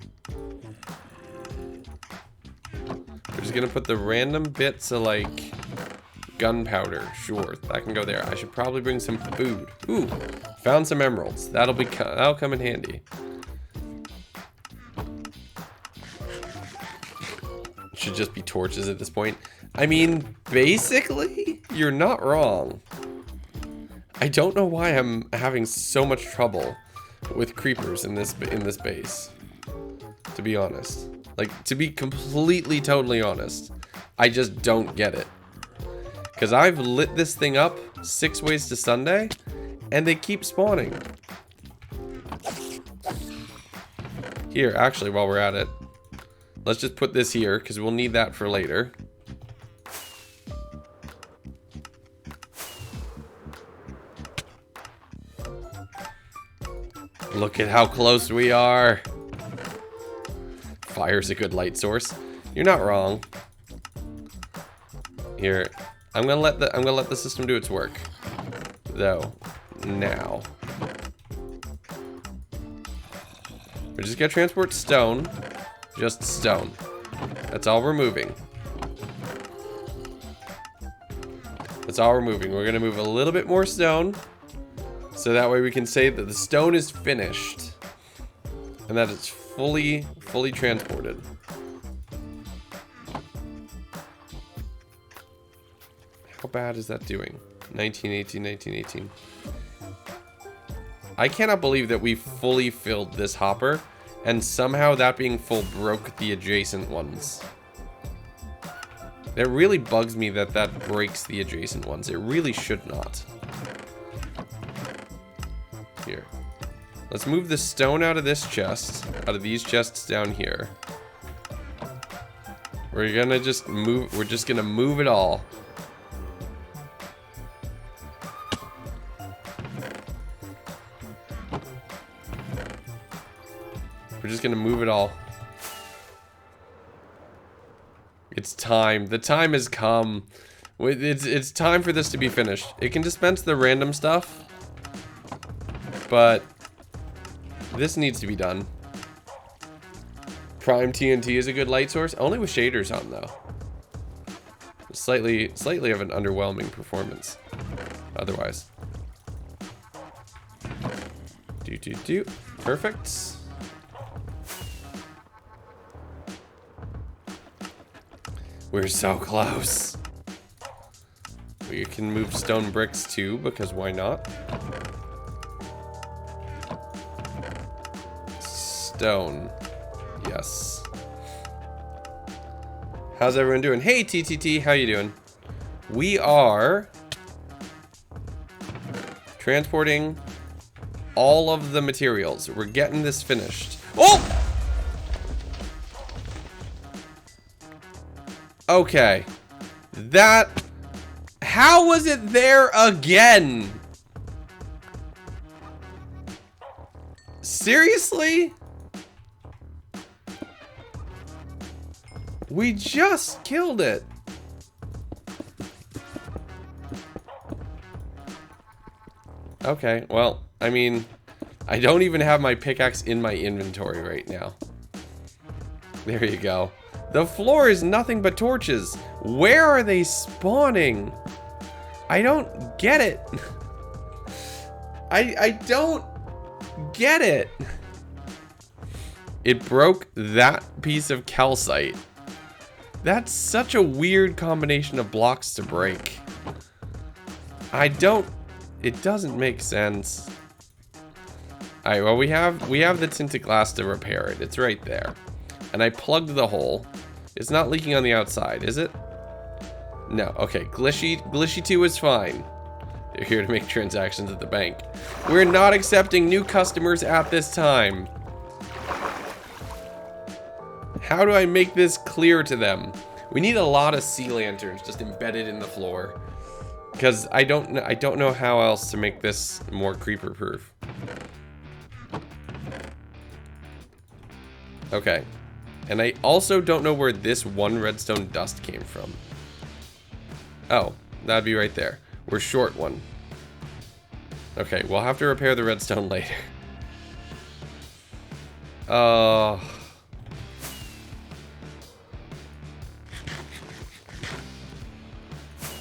We're just gonna put the random bits of like gunpowder. Sure, that can go there. I should probably bring some food. Ooh, found some emeralds. That'll come in handy. Should just be torches at this point. I mean, basically, you're not wrong. I don't know why I'm having so much trouble with creepers in this base. To be honest. Like, to be completely, totally honest. I just don't get it. Because I've lit this thing up 6 ways to Sunday, and they keep spawning. Here, actually, while we're at it, let's just put this here, because we'll need that for later. Look at how close we are. Fire's a good light source. You're not wrong. Here, I'm gonna let the system do its work. Though, now. We're just gonna transport stone. Just stone. That's all we're moving. That's all we're moving. We're gonna move a little bit more stone. So that way we can say that the stone is finished. And that it's fully transported. How bad is that doing? 1918, 1918. I cannot believe that we fully filled this hopper, and somehow that being full broke the adjacent ones. It really bugs me that that breaks the adjacent ones. It really should not. Here. Let's move the stone out of this chest, out of these chests down here. We're gonna just move, we're just gonna move it all. We're just gonna move it all. It's time. The time has come. It's time for this to be finished. It can dispense the random stuff, but this needs to be done. Prime TNT is a good light source, only with shaders on though. Slightly of an underwhelming performance. Otherwise. Do. Perfect. We're so close. We can move stone bricks too, because why not? Stone. Yes. How's everyone doing? Hey, TTT, how you doing? We are transporting all of the materials. We're getting this finished. Oh! Okay. That... How was it there again? Seriously? We just killed it. Okay, well, I mean, I don't even have my pickaxe in my inventory right now. There you go. The floor is nothing but torches. Where are they spawning? I don't get it. I don't get it. It broke that piece of calcite. That's such a weird combination of blocks to break. It doesn't make sense. Alright, well we have the tinted glass to repair it. It's right there. And I plugged the hole. It's not leaking on the outside, is it? No, okay. Glitchy 2 is fine. They're here to make transactions at the bank. We're not accepting new customers at this time. How do I make this clear to them? We need a lot of sea lanterns just embedded in the floor. Because I don't know how else to make this more creeper proof. Okay. And I also don't know where this one redstone dust came from. Oh, that'd be right there. We're short one. Okay, we'll have to repair the redstone later.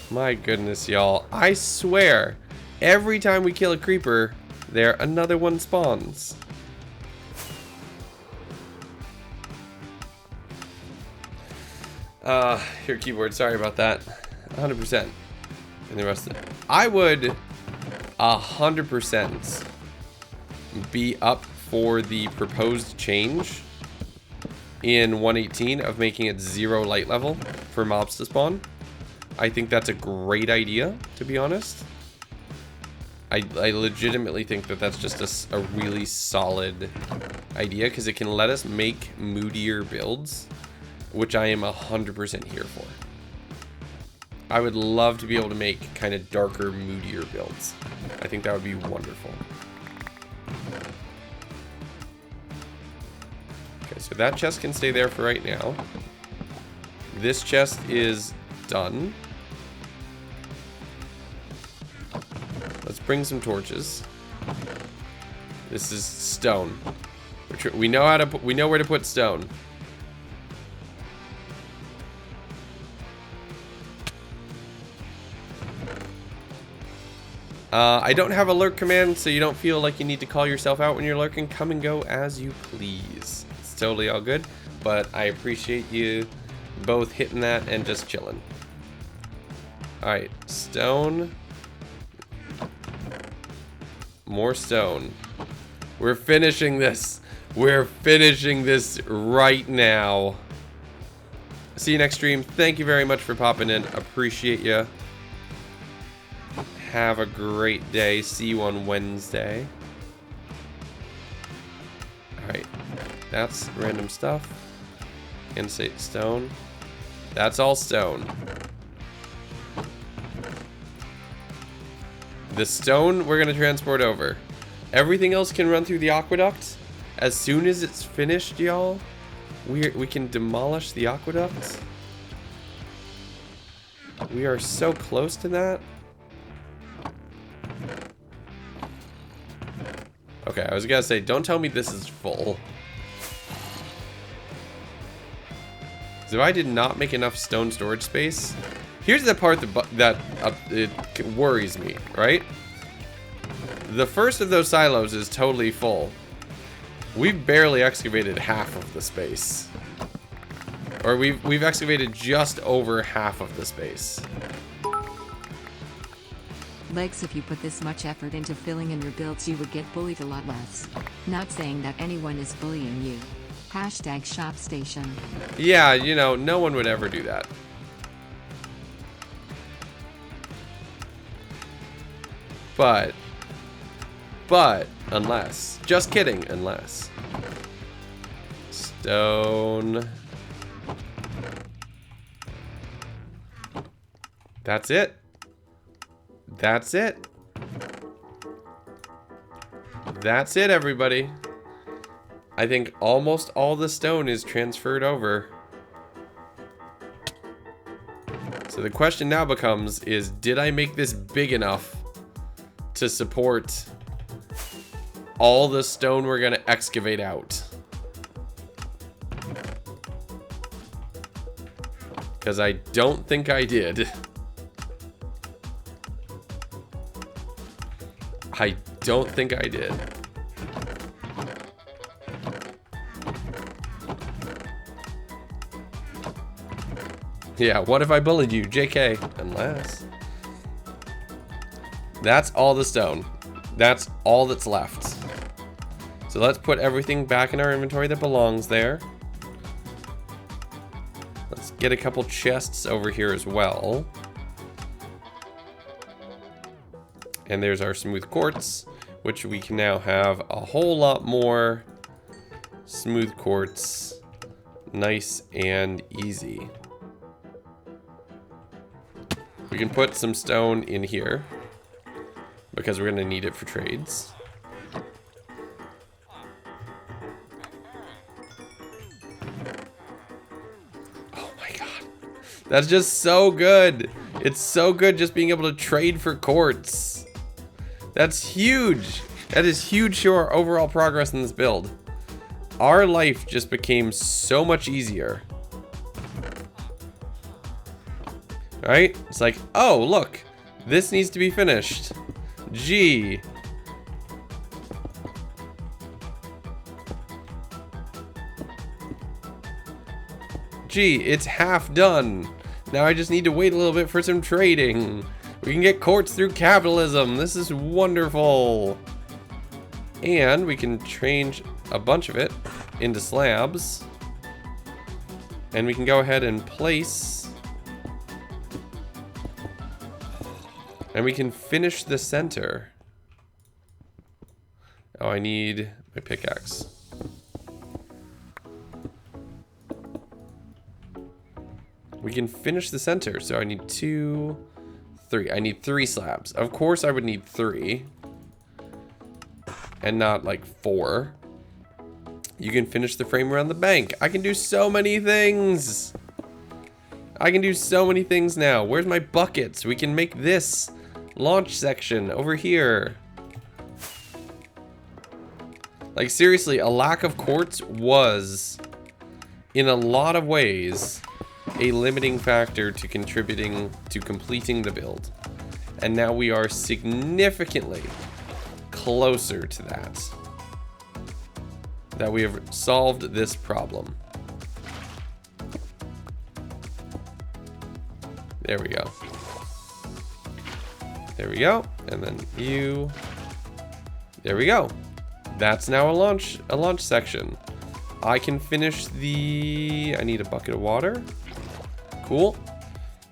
My goodness, y'all. I swear, every time we kill a creeper, another one spawns. Here, keyboard, sorry about that. 100%. And the rest of it. I would 100% be up for the proposed change in 118 of making it 0 light level for mobs to spawn. I think that's a great idea, to be honest. I legitimately think that that's just a really solid idea because it can let us make moodier builds, which I am 100% here for. I would love to be able to make kind of darker, moodier builds. I think that would be wonderful. Okay, so that chest can stay there for right now. This chest is done. Let's bring some torches. This is stone. We know where to put stone. I don't have a lurk command, so you don't feel like you need to call yourself out when you're lurking. Come and go as you please. It's totally all good, but I appreciate you both hitting that and just chilling. Alright, stone. More stone. We're finishing this. We're finishing this right now. See you next stream. Thank you very much for popping in. Appreciate you. Have a great day. See you on Wednesday. Alright. That's random stuff. Instate stone. That's all stone. The stone we're going to transport over. Everything else can run through the aqueduct. As soon as it's finished, y'all, we can demolish the aqueduct. We are so close to that. Okay, I was gonna say, don't tell me this is full. So I did not make enough stone storage space. Here's the part that it worries me, right? The first of those silos is totally full. We've barely excavated half of the space. Or we've excavated just over half of the space. Legs, if you put this much effort into filling in your builds, you would get bullied a lot less. Not saying that anyone is bullying you. Hashtag shop station. Yeah, you know, no one would ever do that. But, unless. Just kidding, unless. Stone. That's it. That's it. That's it, everybody. I think almost all the stone is transferred over. So the question now becomes is, did I make this big enough to support all the stone we're gonna excavate out? Because I don't think I did. I don't think I did. Yeah, what if I bullied you? JK. Unless. That's all the stone. That's all that's left. So let's put everything back in our inventory that belongs there. Let's get a couple chests over here as well. And there's our smooth quartz, which we can now have a whole lot more smooth quartz. Nice and easy. We can put some stone in here because we're going to need it for trades. Oh my god. That's just so good. It's so good just being able to trade for quartz. That's huge. That is huge to our overall progress in this build. Our life just became so much easier. Right? It's like, oh, look, this needs to be finished. Gee. Gee, it's half done. Now I just need to wait a little bit for some trading. We can get quartz through capitalism. This is wonderful. And we can change a bunch of it into slabs. And we can go ahead and place. And we can finish the center. Oh, I need my pickaxe. We can finish the center. So I need 2, 3. I need 3 slabs. Of course I would need 3. And not like 4. You can finish the frame around the bank. I can do so many things. I can do so many things now. Where's my buckets? We can make this launch section over here. Like seriously, a lack of quartz was, in a lot of ways, a limiting factor to contributing to completing the build. And now we are significantly closer to that. That we have solved this problem. There we go. There we go. And then you. There we go. That's now a launch section. I can finish the... I need a bucket of water. Cool.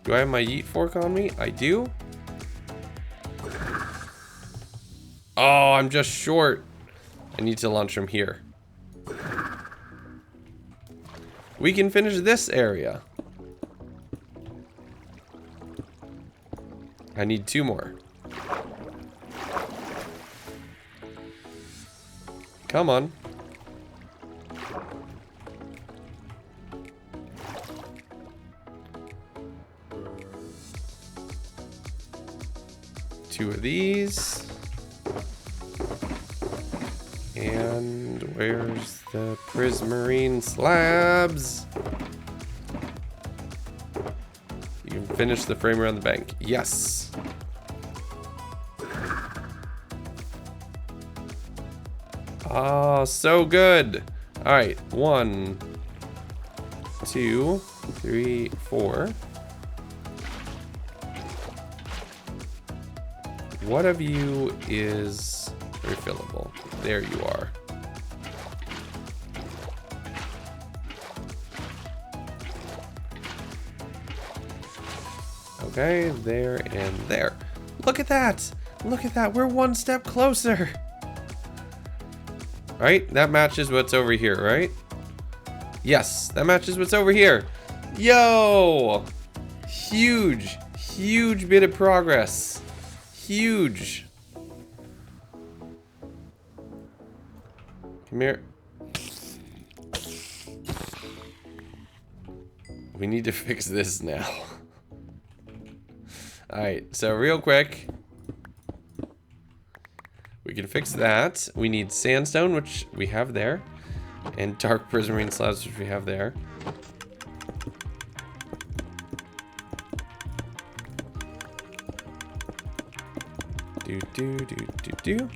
Do I have my yeet fork on me? I do. Oh, I'm just short. I need to launch from here. We can finish this area. I need 2 more. Come on. Two of these. And where's the prismarine slabs? You can finish the frame around the bank. Yes. Oh, so good. All right, 1, 2, 3, 4. What of you is refillable? There you are. Okay, there and there. Look at that. Look at that. We're 1 step closer. Right? That matches what's over here, right? Yes, that matches what's over here. Yo! Huge, huge bit of progress. Huge. Come here. We need to fix this now. Alright, so real quick. We can fix that. We need sandstone, which we have there. And dark prismarine slabs, which we have there. Do.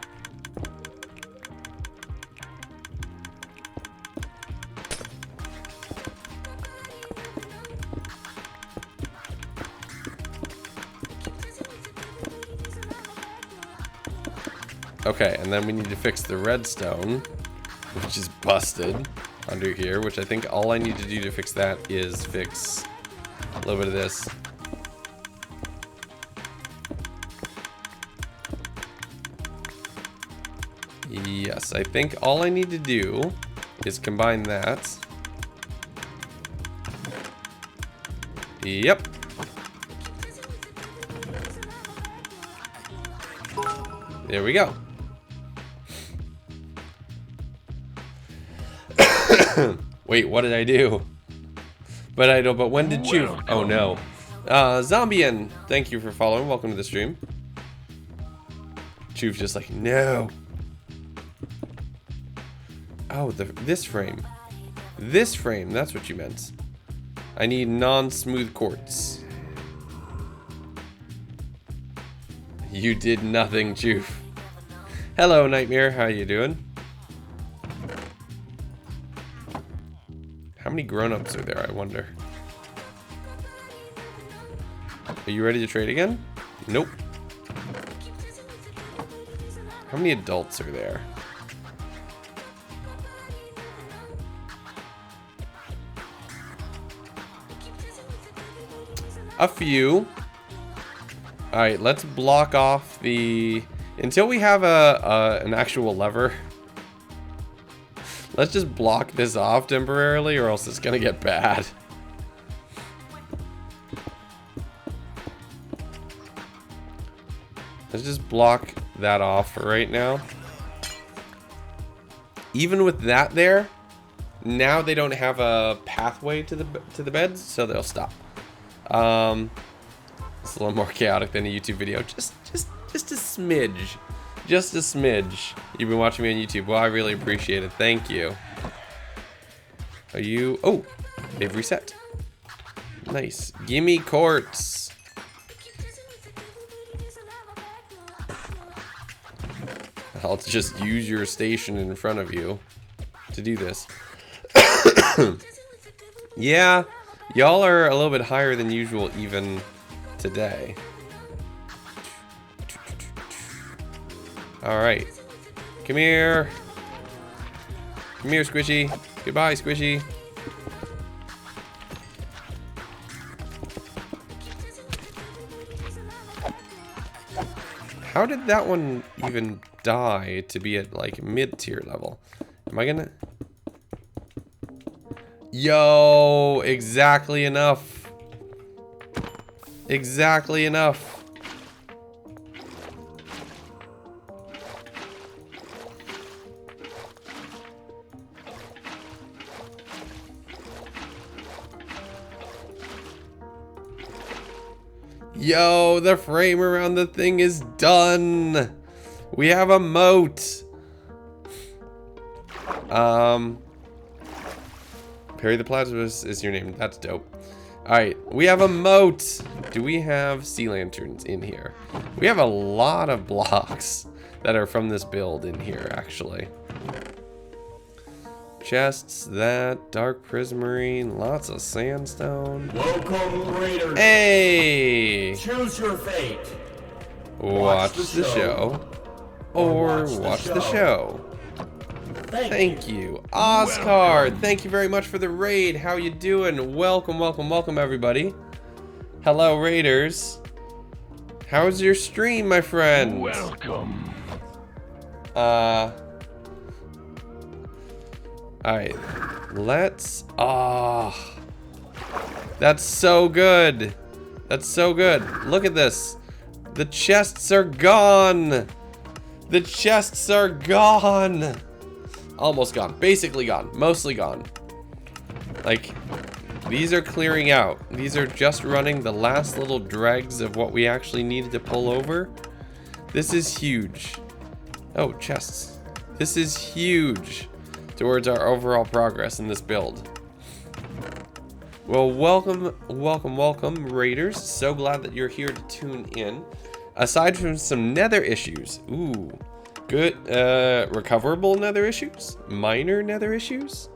Okay, and then we need to fix the redstone, which is busted under here, which I think all I need to do to fix that is fix a little bit of this. Yes, I think all I need to do is combine that. Yep. There we go. Wait, what did I do? But when did you? Oh no. Zombien, thank you for following. Welcome to the stream. Chew's just like, no. Oh, this frame. This frame, that's what you meant. I need non-smooth quartz. You did nothing, Chew. Hello, Nightmare. How you doing? How many grown-ups are there, I wonder? Are you ready to trade again? Nope. How many adults are there? A few. Alright, let's block off the... Until we have an actual lever. Let's just block this off temporarily or else it's gonna get bad. Let's just block that off for right now. Even with that there, now they don't have a pathway to the beds, so they'll stop. It's a little more chaotic than a YouTube video. Just a smidge. Just a smidge. You've been watching me on YouTube. Well, I really appreciate it. Thank you. Are you... Oh, they've reset. Nice. Gimme quartz. I'll just use your station in front of you to do this. Yeah, y'all are a little bit higher than usual even today. Alright. Come here. Come here, Squishy. Goodbye, Squishy. How did that one even die to be at like mid-tier level? Am I gonna... Yo, exactly enough. Exactly enough. Yo, the frame around the thing is done. We have a moat. Perry the Platypus is your name. That's dope. Alright, we have a moat. Do we have sea lanterns in here? We have a lot of blocks that are from this build in here, actually. Chests, that, dark prismarine, lots of sandstone. Welcome, Raiders. Hey! Choose your fate. Watch the show. Or watch the show. Thank you. Oscar, thank you very much for the raid. How you doing? Welcome, welcome, welcome, everybody. Hello, Raiders. How's your stream, my friend? Welcome. Alright. Let's... That's so good. That's so good. Look at this. The chests are gone. The chests are gone. Almost gone. Basically gone. Mostly gone. Like, These are clearing out. These are just running the last little dregs of what we actually needed to pull over. This is huge. Oh, chests. This is huge towards our overall progress in this build. Well, welcome, raiders. So glad that you're here to tune in. Aside from some nether issues, ooh, good, recoverable nether issues, minor nether issues,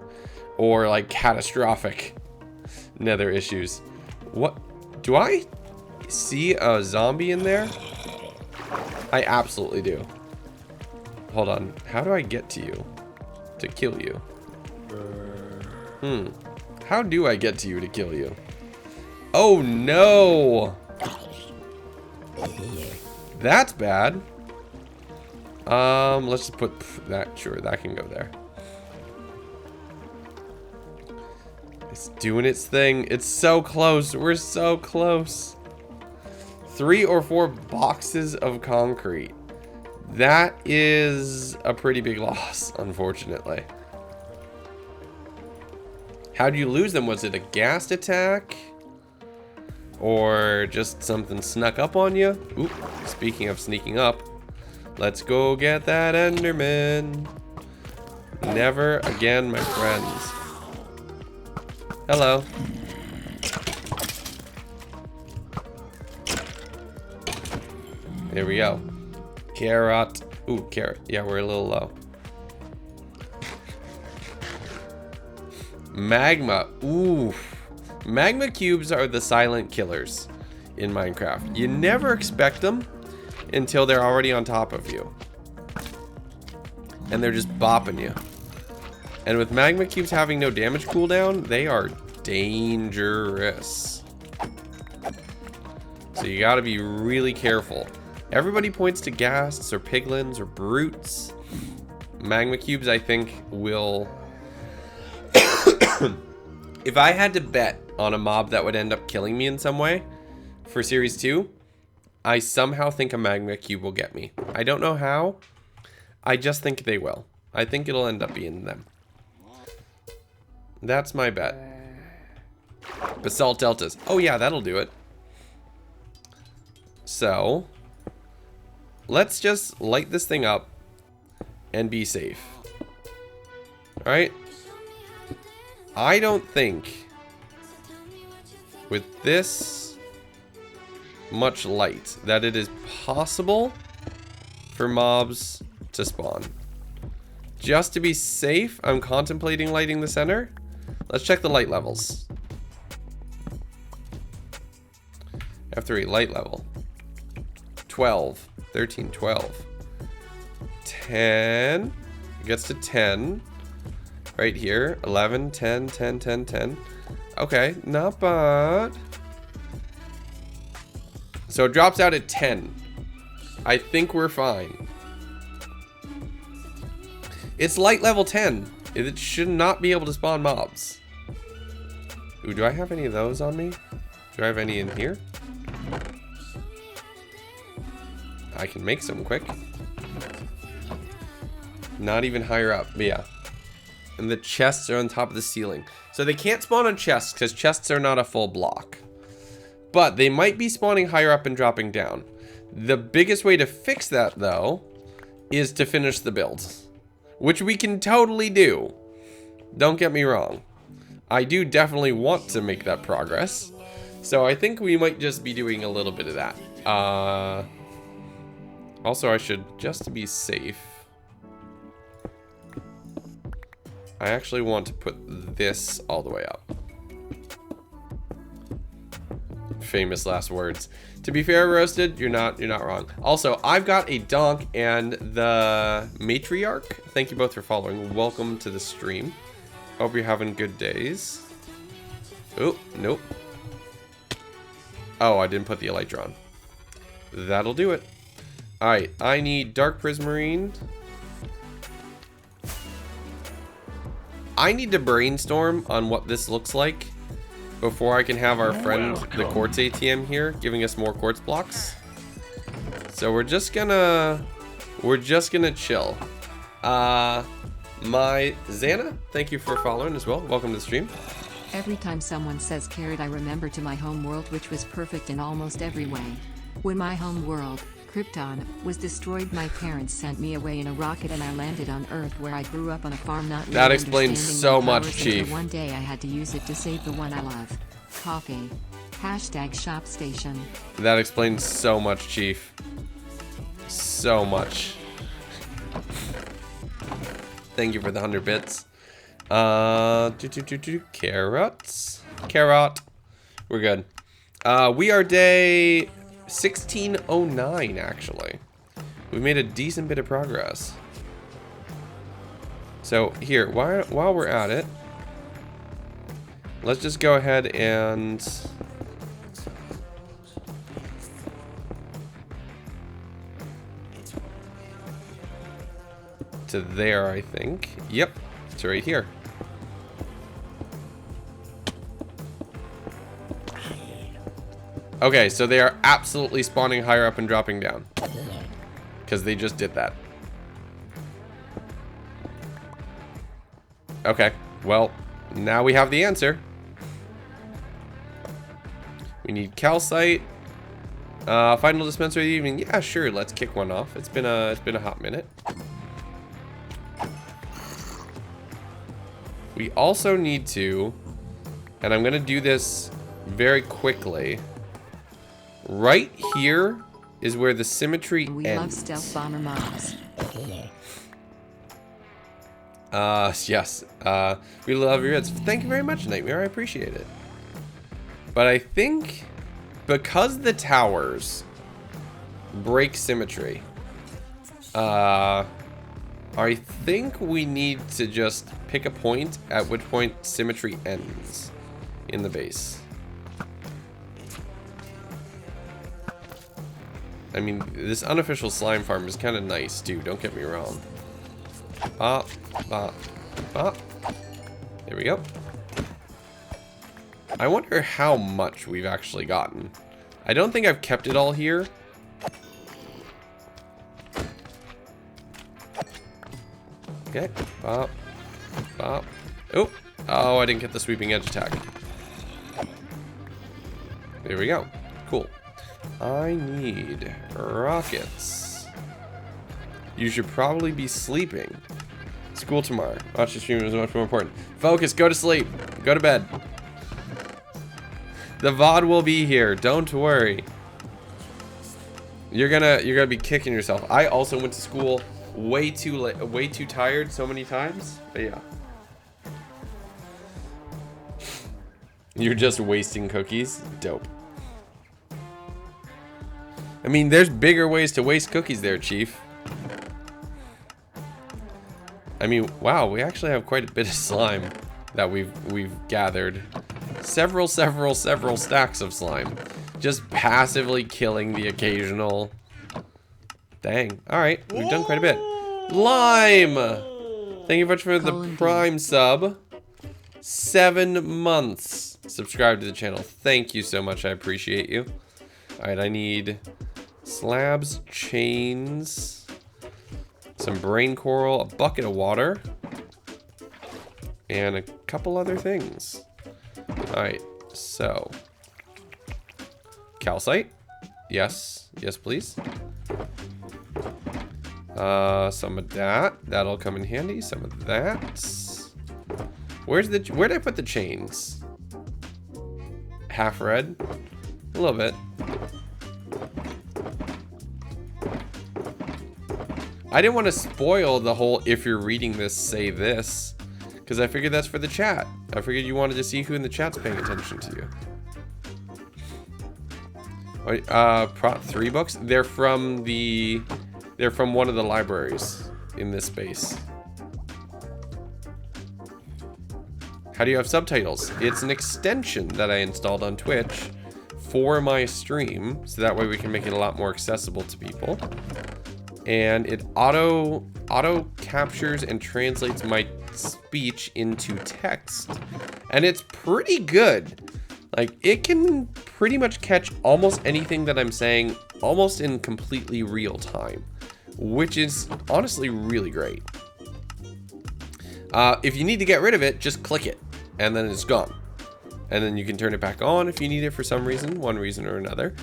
or like catastrophic nether issues. What, do I see a zombie in there? I absolutely do. Hold on, how do I get to you to kill you? How do I get to you to kill you? Oh no! That's bad. Let's just put that, sure, that can go there. It's doing its thing. It's so close. We're so close. 3 or 4 boxes of concrete. That is a pretty big loss, unfortunately. How'd you lose them? Was it a ghast attack? Or just something snuck up on you? Ooh, speaking of sneaking up, let's go get that Enderman. Never again, my friends. Hello. There we go. Carrot. Ooh, carrot. Yeah, we're a little low. Magma. Ooh. Magma cubes are the silent killers in Minecraft. You never expect them until they're already on top of you. And they're just bopping you. And with magma cubes having no damage cooldown, they are dangerous. So you gotta be really careful. Everybody points to ghasts or piglins or brutes. Magma cubes, I think, will... If I had to bet on a mob that would end up killing me in some way for Series 2, I somehow think a magma cube will get me. I don't know how. I just think they will. I think it'll end up being them. That's my bet. Basalt deltas. Oh yeah, that'll do it. So, let's just light this thing up and be safe. Alright? I don't think with this much light that it is possible for mobs to spawn. Just to be safe, I'm contemplating lighting the center. Let's check the light levels. F3, light level. 12, 13, 12. 10, it gets to 10. Right here, 11, 10, 10, 10, 10. Okay, not bad. So it drops out at 10. I think we're fine. It's light level 10. It should not be able to spawn mobs. Ooh, do I have any of those on me? Do I have any in here? I can make some quick. Not even higher up, but yeah. And the chests are on top of the ceiling. So they can't spawn on chests because chests are not a full block. But they might be spawning higher up and dropping down. The biggest way to fix that, though, is to finish the build. Which we can totally do. Don't get me wrong. I do definitely want to make that progress. So I think we might just be doing a little bit of that. Also, I should, just to be safe, I actually want to put this all the way up. Famous last words. To be fair, Roasted, you're not wrong. Also, I've got a donk and the matriarch. Thank you both for following. Welcome to the stream. Hope you're having good days. Oh, nope. Oh, I didn't put the elytra on. That'll do it. Alright, I need dark prismarine. I need to brainstorm on what this looks like before I can have our friend, the quartz ATM here, giving us more quartz blocks. So we're just gonna chill. My Xana, thank you for following as well. Welcome to the stream. Every time someone says carrot, I remember to my home world, which was perfect in almost every way. When my home world, Krypton, was destroyed, my parents sent me away in a rocket and I landed on Earth, where I grew up on a farm, not really That explains understanding so my much, powers Chief. until one day I had to use it to save the one I love. Coffee. Hashtag shop station. That explains so much, Chief. So much. Thank you for the 100 bits. Carrots. Carrot. We're good. We are day 1609, actually. We made a decent bit of progress. So here, while we're at it, let's just go ahead and to there, I think. Yep, it's right here. Okay, so they are absolutely spawning higher up and dropping down. Because they just did that. Okay, well, now we have the answer. We need calcite. Final dispenser of the evening. Yeah, sure, let's kick one off. It's been a hot minute. We also need to, and I'm gonna do this very quickly. Right here is where the symmetry We ends. love stealth bomber mobs. Yes. We love your hits. Thank you very much, Nightmare. I appreciate it. But I think because the towers break symmetry, I think we need to just pick a point at which point symmetry ends in the base. I mean, this unofficial slime farm is kind of nice too, don't get me wrong. Bop, bop, bop. There we go. I wonder how much we've actually gotten. I don't think I've kept it all here. Okay, bop, bop. Oh, I didn't get the sweeping edge attack. There we go. Cool. I need rockets. You should probably be sleeping. School tomorrow. Watch the stream is much more important. Focus, go to sleep. Go to bed. The VOD will be here. Don't worry. You're gonna be kicking yourself. I also went to school way too late, way too tired so many times. But yeah. You're just wasting cookies. Dope. I mean, there's bigger ways to waste cookies there, Chief. I mean, wow, we actually have quite a bit of slime that we've gathered. Several stacks of slime. Just passively killing the occasional. Dang. Alright, we've done quite a bit. Lime! Thank you very much for the Prime sub. 7 months. Subscribe to the channel. Thank you so much. I appreciate you. Alright, I need slabs, chains, some brain coral, a bucket of water, and a couple other things. Alright, so calcite. Yes, yes please. Some of that. That'll come in handy. Some of that. Where did I put the chains? Half red. A little bit. I didn't want to spoil the whole if you're reading this, say this. Because I figured that's for the chat. I figured you wanted to see who in the chat's paying attention to you. Prot 3 books? They're from one of the libraries in this space. How do you have subtitles? It's an extension that I installed on Twitch for my stream, so that way we can make it a lot more accessible to people. And it auto captures and translates my speech into text. And it's pretty good. Like, it can pretty much catch almost anything that I'm saying almost in completely real time, which is honestly really great. If you need to get rid of it, just click it and then it's gone. And then you can turn it back on if you need it for some reason, one reason or another.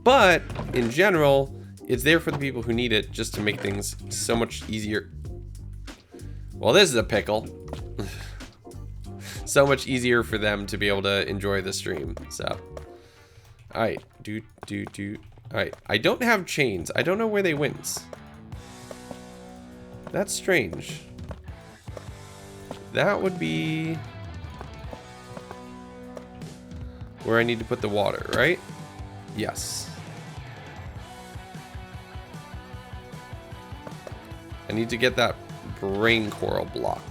But in general, it's there for the people who need it, just to make things so much easier. Well, this is a pickle. So much easier for them to be able to enjoy the stream. So, all right, all right. I don't have chains. I don't know where they went. That's strange. That would be where I need to put the water, right? Yes. I need to get that brain coral block.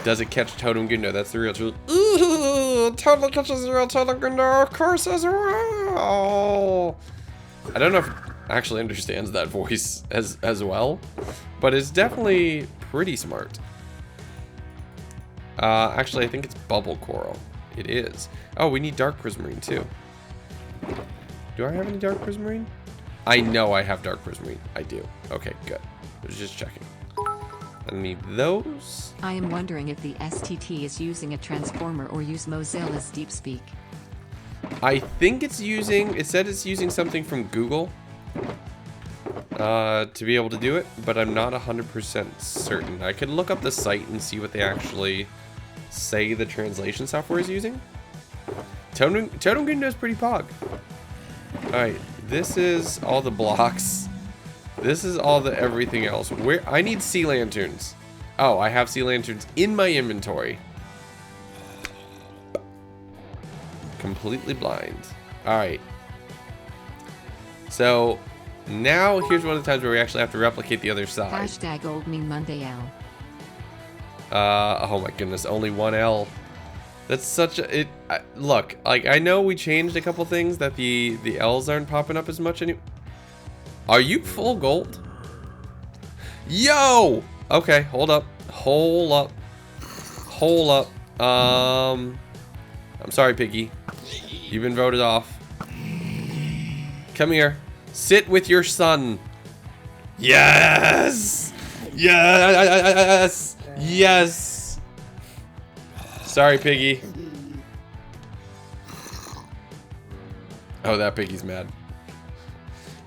Does it catch Totem Gundo? That's the real truth. Ooh, totally catches the real Totem Gundo, of course, as well. I don't know if it actually understands that voice as well, but it's definitely pretty smart. Actually, I think it's bubble coral. It is. Oh, we need dark prismarine too. Do I have any dark prismarine? I know I have dark prismarine. I do. Okay, good. I was just checking. I need those. I am wondering if the STT is using a transformer or use Mozilla's DeepSpeak. I think it's using, it said it's using something from Google to be able to do it, but I'm not 100% certain. I could look up the site and see what they actually say the translation software is using. Totem Gundo is pretty pog. Alright, this is all the blocks. This is all the everything else. Where I need sea lanterns. Oh, I have sea lanterns in my inventory. Completely blind. Alright. So now here's one of the times where we actually have to replicate the other side. Hashtag old me Monday L. Oh my goodness, only one L. That's such a look, like I know we changed a couple things that the L's aren't popping up as much anymore. Are you full gold? Yo! Okay, hold up. Hold up. I'm sorry, Piggy. You've been voted off. Come here. Sit with your son. Yes! Yes! Yes! Sorry, Piggy. Oh, that Piggy's mad.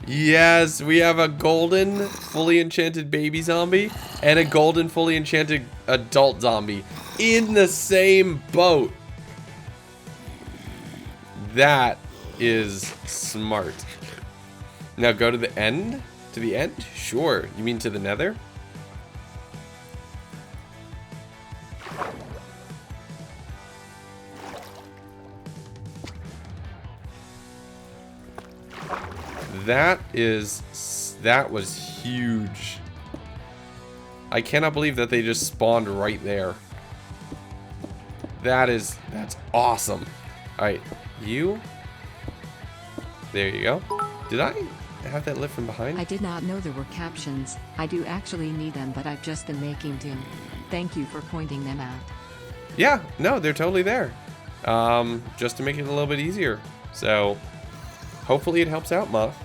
Yes, we have a golden, fully enchanted baby zombie and a golden, fully enchanted adult zombie in the same boat. That is smart. Now go to the end? To the end? Sure. You mean to the nether? That was huge. I cannot believe that they just spawned right there. That's awesome. All right, you. There you go. Did I have that lit from behind? I did not know there were captions. I do actually need them, but I've just been making do. Thank you for pointing them out. Yeah, no, they're totally there. Just to make it a little bit easier. So hopefully it helps out, Muff.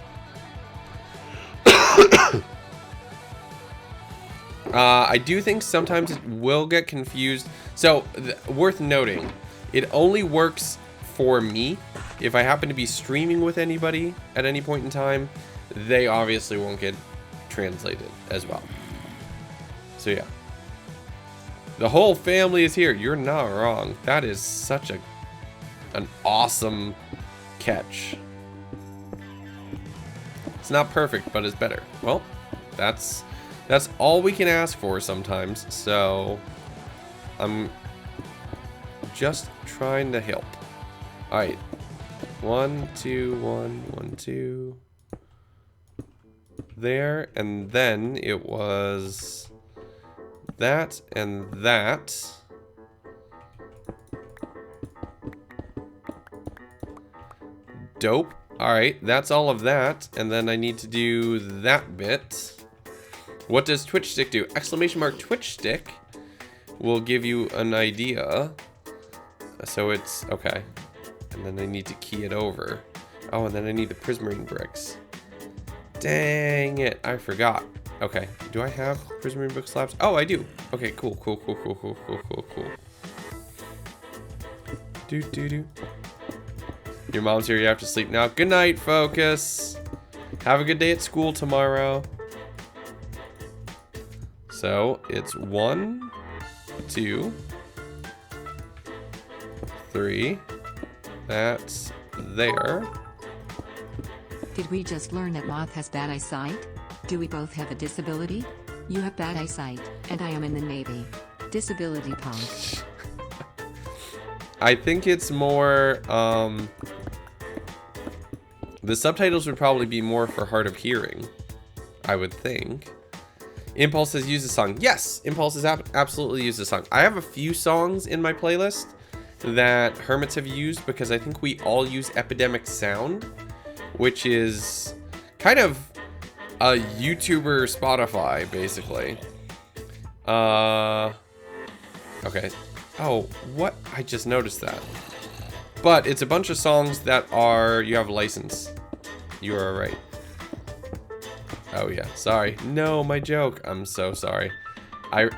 I do think sometimes it will get confused. So, worth noting, it only works for me. If I happen to be streaming with anybody at any point in time, they obviously won't get translated as well. So yeah. The whole family is here. You're not wrong. That is such an awesome catch. It's not perfect, but it's better. Well, that's all we can ask for sometimes. So I'm just trying to help. All right. 1, 2, 1, 1, 2. There, and then it was that and that. Dope. Alright, that's all of that. And then I need to do that bit. What does Twitch Stick do? Exclamation mark Twitch Stick will give you an idea. So it's, okay. And then I need to key it over. Oh, and then I need the prismarine bricks. Dang it, I forgot. Okay. Do I have Prismarine book slabs? Oh, I do. Okay, cool. Do. Your mom's here. You have to sleep now. Good night, Focus. Have a good day at school tomorrow. So, it's 1, 2, 3. That's there. Did we just learn that Moth has bad eyesight? Do we both have a disability? You have bad eyesight, and I am in the Navy. Disability punk. I think it's more, the subtitles would probably be more for hard of hearing, I would think. Impulse has used a song. Yes, Impulse has absolutely used a song. I have a few songs in my playlist that Hermits have used because I think we all use Epidemic Sound, which is kind of a YouTuber Spotify, basically. Okay. Oh, what? I just noticed that. But it's a bunch of songs that are, you have a license. You are right. Oh yeah, sorry. No, my joke. I'm so sorry.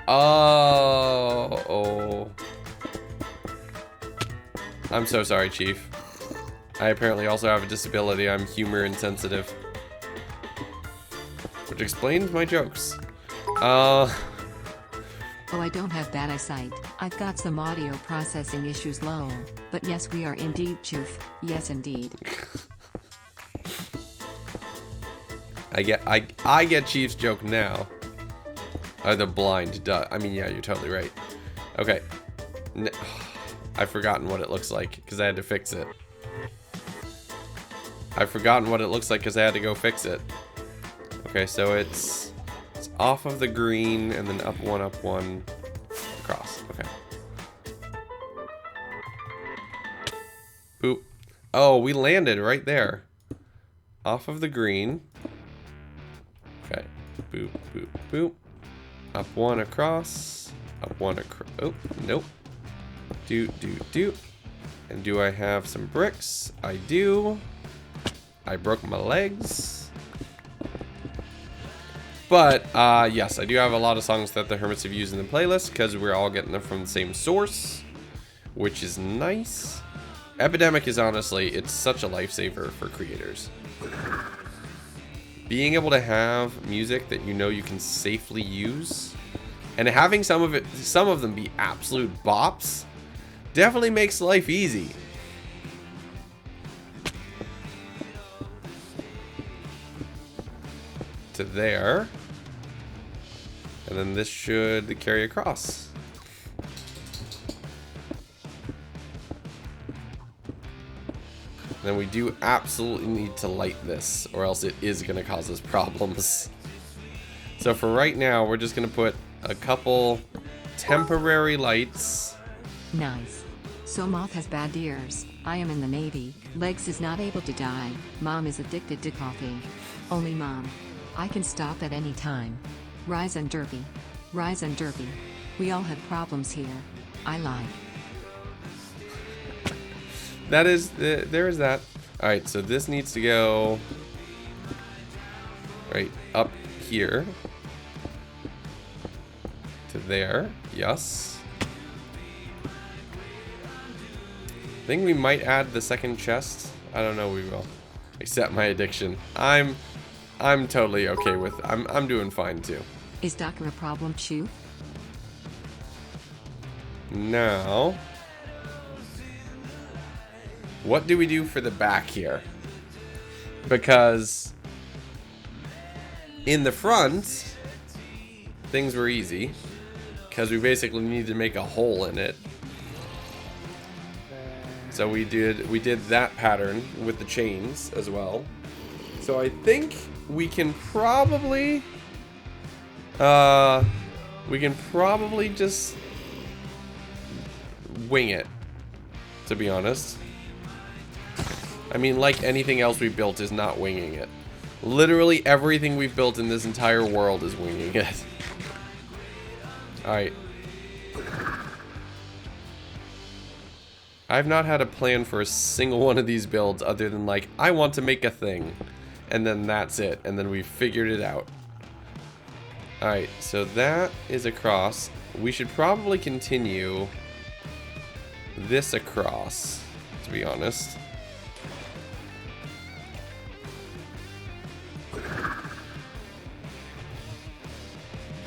Oh. I'm so sorry, Chief. I apparently also have a disability. I'm humor insensitive. Which explains my jokes. Oh, I don't have bad eyesight. I've got some audio processing issues, lol. But yes, we are indeed, Chief. Yes, indeed. I get Chief's joke now. The blind, duh. I mean, yeah, you're totally right. Okay. I've forgotten what it looks like because I had to fix it. I've forgotten what it looks like because I had to go fix it. Okay, so it's off of the green and then up one, across. Okay. Boop. Oh, we landed right there. Off of the green. Okay. Boop, boop, boop. Up one across. Up one across. Oh, nope. Do. And do I have some bricks? I do. I broke my legs. But, yes, I do have a lot of songs that the Hermits have used in the playlist because we're all getting them from the same source, which is nice. Epidemic is honestly, it's such a lifesaver for creators. Being able to have music that you know you can safely use and having some of them be absolute bops definitely makes life easy. To there. And then this should carry across. Then we do absolutely need to light this, or else it is going to cause us problems. So for right now, we're just going to put a couple temporary lights. Nice. So Moth has bad ears. I am in the Navy. Legs is not able to die. Mom is addicted to coffee. Only Mom. I can stop at any time. Rise and derby. Rise and derby. We all have problems here. I lie. That is, there is that. Alright, so this needs to go right up here. To there. Yes. I think we might add the second chest. I don't know, we will. Accept my addiction. I'm totally okay with, I'm doing fine too. Is Docker a problem, Chew? Now, what do we do for the back here? Because in the front, things were easy. Because we basically needed to make a hole in it. So we did that pattern with the chains as well. So I think we can probably just wing it, to be honest. I mean, like anything else we built is not winging it. Literally everything we've built in this entire world is winging it. Alright. I've not had a plan for a single one of these builds other than like, I want to make a thing. And then that's it. And then we figured it out. Alright, so that is across. We should probably continue this across, to be honest.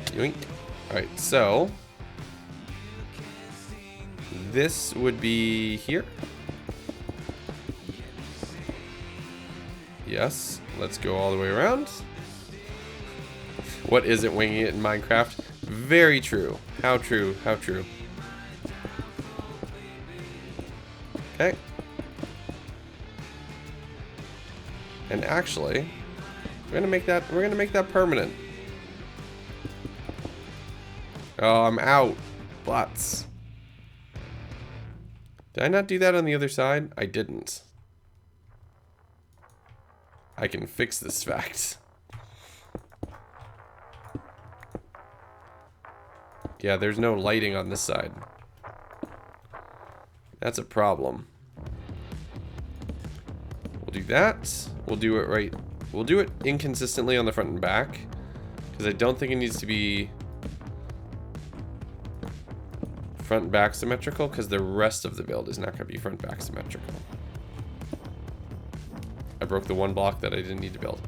Yoink. Alright, so this would be here. Yes, let's go all the way around. What isn't winging it in Minecraft? Very true. How true, how true. Okay. And actually, we're gonna make that permanent. Oh, I'm out. Butts. Did I not do that on the other side? I didn't. I can fix this fact. Yeah, there's no lighting on this side. That's a problem. We'll do that. We'll do it right. We'll do it inconsistently on the front and back, because I don't think it needs to be front and back symmetrical, because the rest of the build is not going to be front and back symmetrical. I broke the one block that I didn't need to build.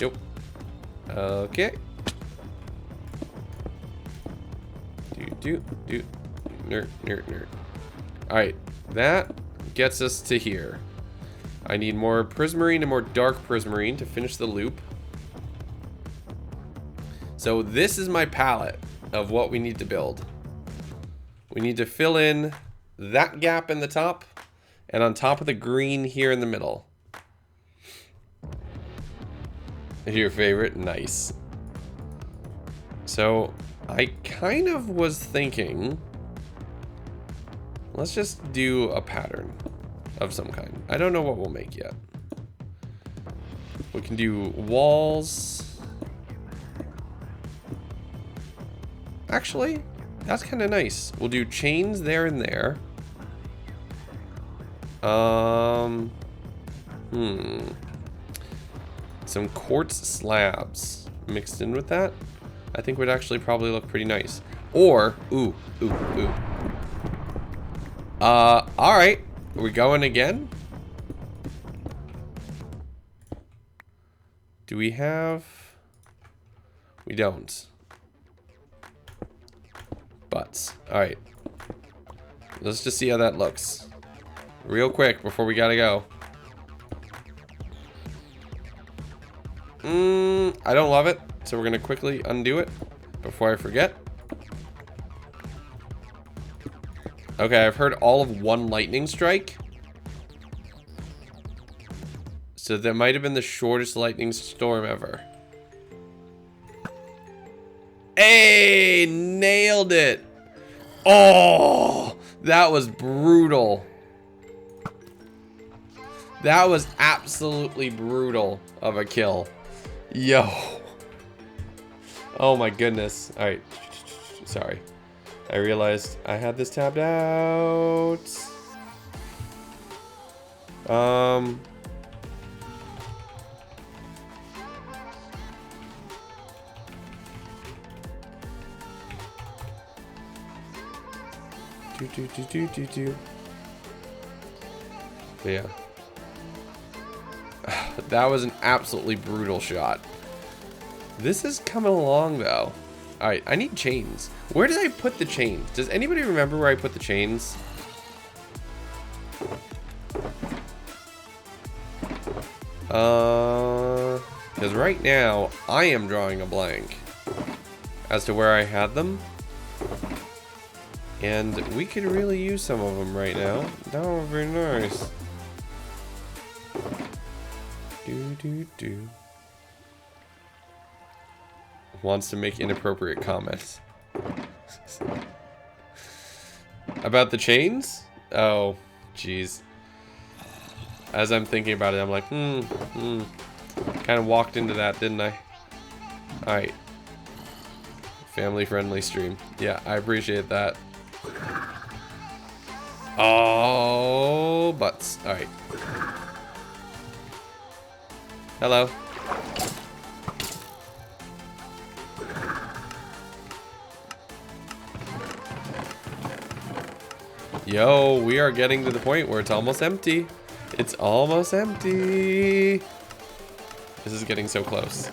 Nope. Okay. Do. Nerd. Alright, that gets us to here. I need more prismarine and more dark prismarine to finish the loop. So this is my palette of what we need to build. We need to fill in that gap in the top, and on top of the green here in the middle. Your favorite? Nice. So I kind of was thinking, let's just do a pattern of some kind. I don't know what we'll make yet. We can do walls. Actually, that's kind of nice. We'll do chains there and there. Some quartz slabs mixed in with that, I think would actually probably look pretty nice. Or, ooh. Alright. Are we going again? Do we have... We don't. Butts. Alright. Let's just see how that looks. Real quick before we gotta go. I don't love it, so we're gonna quickly undo it before I forget. Okay, I've heard all of one lightning strike. So that might have been the shortest lightning storm ever. Hey, nailed it. Oh, that was brutal. That was absolutely brutal of a kill. Yo. Oh my goodness. Alright. Sorry. I realized I had this tabbed out. Yeah. That was an absolutely brutal shot. This is coming along though. Alright, I need chains. Where did I put the chains? Does anybody remember where I put the chains? Because right now, I am drawing a blank as to where I had them. And we could really use some of them right now. That would be nice. Wants to make inappropriate comments. About the chains? Oh, jeez. As I'm thinking about it, I'm like, kind of walked into that, didn't I? Alright. Family-friendly stream. Yeah, I appreciate that. Oh, butts. Alright. Hello. Yo, we are getting to the point where it's almost empty. It's almost empty. This is getting so close.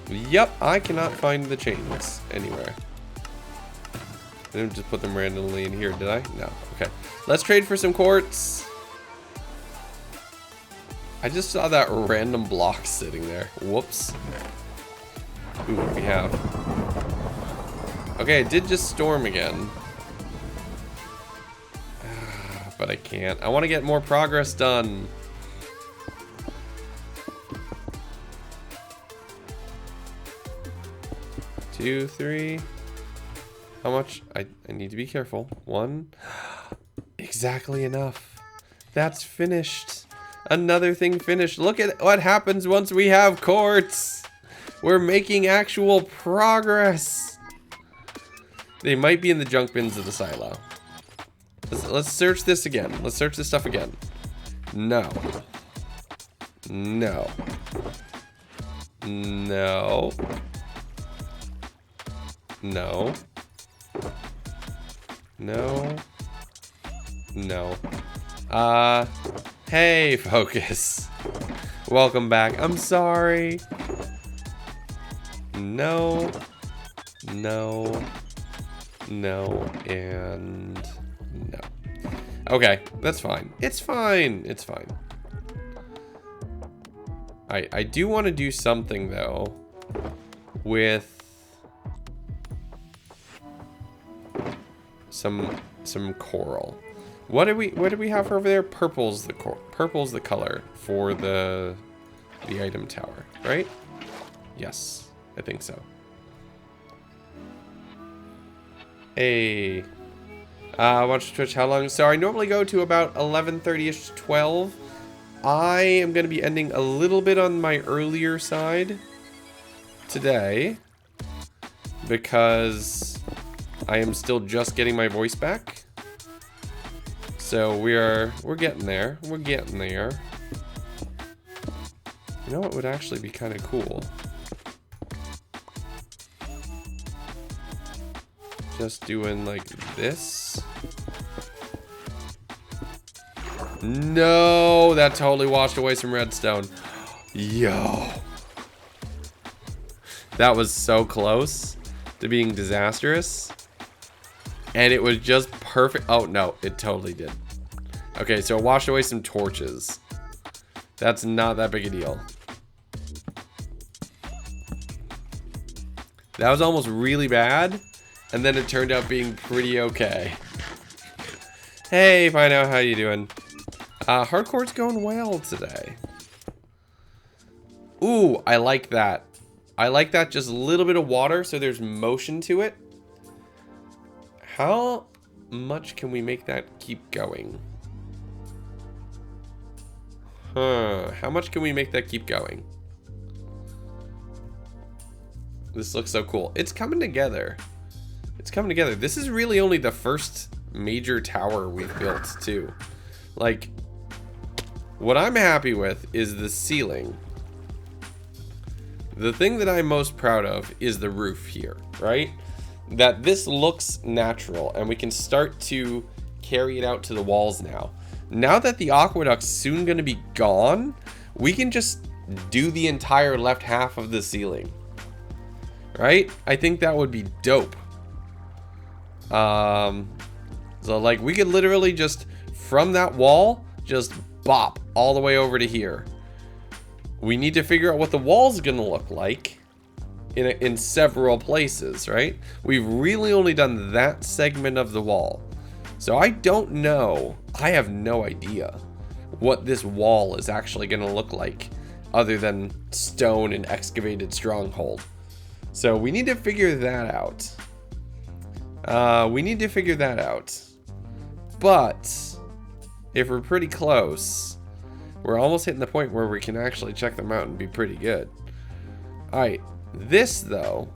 Yep, I cannot find the chains anywhere. I didn't just put them randomly in here, did I? No. Okay. Let's trade for some quartz. I just saw that random block sitting there. Whoops. Ooh, what do we have? Okay, it did just storm again. But I can't. I want to get more progress done. Two, three. How much? I need to be careful. One. Exactly enough. That's finished. Another thing finished. Look at what happens once we have quartz. We're making actual progress. They might be in the junk bins of the silo. Let's search this again. Let's search this stuff again. No. No. No. No. No. No. Hey, focus. Welcome back. I'm sorry. No. No. No. And no. Okay, that's fine. It's fine. It's fine. I do want to do something though with some coral. What do we have over there? Purple's the color for the item tower, right? Yes, I think so. Hey, watch Twitch. How long? So I normally go to about 11:30ish, 12. I am going to be ending a little bit on my earlier side today because I am still just getting my voice back. So we're getting there. We're getting there. You know what would actually be kind of cool? Just doing like this. No, that totally washed away some redstone. Yo. That was so close to being disastrous. And it was just perfect. Oh, no, it totally did. Okay, so it washed away some torches. That's not that big a deal. That was almost really bad. And then it turned out being pretty okay. Hey, Fino, how you doing? Hardcore's going well today. Ooh, I like that. I like that, just a little bit of water so there's motion to it. How much can we make that keep going? How much can we make that keep going? This looks so cool. It's coming together. It's coming together. This is really only the first major tower we've built, too. Like, what I'm happy with is the ceiling. The thing that I'm most proud of is the roof here, right? That this looks natural and we can start to carry it out to the walls now. Now that the aqueduct's soon going to be gone, we can just do the entire left half of the ceiling. Right? I think that would be dope. So like we could literally just from that wall just bop all the way over to here. We need to figure out what the wall's gonna look like in several places, right? We've really only done that segment of the wall. So I don't know, I have no idea what this wall is actually gonna look like other than stone and excavated stronghold. So we need to figure that out. But if we're pretty close, we're almost hitting the point where we can actually check them out and be pretty good. All right, this though,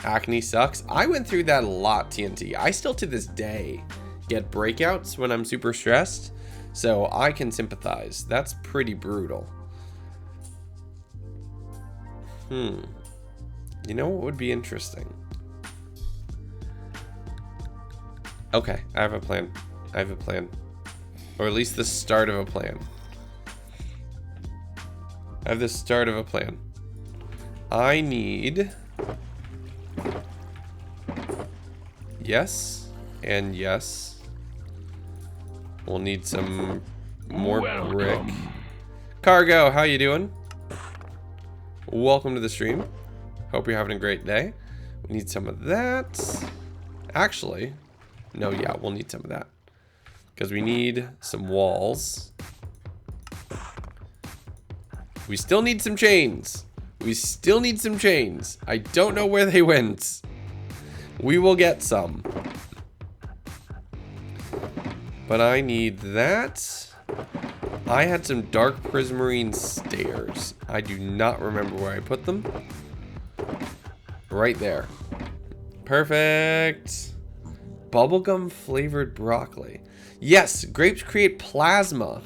Acne sucks. I went through that a lot, TNT. I still to this day get breakouts when I'm super stressed, so I can sympathize. That's pretty brutal. You know what would be interesting? Okay, I have a plan. I have a plan. Or at least the start of a plan. I have the start of a plan. I need... Yes, and yes. We'll need some more brick. Cargo, how you doing? Welcome to the stream. Hope you're having a great day. We need some of that. Actually, no, yeah, we'll need some of that. Because we need some walls. We still need some chains. We still need some chains. I don't know where they went. We will get some. But I need that. I had some dark prismarine stairs. I do not remember where I put them. Right there. Perfect. Bubblegum flavored broccoli. Yes, grapes create plasma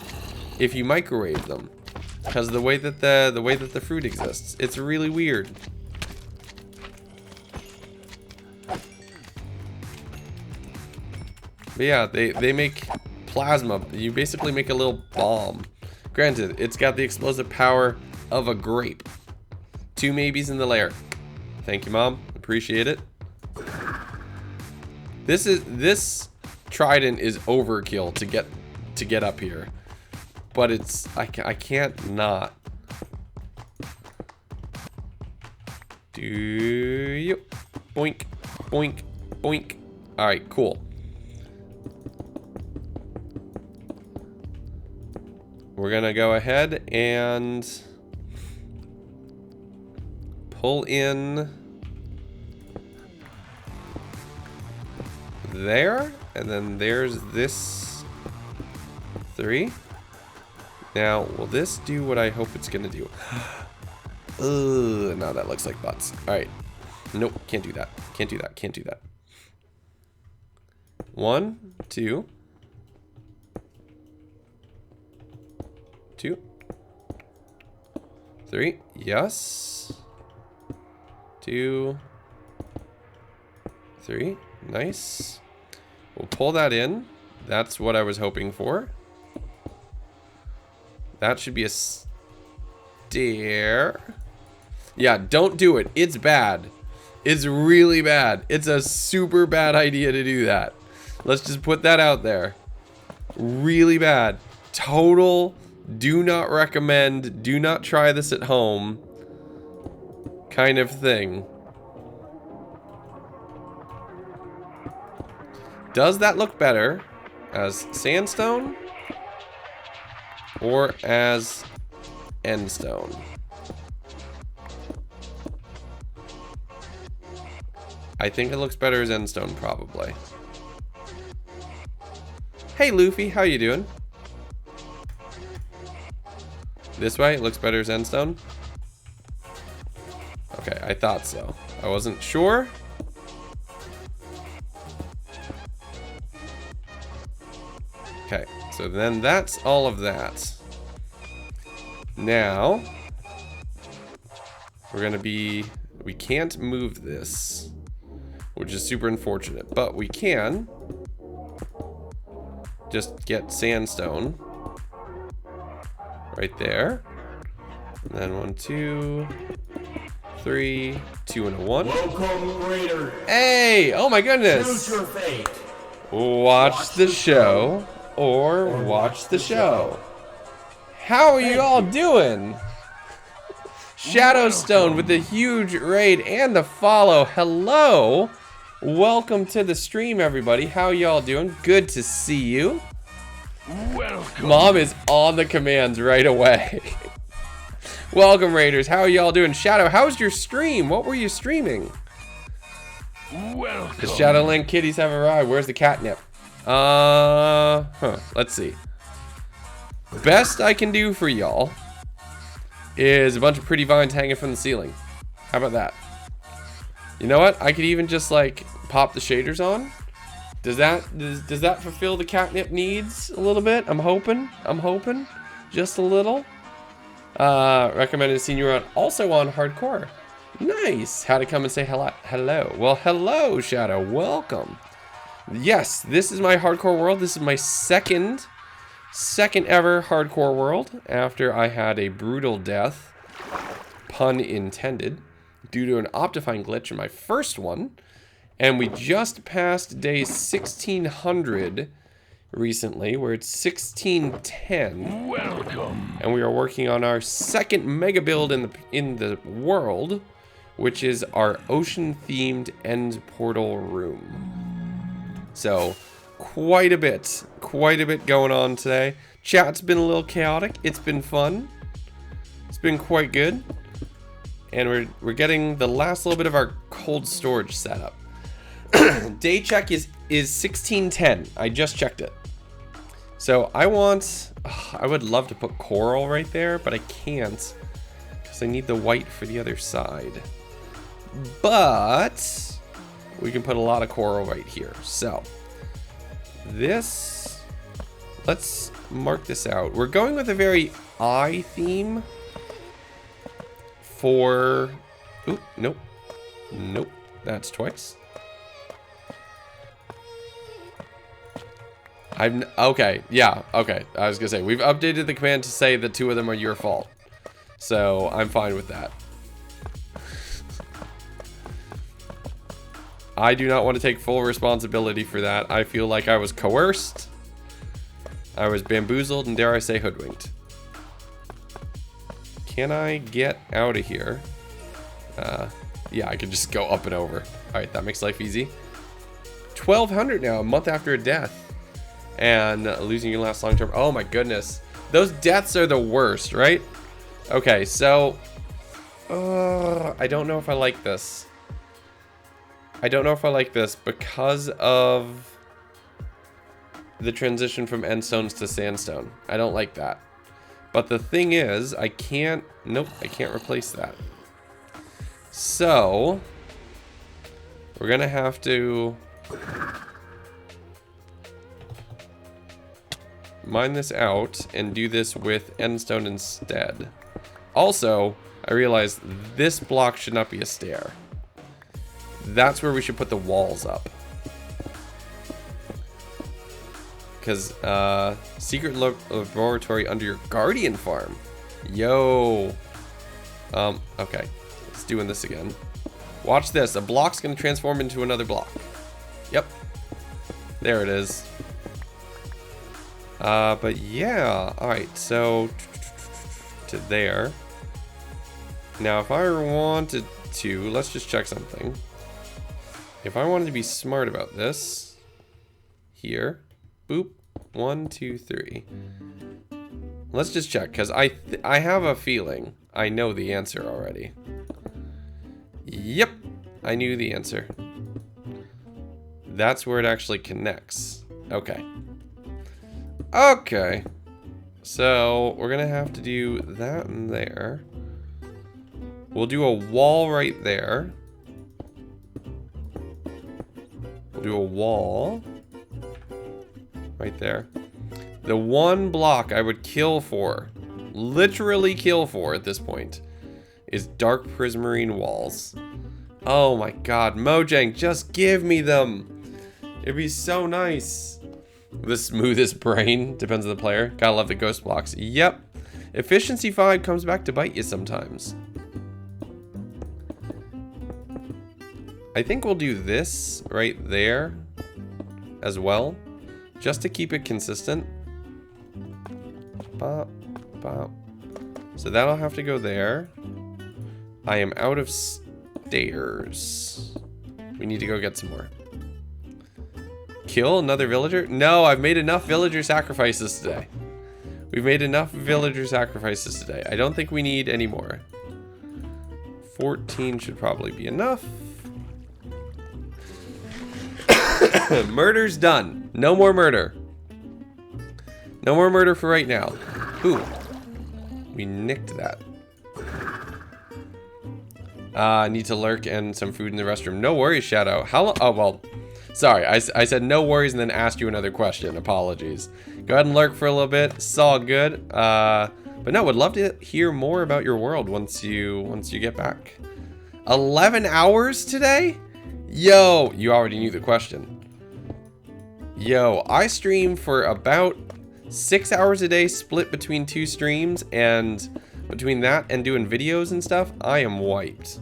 if you microwave them. Because of the way that the fruit exists. It's really weird. But yeah, they make plasma. You basically make a little bomb. Granted, it's got the explosive power of a grape. 2 maybes in the lair. Thank you, Mom. Appreciate it. This trident is overkill to get up here. But it's I can't not. Do you boink boink boink. All right, cool. We're gonna go ahead and pull in there, and then there's this 3. Now, will this do what I hope it's gonna do? Now that looks like butts. All right. Nope, can't do that. Can't do that. Can't do that. 1, 2. 2. 3. Yes. 2. 3. Nice. We'll pull that in. That's what I was hoping for. That should be a stair. Yeah, don't do it. It's bad. It's really bad. It's a super bad idea to do that. Let's just put that out there. Really bad. Total do not recommend, do not try this at home kind of thing. Does that look better as sandstone or as endstone? I think it looks better as endstone, probably. Hey Luffy, how you doing? This way, it looks better as endstone? Okay, I thought so. I wasn't sure. Okay, so then that's all of that. Now, we're gonna be, we can't move this, which is super unfortunate, but we can just get sandstone right there. And then 1, 2, 3, 2, and a 1. Welcome, Raider. Hey! Oh my goodness! Choose your fate. Watch the show or watch the show. How are you all doing? Shadowstone with the huge raid and the follow. Hello. Welcome to the stream, everybody. How y'all doing? Good to see you. Welcome. Mom is on the commands right away. Welcome, Raiders. How are y'all doing? Shadow, how's your stream? What were you streaming? Welcome. The Shadowland kitties have arrived. Where's the catnip? Let's see. Best I can do for y'all is a bunch of pretty vines hanging from the ceiling. How about that? You know what? I could even just like pop the shaders on. Does that fulfill the catnip needs a little bit? I'm hoping. Just a little. Recommended seeing you around, also on hardcore. Nice. Had to come and say hello. Well, hello, Shadow. Welcome. Yes, this is my hardcore world. This is my second ever hardcore world after I had a brutal death, pun intended, due to an Optifine glitch in my first one. And we just passed day 1600 recently, where it's 1610. Welcome. And we are working on our second mega build in the world, which is our ocean-themed end portal room. So, quite a bit going on today. Chat's been a little chaotic. It's been fun. It's been quite good. And we're getting the last little bit of our cold storage setup. Day check is 1610. I just checked it. So I would love to put coral right there, but I can't because I need the white for the other side. But we can put a lot of coral right here. So let's mark this out. We're going with a very eye theme for, oop, nope, that's twice. Okay, yeah, okay. I was gonna say, we've updated the command to say that 2 of them are your fault. So, I'm fine with that. I do not want to take full responsibility for that. I feel like I was coerced. I was bamboozled, and dare I say hoodwinked. Can I get out of here? Yeah, I can just go up and over. Alright, that makes life easy. 1200 now, a month after a death. And losing your last long term. Oh my goodness. Those deaths are the worst, right? Okay, so I don't know if I like this. I don't know if I like this because of the transition from endstones to sandstone. I don't like that. But the thing is, I can't replace that. So we're gonna have to mine this out and do this with endstone instead. Also, I realized this block should not be a stair. That's where we should put the walls up. Because, secret laboratory under your guardian farm. Yo. Okay. Let's doing this again. Watch this. A block's going to transform into another block. Yep. There it is. But yeah, alright, so to there. Now, if I wanted to, let's just check something. If I wanted to be smart about this, here, boop, 1, 2, 3. Let's just check, because I have a feeling I know the answer already. Yep, I knew the answer. That's where it actually connects. Okay. Okay, so we're gonna have to do that in there. We'll do a wall right there. We'll do a wall right there. The one block I would kill for, literally kill for at this point, is dark prismarine walls. Oh my god, Mojang, just give me them. It'd be so nice. The smoothest brain, depends on the player. Gotta love the ghost blocks. Yep. Efficiency 5 comes back to bite you sometimes. I think we'll do this right there as well, just to keep it consistent. Bop, bop. So that'll have to go there. I am out of stairs. We need to go get some more. Kill another villager? No, I've made enough villager sacrifices today. We've made enough villager sacrifices today. I don't think we need any more. 14 should probably be enough. Murder's done. No more murder. No more murder for right now. Ooh. We nicked that. I need to lurk and some food in the restroom. No worries, Shadow. How long? Oh, well. Sorry, I said no worries and then asked you another question. Apologies. Go ahead and lurk for a little bit. It's all good. But no, would love to hear more about your world once you get back. 11 hours today? Yo, you already knew the question. Yo, I stream for about 6 hours a day, split between 2 streams, and between that and doing videos and stuff, I am wiped.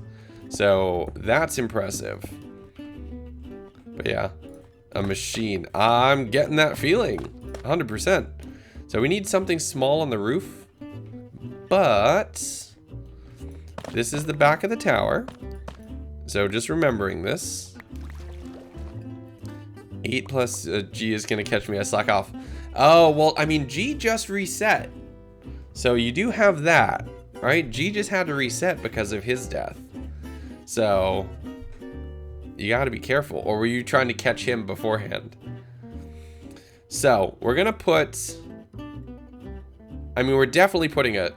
So that's impressive. But yeah, a machine. I'm getting that feeling, 100%. So we need something small on the roof, but this is the back of the tower. So just remembering this. 8 plus G is going to catch me. I slack off. Oh, well, I mean, G just reset. So you do have that, right? G just had to reset because of his death. So you got to be careful. Or were you trying to catch him beforehand? So we're going to put... I mean, we're definitely putting a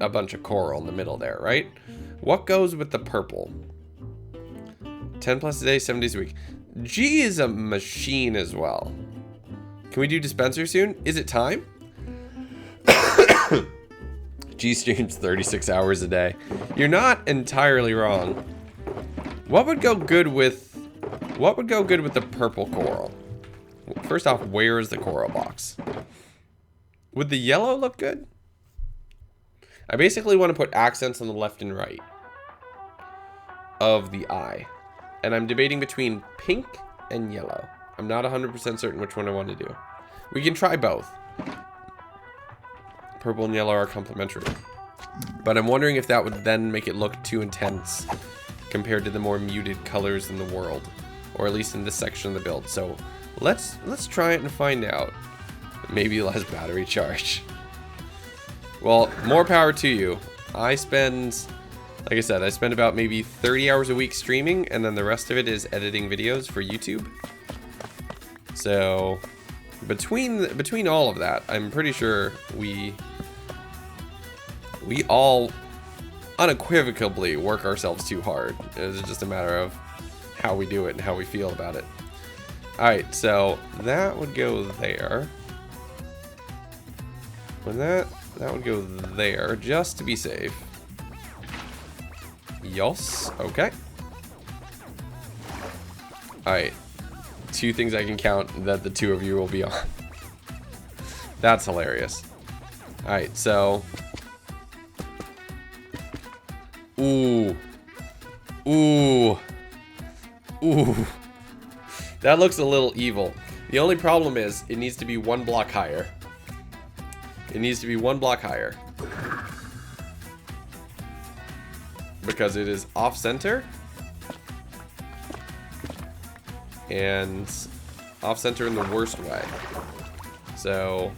bunch of coral in the middle there, right? What goes with the purple? 10 plus a day, 7 days a week. G is a machine as well. Can we do dispenser soon? Is it time? G streams 36 hours a day. You're not entirely wrong. What would go good with the purple coral? First off, where is the coral box? Would the yellow look good? I basically want to put accents on the left and right of the eye. And I'm debating between pink and yellow. I'm not 100% certain which one I want to do. We can try both. Purple and yellow are complementary. But I'm wondering if that would then make it look too intense compared to the more muted colors in the world. Or at least in this section of the build. So let's try it and find out. Maybe less battery charge. Well, more power to you. I spend... Like I said, I spend about maybe 30 hours a week streaming, and then the rest of it is editing videos for YouTube. So, between all of that, I'm pretty sure we all unequivocally work ourselves too hard. It's just a matter of how we do it and how we feel about it. Alright, so that would go there. When that would go there, just to be safe. Yes, okay. Alright. 2 things I can count that the 2 of you will be on. That's hilarious. Alright, so... Ooh. Ooh. Ooh. That looks a little evil. The only problem is, it needs to be 1 block higher. It needs to be 1 block higher. Because it is off-center. And off-center in the worst way. So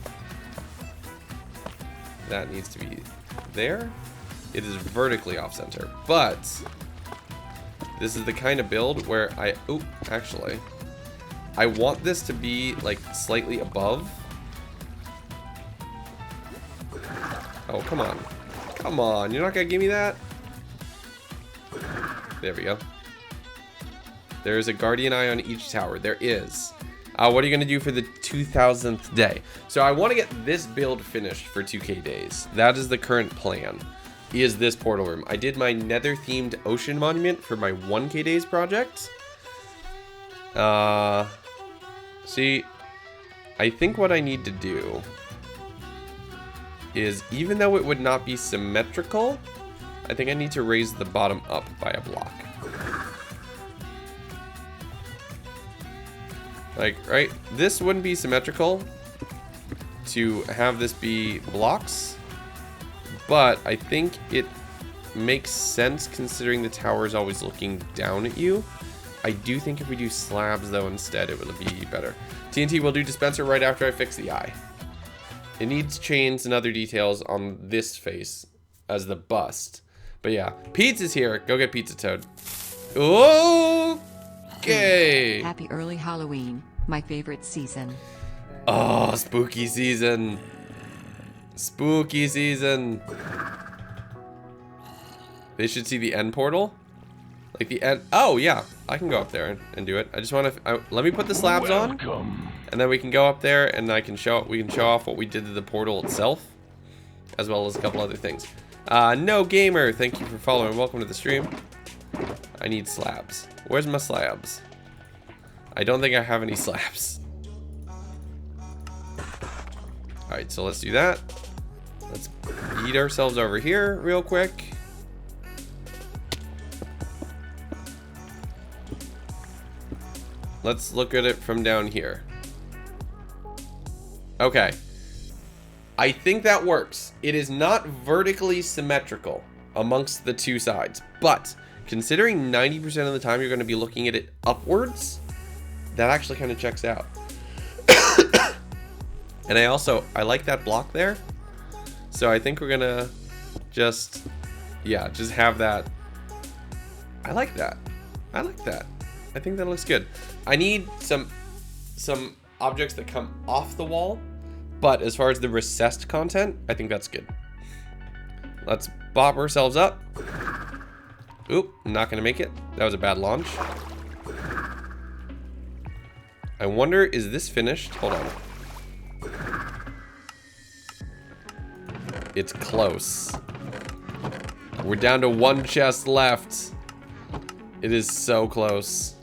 that needs to be there. It is vertically off-center. But this is the kind of build where actually, I want this to be like slightly above. Oh, come on. Come on, you're not gonna give me that? There we go. There is a guardian eye on each tower. There is. What are you going to do for the 2000th day? So I want to get this build finished for 2K days. That is the current plan. Is this portal room. I did my nether-themed ocean monument for my 1K days project. See, I think what I need to do is, even though it would not be symmetrical, I think I need to raise the bottom up by a block. Like, right? This wouldn't be symmetrical to have this be blocks, but I think it makes sense considering the tower is always looking down at you. I do think if we do slabs, though, instead, it would be better. TNT will do dispenser right after I fix the eye. It needs chains and other details on this face as the bust. But yeah, pizza's here. Go get Pizza Toad. Okay. Happy early Halloween, my favorite season. Oh, spooky season. Spooky season. They should see the end portal. Like the end. Oh, yeah. I can go up there and do it. I just want to... let me put the slabs on. And then we can go up there and we can show off what we did to the portal itself. as well as a couple other things. No Gamer, thank you for following. Welcome to the stream. I need slabs. Where's my slabs? I don't think I have any slabs. Alright, so let's do that. Let's eat ourselves over here real quick. Let's look at it from down here. Okay. I think that works. It is not vertically symmetrical amongst the two sides, but considering 90% of the time you're going to be looking at it upwards, that actually kind of checks out. And I like that block there. So I think we're going to just have that. I like that. I like that. I think that looks good. I need some objects that come off the wall, but as far as the recessed content, I think that's good. Let's bop ourselves up. Oop, not gonna make it. That was a bad launch. I wonder, is this finished? Hold on. It's close. We're down to one chest left. It is so close.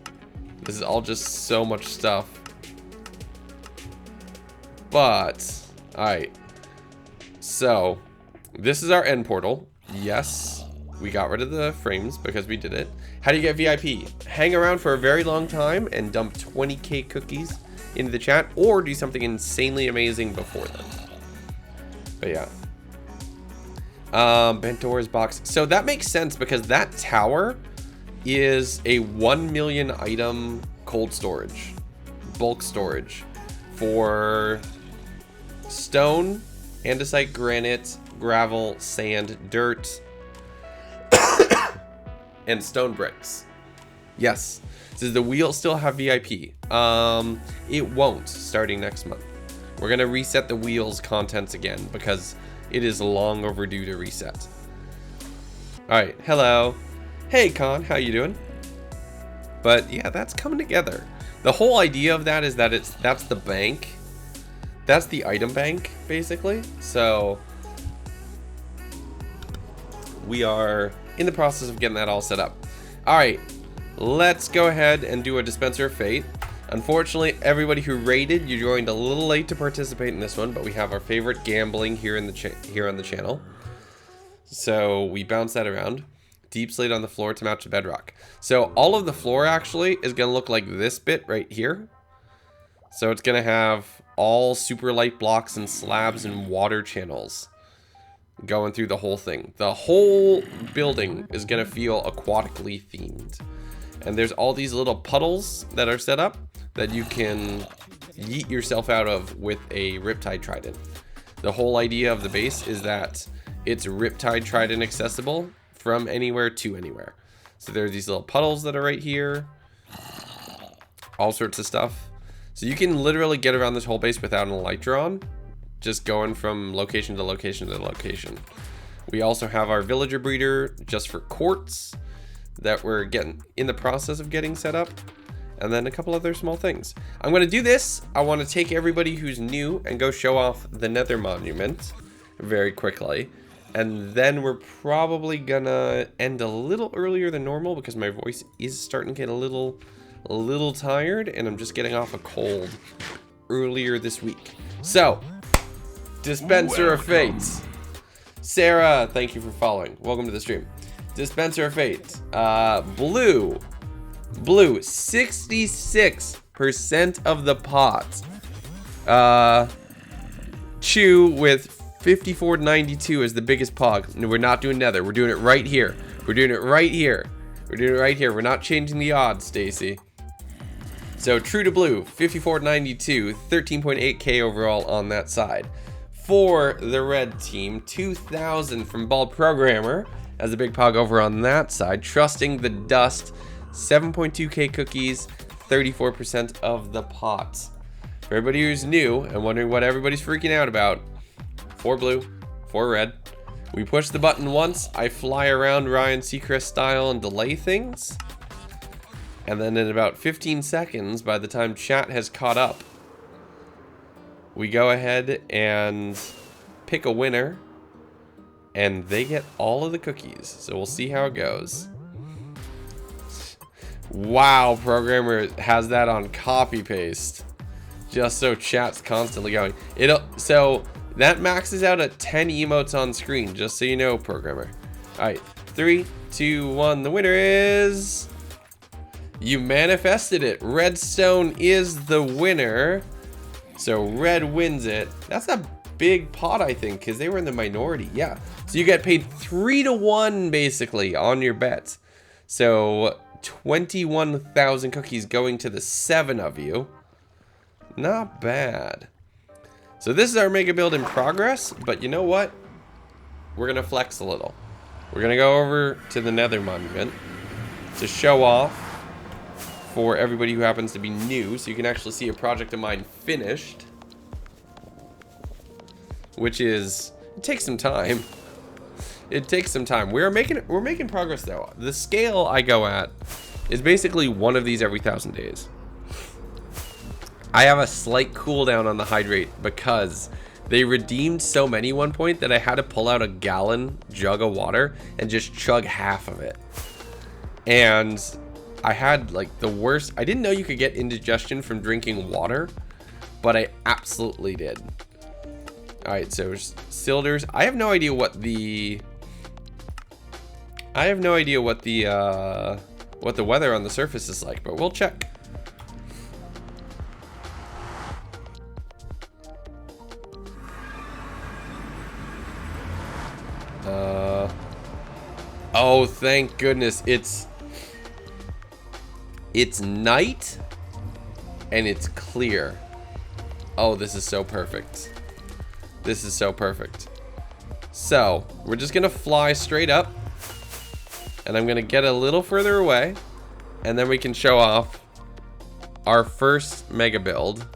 This is all just so much stuff. But, alright. So, this is our end portal. Yes, we got rid of the frames because we did it. How do you get VIP? Hang around for a very long time and dump 20k cookies into the chat, or do something insanely amazing before then. But yeah. Bentora's box. So that makes sense because that tower is a 1 million item cold storage, bulk storage for stone, andesite, granite, gravel, sand, dirt, and stone bricks. Yes. Does the wheel still have VIP? It won't starting next month. We're gonna reset the wheel's contents again because it is long overdue to reset. Alright, hello. Hey Con, how you doing? But yeah, that's coming together. The whole idea of that is that that's the bank. That's the item bank, basically. So we are in the process of getting that all set up. Alright, let's go ahead and do a dispenser of fate. Unfortunately, everybody who raided, you joined a little late to participate in this one, but we have our favorite gambling here on the channel. So we bounce that around. Deep slate on the floor to match the bedrock. So all of the floor actually is going to look like this bit right here. So it's going to have all super light blocks and slabs and water channels going through the whole thing. The whole building is going to feel aquatically themed. And there's all these little puddles that are set up that you can yeet yourself out of with a Riptide Trident. The whole idea of the base is that it's Riptide Trident accessible from anywhere to anywhere. So there are these little puddles that are right here. All sorts of stuff. So you can literally get around this whole base without an elytra on. Just going from location to location to location. We also have our villager breeder just for quartz that we're getting in the process of getting set up. And then a couple other small things. I'm going to do this. I want to take everybody who's new and go show off the Nether Monument very quickly. And then we're probably going to end a little earlier than normal because my voice is starting to get a little tired. And I'm just getting off a cold earlier this week. So, Dispenser of Fates. Sarah, thank you for following. Welcome to the stream. Dispenser of Fate. Blue, 66% of the pot. Chew with 5492 is the biggest pog. No, we're not doing Nether. We're doing it right here. We're doing it right here. We're doing it right here. We're not changing the odds, Stacy. So True to Blue, 5492, 13.8k overall on that side. For the red team, 2000 from Bald Programmer as a big pog over on that side. Trusting the Dust, 7.2k cookies, 34% of the pot. For everybody who's new and wondering what everybody's freaking out about, 4 blue, 4 red. We push the button once, I fly around Ryan Seacrest style and delay things. And then in about 15 seconds, by the time chat has caught up, we go ahead and pick a winner and they get all of the cookies. So we'll see how it goes. Wow, programmer has that on copy paste. Just so chat's constantly going. So that maxes out at 10 emotes on screen, just so you know, programmer. Alright, 3, 2, 1. The winner is... You manifested it. Redstone is the winner. So red wins it. That's a big pot, I think, because they were in the minority. Yeah. So you get paid 3 to 1, basically, on your bets. So 21,000 cookies going to the 7 of you. Not bad. So this is our mega build in progress, but you know what? We're going to flex a little. We're going to go over to the Nether Monument to show off for everybody who happens to be new, so you can actually see a project of mine finished. Which is, it takes some time. It takes some time. We're making progress though. The scale I go at is basically one of these every 1,000 days. I have a slight cooldown on the hydrate because they redeemed so many one point that I had to pull out a gallon jug of water and just chug half of it. And I had like the worst. I didn't know you could get indigestion from drinking water, but I absolutely did. All right, so Silders. I have no idea what the weather on the surface is like, but we'll check. Oh, thank goodness. It's night and it's clear. Oh, this is so perfect. This is so perfect. So, we're just gonna fly straight up. And I'm gonna get a little further away. And then we can show off our first mega build.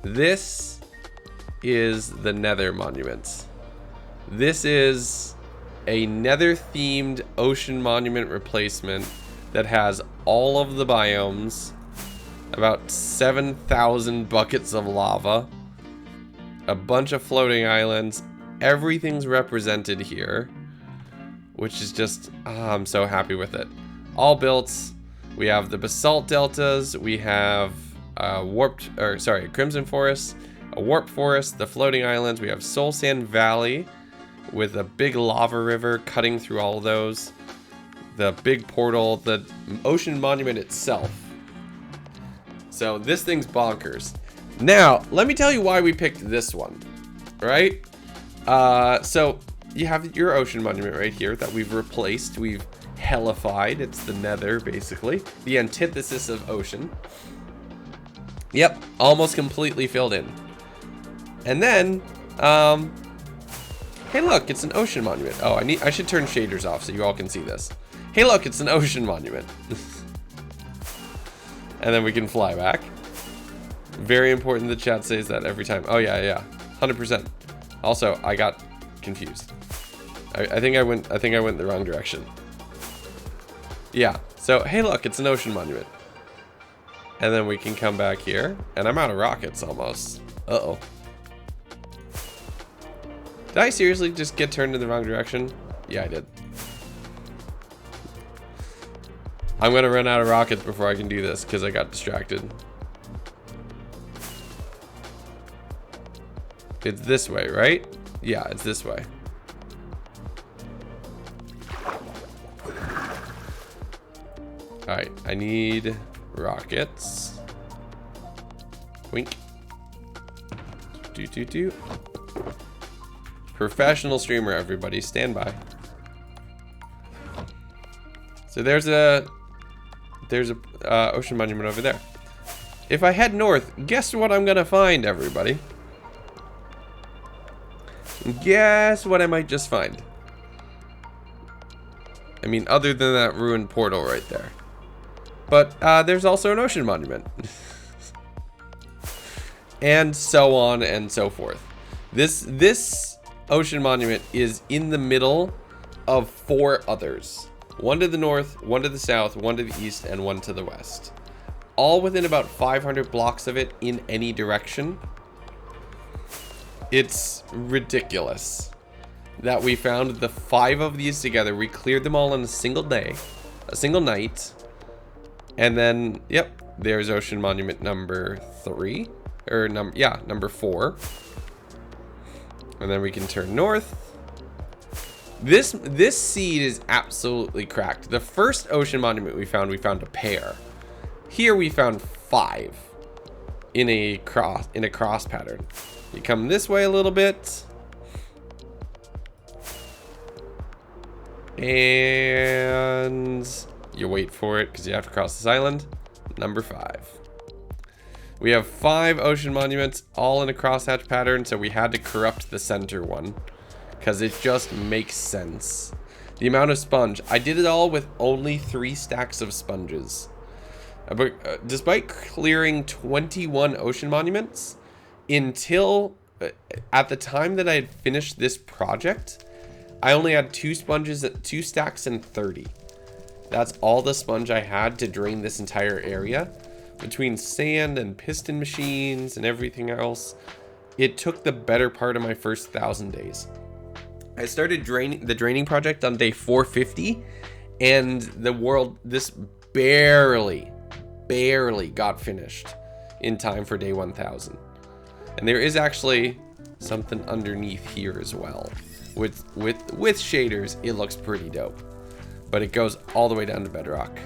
This is the Nether Monument. This is a Nether themed ocean monument replacement that has all of the biomes, about 7,000 buckets of lava, a bunch of floating islands. Everything's represented here, which is just, I'm so happy with it. All built. We have the basalt deltas, we have Crimson Forest, a warp forest, the floating islands, we have Soul Sand Valley with a big lava river cutting through all of those, the big portal, the ocean monument itself. So this thing's bonkers. Now, let me tell you why we picked this one, right? So you have your ocean monument right here that we've replaced. We've hellified. It's the Nether, basically. The antithesis of ocean. Yep, almost completely filled in. And then, hey look, it's an ocean monument. Oh, I should turn shaders off so you all can see this. Hey look, it's an ocean monument. And then we can fly back. Very important the chat says that every time. Oh yeah, 100%. Also, I got confused. I think I went the wrong direction. Yeah. So hey, look, it's an ocean monument. And then we can come back here, and I'm out of rockets almost. Uh-oh. Did I seriously just get turned in the wrong direction? Yeah, I did. I'm gonna run out of rockets before I can do this because I got distracted. It's this way, right? Yeah, it's this way. Alright, I need rockets. Wink. Do. Professional streamer, everybody. Stand by. So there's a ocean monument over there. If I head north, guess what I'm gonna find, everybody? Guess what I might just find? I mean, other than that ruined portal right there. But there's also an ocean monument. And so on and so forth. This ocean monument is in the middle of 4 others. One to the north, one to the south, one to the east, and one to the west. All within about 500 blocks of it in any direction. It's ridiculous. that we found the 5 of these together. We cleared them all in a single day, a single night. And then, yep, there's Ocean Monument number 3. Or, number 4. And then we can turn north. This seed is absolutely cracked. The first Ocean Monument we found a pair. Here we found 5 in a cross pattern. You come this way a little bit. And you wait for it because you have to cross this island. Number 5. We have 5 Ocean Monuments all in a crosshatch pattern, so we had to corrupt the center one because it just makes sense. The amount of sponge. I did it all with only 3 stacks of sponges. Despite clearing 21 Ocean Monuments, until at the time that I had finished this project, I only had 2 sponges, 2 stacks, and 30. That's all the sponge I had to drain this entire area. Between sand and piston machines and everything else, it took the better part of my first 1,000 days. I started the draining project on day 450, and this barely got finished in time for day 1,000. And there is actually something underneath here as well. With shaders, it looks pretty dope. But it goes all the way down to bedrock.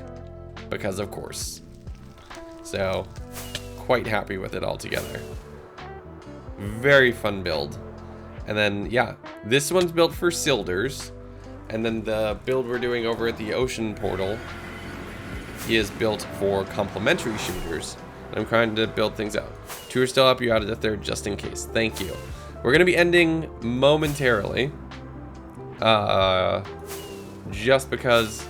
Because of course. So, quite happy with it all together. Very fun build. And then, yeah, this one's built for Silders. And then the build we're doing over at the Ocean Portal is built for complementary shooters. I'm trying to build things out. 2 are still up, you added a 3rd just in case. Thank you. We're going to be ending momentarily. Just because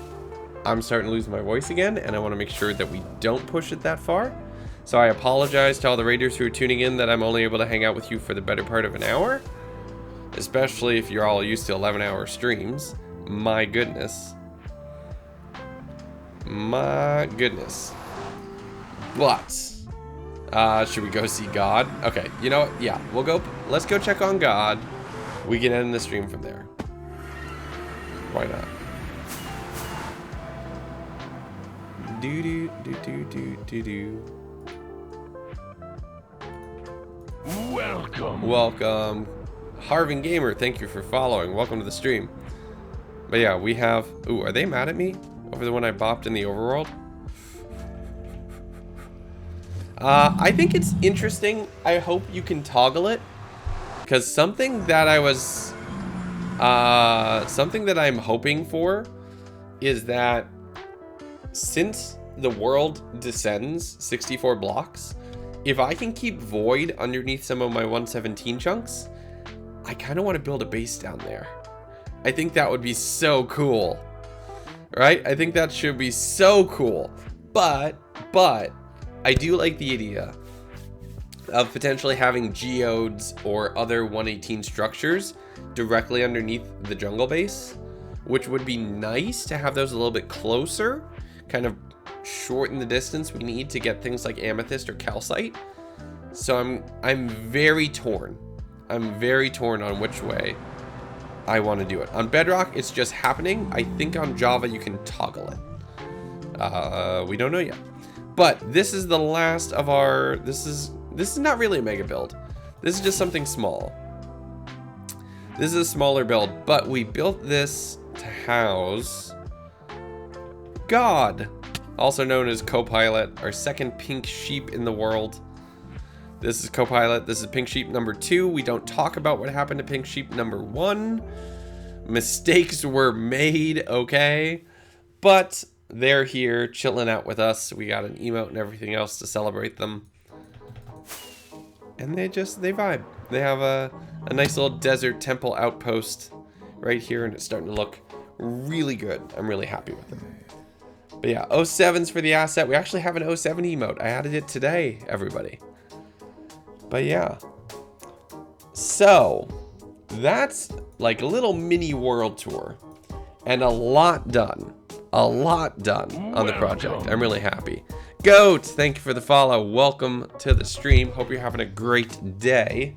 I'm starting to lose my voice again, and I want to make sure that we don't push it that far. So I apologize to all the raiders who are tuning in that I'm only able to hang out with you for the better part of an hour. Especially if you're all used to 11-hour streams. My goodness. My goodness. But should we go see God? Okay, you know what? Yeah, we'll go. Let's go check on God. We can end the stream from there. Why not? Welcome. Harvin Gamer, thank you for following. Welcome to the stream. But yeah, we have... Ooh, are they mad at me over the one I bopped in the overworld? I think it's interesting. I hope you can toggle it. Because something that I'm hoping for is that since the world descends 64 blocks, if I can keep void underneath some of my 117 chunks, I kind of want to build a base down there. I think that would be so cool, right? I think that should be so cool. But I do like the idea of potentially having geodes or other 118 structures directly underneath the jungle base, which would be nice to have those a little bit closer, kind of shorten the distance we need to get things like amethyst or calcite. So I'm very torn. I'm very torn on which way I want to do it. On Bedrock, it's just happening. I think on Java you can toggle it. We don't know yet. But this is the last of our... This is not really a mega build. This is just something small. This is a smaller build, but we built this to house God, also known as Copilot, our second pink sheep in the world. This is Copilot. This is pink sheep number 2. We don't talk about what happened to pink sheep number 1. Mistakes were made, okay? But they're here chilling out with us. We got an emote and everything else to celebrate them. And they vibe. They have a nice little desert temple outpost right here, and it's starting to look really good. I'm really happy with it. But yeah, 07's for the asset. We actually have an 07 emote. I added it today, everybody. But yeah. So, that's like a little mini world tour. And a lot done. A lot done on the project. I'm really happy. Goat, thank you for the follow. Welcome to the stream. Hope you're having a great day.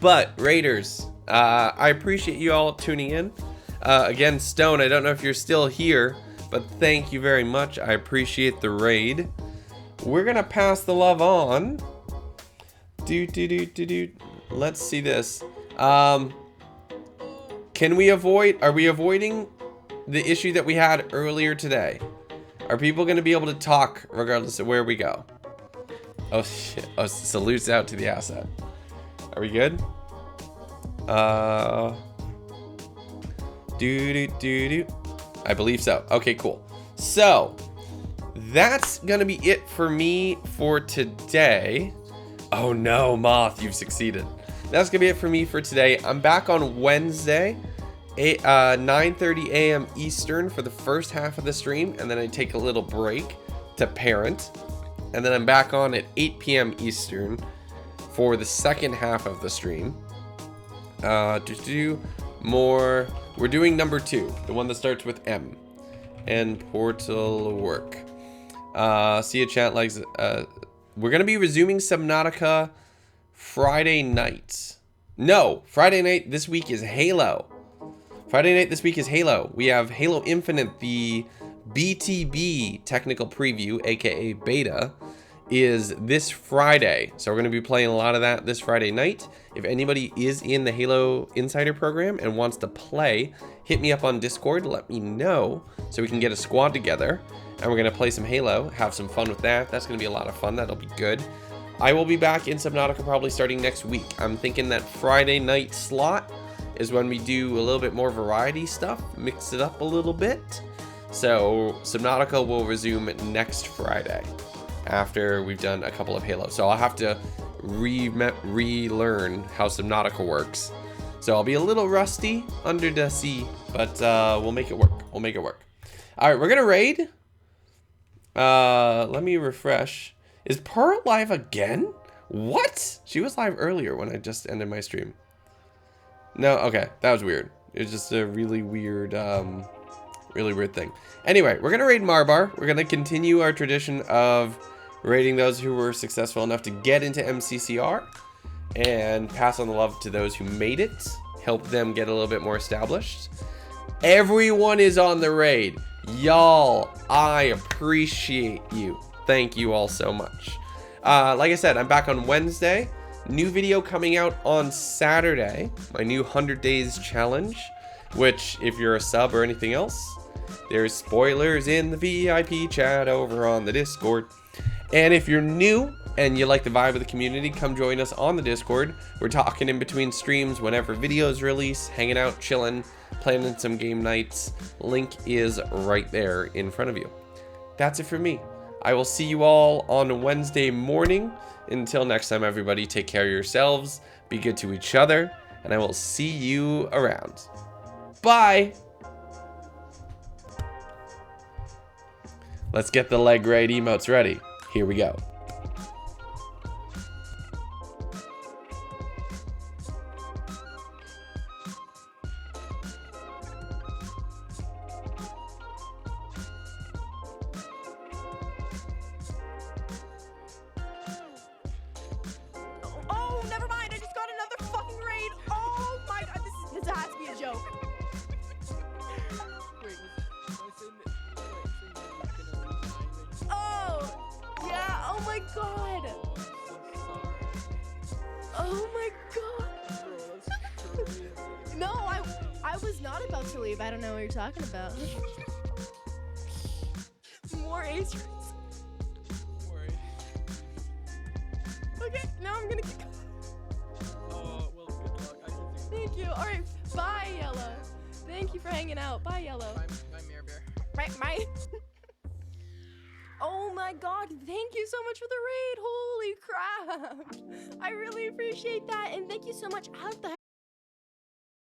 But Raiders, I appreciate you all tuning in. Again, Stone, I don't know if you're still here, but thank you very much. I appreciate the raid. We're gonna pass the love on. Let's see this. Can we avoid? Are we avoiding the issue that we had earlier today? Are people gonna be able to talk regardless of where we go? Oh shit! Oh, salutes out to the asset. Are we good? I believe so. Okay, cool. So that's gonna be it for me for today. Oh no, Moth, you've succeeded. That's gonna be it for me for today. I'm back on Wednesday, 9:30 a.m. Eastern for the first half of the stream, and then I take a little break to parent, and then I'm back on at 8 p.m. Eastern for the second half of the stream. To do more, we're doing number 2, the one that starts with M, and portal work. See a chat likes. We're gonna be resuming Subnautica Friday night. No, Friday night this week is Halo. Friday night this week is Halo. We have Halo Infinite, the BTB technical preview, aka beta, is this Friday. So we're going to be playing a lot of that this Friday night. If anybody is in the Halo Insider program and wants to play, hit me up on Discord, let me know so we can get a squad together. And we're going to play some Halo, have some fun with that. That's going to be a lot of fun. That'll be good. I will be back in Subnautica probably starting next week. I'm thinking that Friday night slot is when we do a little bit more variety stuff, mix it up a little bit. So Subnautica will resume next Friday after we've done a couple of Halo. So I'll have to relearn how Subnautica works. So I'll be a little rusty under the sea, but we'll make it work. We'll make it work. All right, we're gonna raid. Let me refresh. Is Pearl live again? What? She was live earlier when I just ended my stream. No, okay, that was weird. It was just a really weird thing. Anyway, we're gonna raid Marbar. We're gonna continue our tradition of raiding those who were successful enough to get into MCCR and pass on the love to those who made it, help them get a little bit more established. Everyone is on the raid. Y'all, I appreciate you. Thank you all so much. Like I said, I'm back on Wednesday. New video coming out on Saturday. My new 100 Days Challenge, which if you're a sub or anything else, there's spoilers in the VIP chat over on the Discord. And if you're new and you like the vibe of the community, come join us on the Discord. We're talking in between streams whenever videos release, hanging out, chilling, planning some game nights. Link is right there in front of you. That's it for me. I will see you all on Wednesday morning. Until next time, everybody, take care of yourselves, be good to each other, and I will see you around. Bye! Let's get the leg raid emotes ready. Here we go. Oh, never mind. I just got another fucking raid. Oh my god, this has to be a joke. Oh, yeah. Oh my god. Oh my god. No, I was not about to leave. I don't know what you're talking about. More ace race. Okay, now I'm gonna keep going. Well, good luck. I can think. Thank you. All right, bye, Yellow. Thank you for hanging out. Bye, Yellow. My Mirror Bear. My. Oh my god, thank you so much for the raid. Holy crap. I really appreciate that. And thank you so much. How the